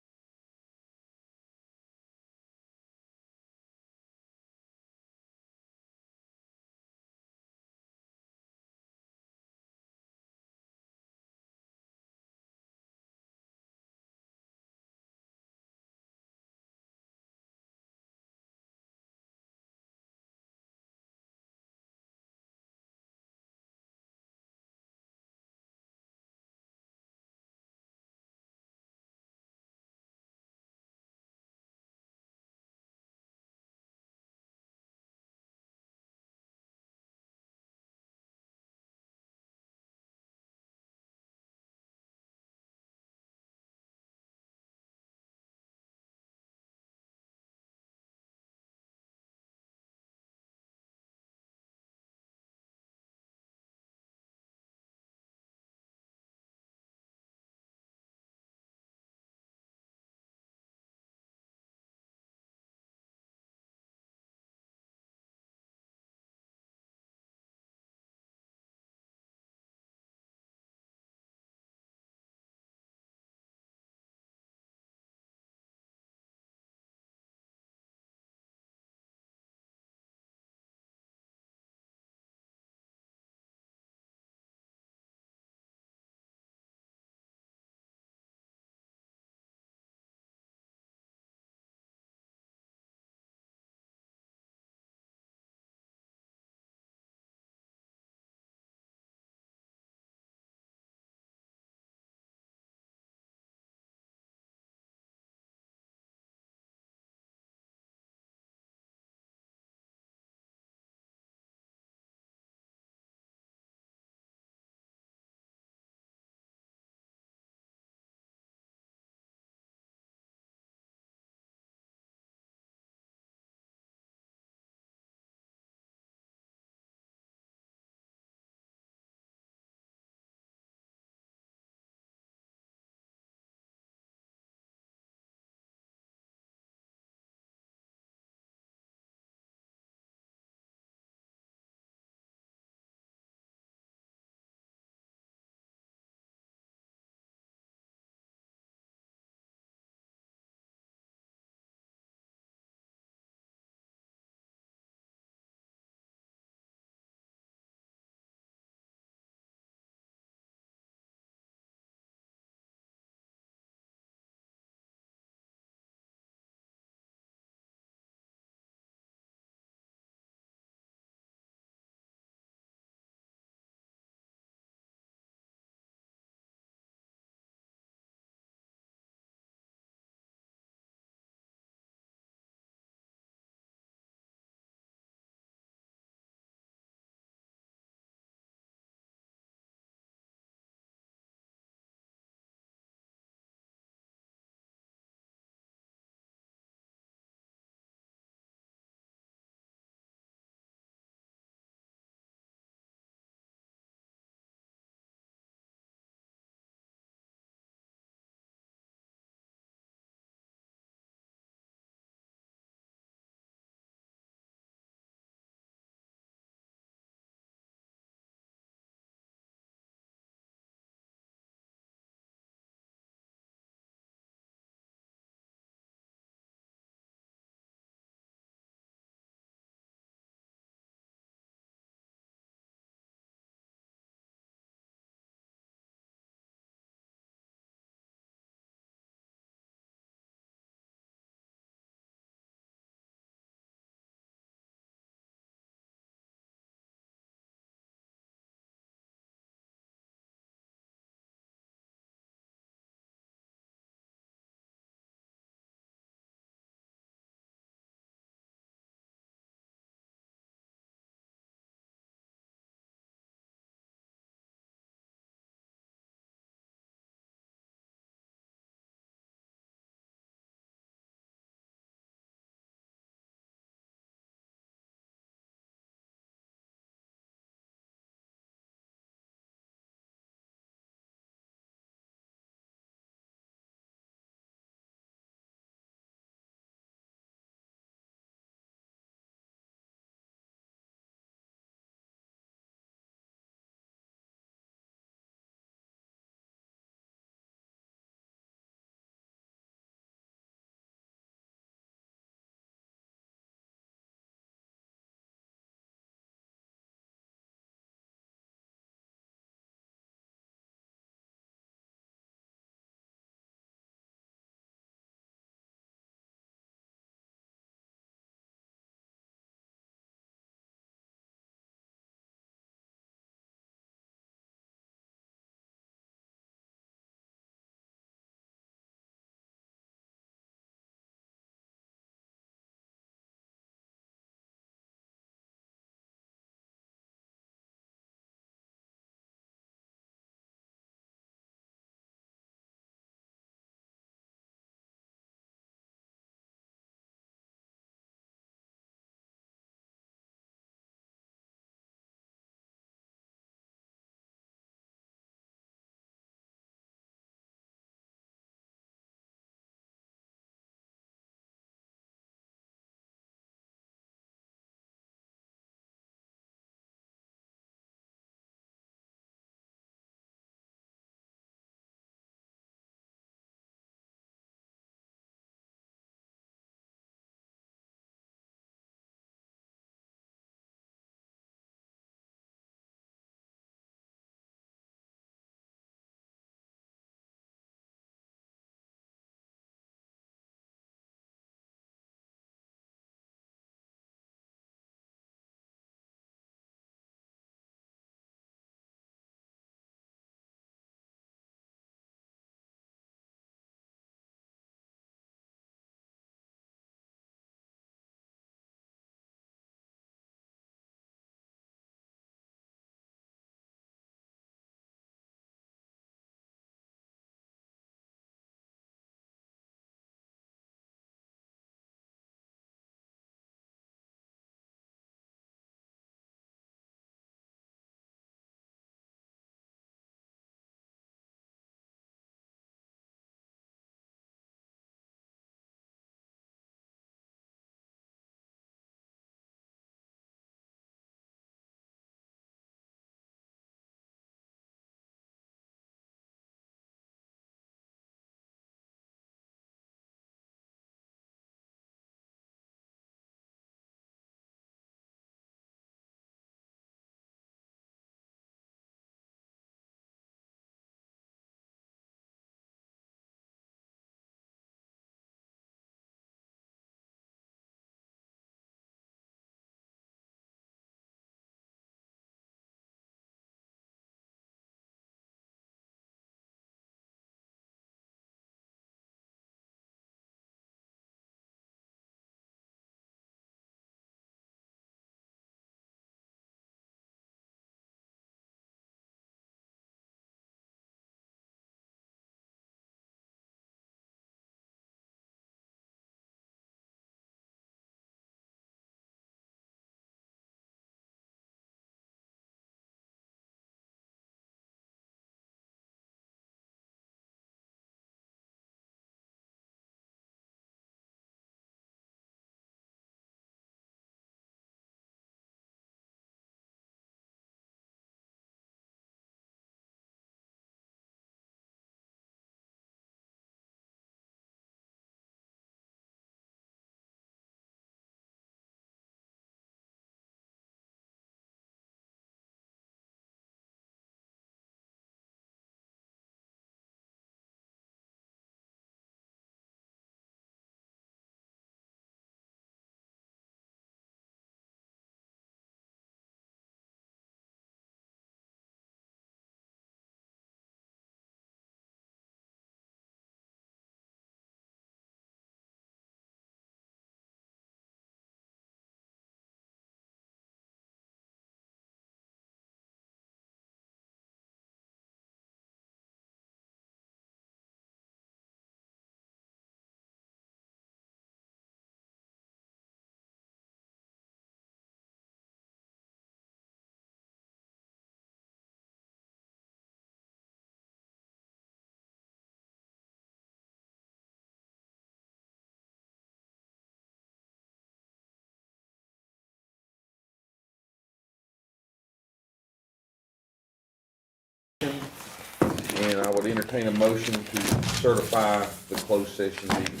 then I would entertain a motion to certify the closed session meeting.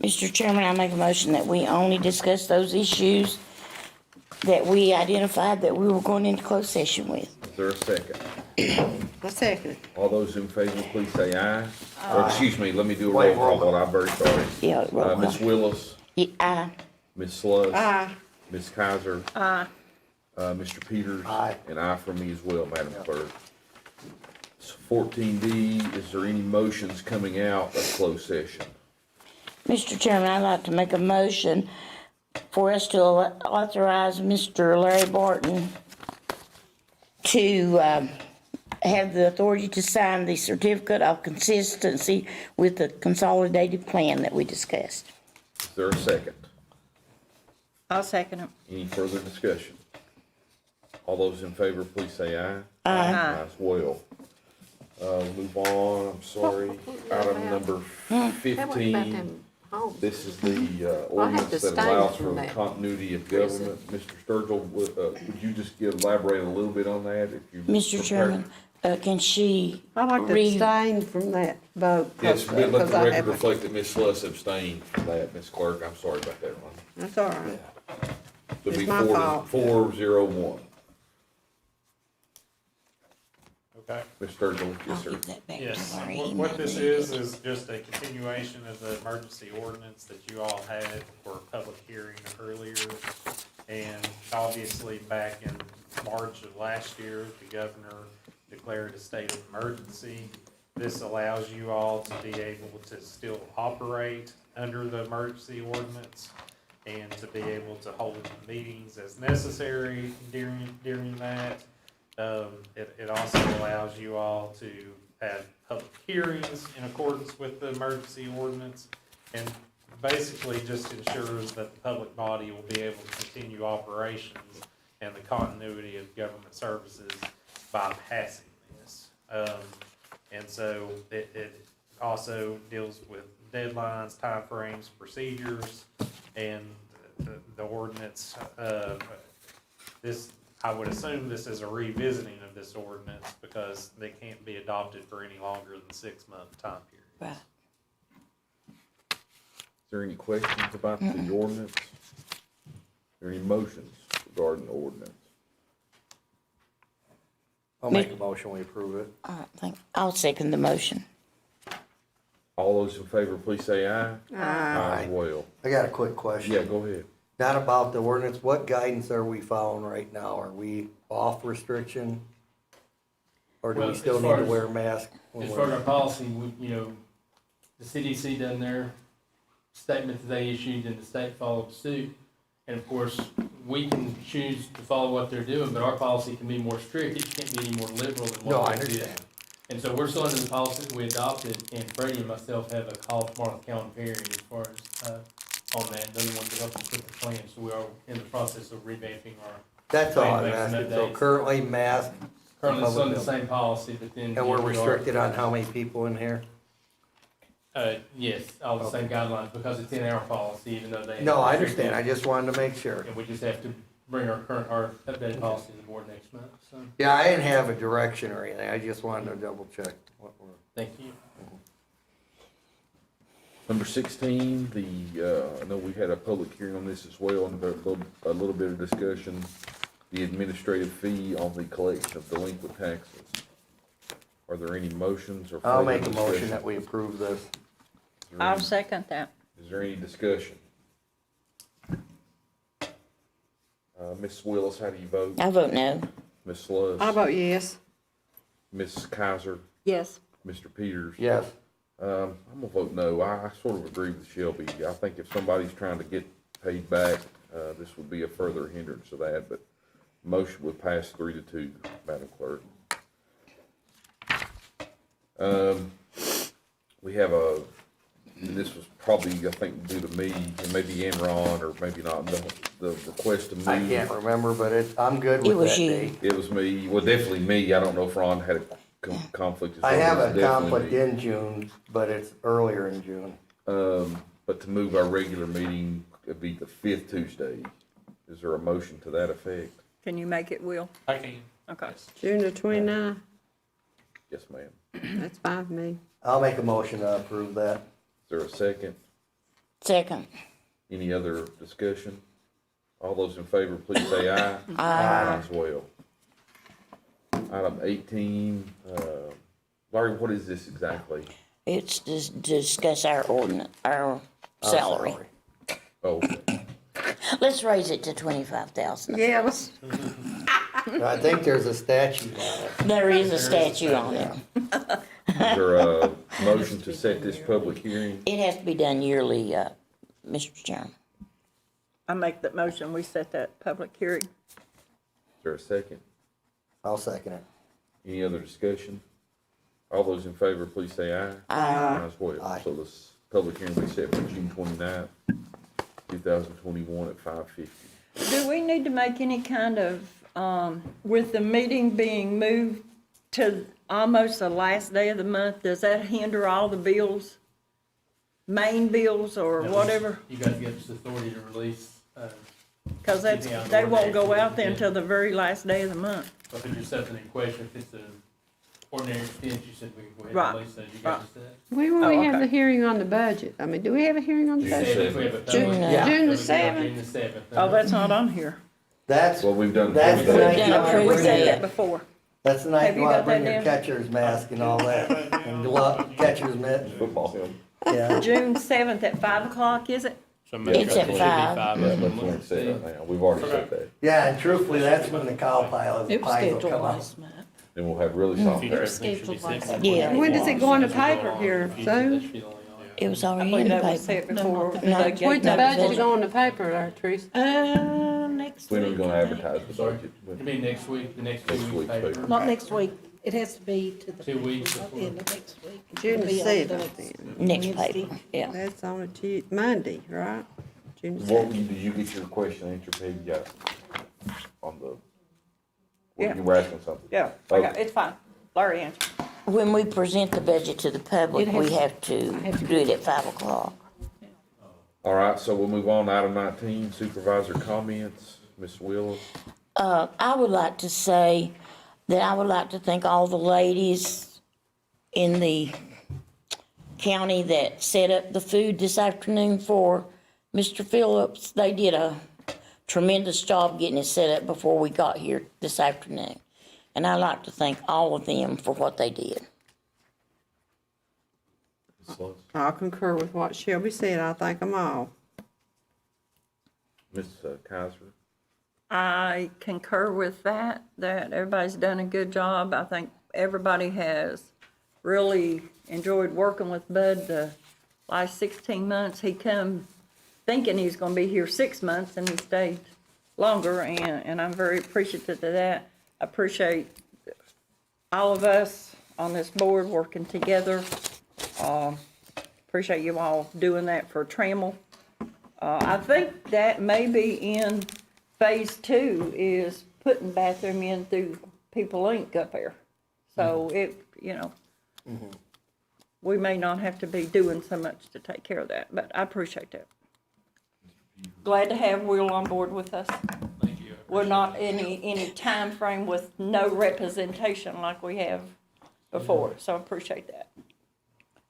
Mr. Chairman, I make a motion that we only discuss those issues that we identified that we were going into closed session with. Is there a second? A second. All those in favor, please say aye. Or, excuse me, let me do a roll call, I'm very sorry. Yeah, roll call. Ms. Willis, Aye. Ms. Slush. Aye. Ms. Kaiser, Aye. Mr. Peters. Aye. And aye for me as well, Madam Clerk. 14D, is there any motions coming out of closed session? Mr. Chairman, I'd like to make a motion for us to authorize Mr. Larry Barton to have the authority to sign the certificate of consistency with the consolidated plan that we discussed. Is there a second? I'll second it. Any further discussion? All those in favor, please say aye. Aye. Aye as well. Move on, I'm sorry. Item number That wasn't about 15. them homes. This is the I have ordinance to that abstain allows from for that. continuity of government. Mr. Sturgill, would you just elaborate a little bit on that if you? Mr. Chairman, can she I'd like to read? abstain from that vote. Yes, let the because I record haven't- reflect that Ms. Sluss abstained from that, Ms. Clerk. I'm sorry about that, Ron. That's all right. It'll be It's my fault. 4-0-1. Okay. Ms. Sturgill, I'll yes, sir. give that back Yes, to Larry. what this is just a continuation of the emergency ordinance that you all had for public hearing earlier. And obviously, back in March of last year, the governor declared a state of emergency. This allows you all to be able to still operate under the emergency ordinance and to be able to hold meetings as necessary during that. It also allows you all to have public hearings in accordance with the emergency ordinance, and basically just ensures that the public body will be able to continue operations and the continuity of government services by passing this. And so it also deals with deadlines, timeframes, procedures, and the ordinance, I would assume this is a revisiting of this ordinance because they can't be adopted for any longer than 6-month time period. Right. Is there any questions about the ordinance? Are there any motions regarding the ordinance? I'll make a motion, we approve it. I'll second the motion. All those in favor, please say aye. Aye. As well. I got a quick question. Yeah, go ahead. Not about the ordinance, what guidance are we following right now? Are we off restriction? Or do Well, we still as need far to as- wear a mask? when As we're- far as our policy, the CDC done their statement that they issued and the state followed suit. And of course, we can choose to follow what they're doing, but our policy can be more strict. It can't be any more liberal than No, I what they did. understand. And so we're still under the policy that we adopted, and Freddie and myself have a call tomorrow at the county hearing as far as, on that. They're the ones that help us put the plan, so we are in the process of revamping our. That's all I'm Making asking. So updates. currently mask, Currently still in the Public same policy, but then. and we're we are- restricted on how many people in here? Yes, all the same guidelines, because it's in our policy, even though they. No, I understand. I just wanted to make sure. And we just have to bring our updated policy to the board next month, so, Yeah, I didn't have a direction or anything. I just wanted to double check what we're. thank you. Number 16, I know we had a public hearing on this as well, and a little bit of discussion, the administrative fee on the collection of delinquent taxes. Are there any motions or? I'll further make a motion discussion? that we approve this. Is there I'll any- second that. Is there any discussion? Ms. Willis, how do you vote? I vote no. Ms. Sluss? I vote yes. Ms. Kaiser? Yes. Mr. Peters? Yes. I'm gonna vote no. I sort of agree with Shelby. I think if somebody's trying to get paid back, this would be a further hindrance to that, but motion would pass 3-2, Madam Clerk. We have and this was probably, I think, due to me, and maybe Enron, or maybe not, the request to move. I can't remember, but I'm good It with was that you. date. It was me, well, definitely me. I don't know if Ron had a conflict. as I well, have but a it's definitely conflict me. in June, but it's earlier in June. But to move our regular meeting, it'd be the 5th Tuesday. Is there a motion to that effect? Can you make it, Will? I can. Okay. June the 29th, Yes, ma'am. that's fine with me. I'll make a motion to approve that. Is there a second? Second. Any other discussion? All those in favor, please say aye. Aye. As well. Item 18, Larry, what is this exactly? It's to discuss our ordinance, our salary. Oh, okay. Let's raise it to 25,000. Yeah, let's, I think there's a statute on it. There is a statute on it. Is there a motion to set this public hearing? It has to be done yearly, Mr. Chairman. I make that motion, we set that public hearing. Is there a second? I'll second it. Any other discussion? All those in favor, please say aye. Aye. As well. Aye. So this public hearing will be set for June 29th, 2021 at 5:50. Do we need to make any kind of, with the meeting being moved to almost the last day of the month, does that hinder all the bills? Main bills or whatever? You guys give us authority to release, Cause that's, they won't go out there until the very last day of the month. if it's just something in question, if it's an ordinary expense, you said we can go ahead Right. and release that. You guys said. when will we Oh, have okay. the hearing on the budget? I mean, do we have a hearing on the June budget? If we have a June, public- yeah. June the June 7th? the 7th. Oh, that's not on here. That's, Well, we've done. that's the We've night done you wanna approved We bring said that. that before. that's the night Have you you wanna got bring that your down? catcher's mask and all that, and catcher's mitt, Football. yeah. June 7th at 5 o'clock, is it? It's at 5. Yeah, that's what we said right now. We've already said that. Yeah, and truthfully, that's when the cow pile It was pies will scheduled come out. last month. Then we'll have really soft Future air. everything should be scheduled set. Yeah. When does it go in the paper here, soon? It was I already believe in the that was paper. said before. No. they gave When's the notice. budget go in the paper there, Teresa? Next When are we week. gonna I think. advertise the budget? It'll be next week, the next 2 Next weeks week's paper. paper. Not next week. It has to be to the. 2 weeks At the end of next week. June the It'll be on 7th the then. Next Wednesday. paper, yeah. That's on a Monday, right? June the What, 7th. did you get your question answered, Peggy? Yeah. On the, Yeah. you were asking something? Yeah, I got, it's fine. Larry answered. When we present the budget to the public, It has- we have to do it at 5 o'clock. All right, so we'll move on to item 19, supervisor comments. Ms. Willis? I would like to say that I would like to thank all the ladies in the county that set up the food this afternoon for Mr. Phillips. They did a tremendous job getting it set up before we got here this afternoon. And I'd like to thank all of them for what they did. Ms. Lewis? I'll concur with what Shelby said. I thank them all. Ms. Kaiser? I concur with that everybody's done a good job. I think everybody has really enjoyed working with Bud the last 16 months. He come thinking he's gonna be here 6 months and he stayed longer, and I'm very appreciative of that. I appreciate all of us on this board working together. Appreciate you all doing that for Trammell. I think that may be in phase 2 is putting bathroom in through People Inc. up there. So it, we may not have to be doing so much to take care of that, but I appreciate that. Glad to have Will on board with us. Thank you. We're not any time frame with no representation like we have before, so I appreciate that.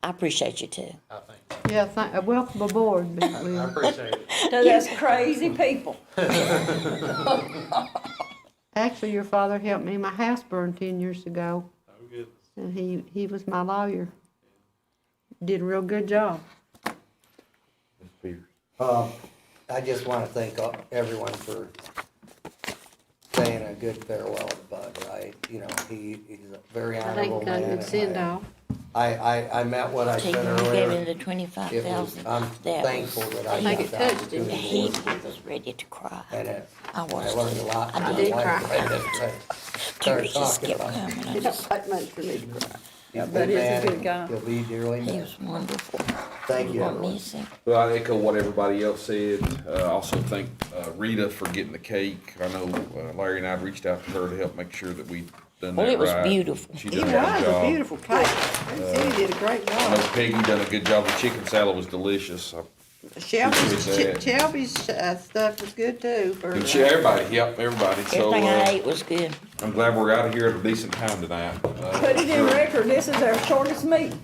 I appreciate you too. I think. Yeah, welcome aboard, Big I Will. appreciate it. To those crazy people. Actually, your father helped me. My house burned 10 years ago, Oh, goodness. and he was my lawyer. Did a real good job. Ms. Peters? I just wanna thank everyone for saying a good farewell to Bud, right? He's a very I honorable think man. I would and send off. I meant what I Take said him, gave him earlier. the 25,000. I'm That thankful was, that I think got it the touched him. opportunity he to work with was ready to cry. him. And I I was. learned a lot. from I my did wife cry. right after I started Tears just talking kept about it. coming. I It just, don't take much for me to cry. He's a Bud good is a man. good guy. He'll be dearly he missed. was wonderful. Thank you, I'll everyone. miss him. Well, I echo what everybody else said. Also thank Rita for getting the cake. I know Larry and I reached out to her to help make sure that we done that Well, right. it was beautiful. She It done a good was a job. beautiful cake. He did a great I know job. Peggy done a good job. The chicken salad was delicious. Shelby's stuff was good too. Everybody, yep, everybody. So, Everything I ate was good. I'm glad we're out of here at a decent time tonight. Put it in record, this is our shortest meeting.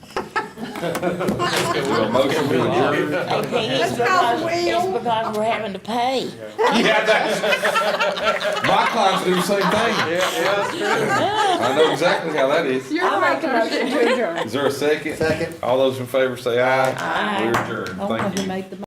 A motion to adjourn. It's because we're having to pay. Yeah, that's, my clients do the same thing. I know exactly how that is. You're I'll right, make a motion to adjourn. Is there a second? Second. All those in favor say aye. Aye. We're adjourned. I don't know Thank you. who made the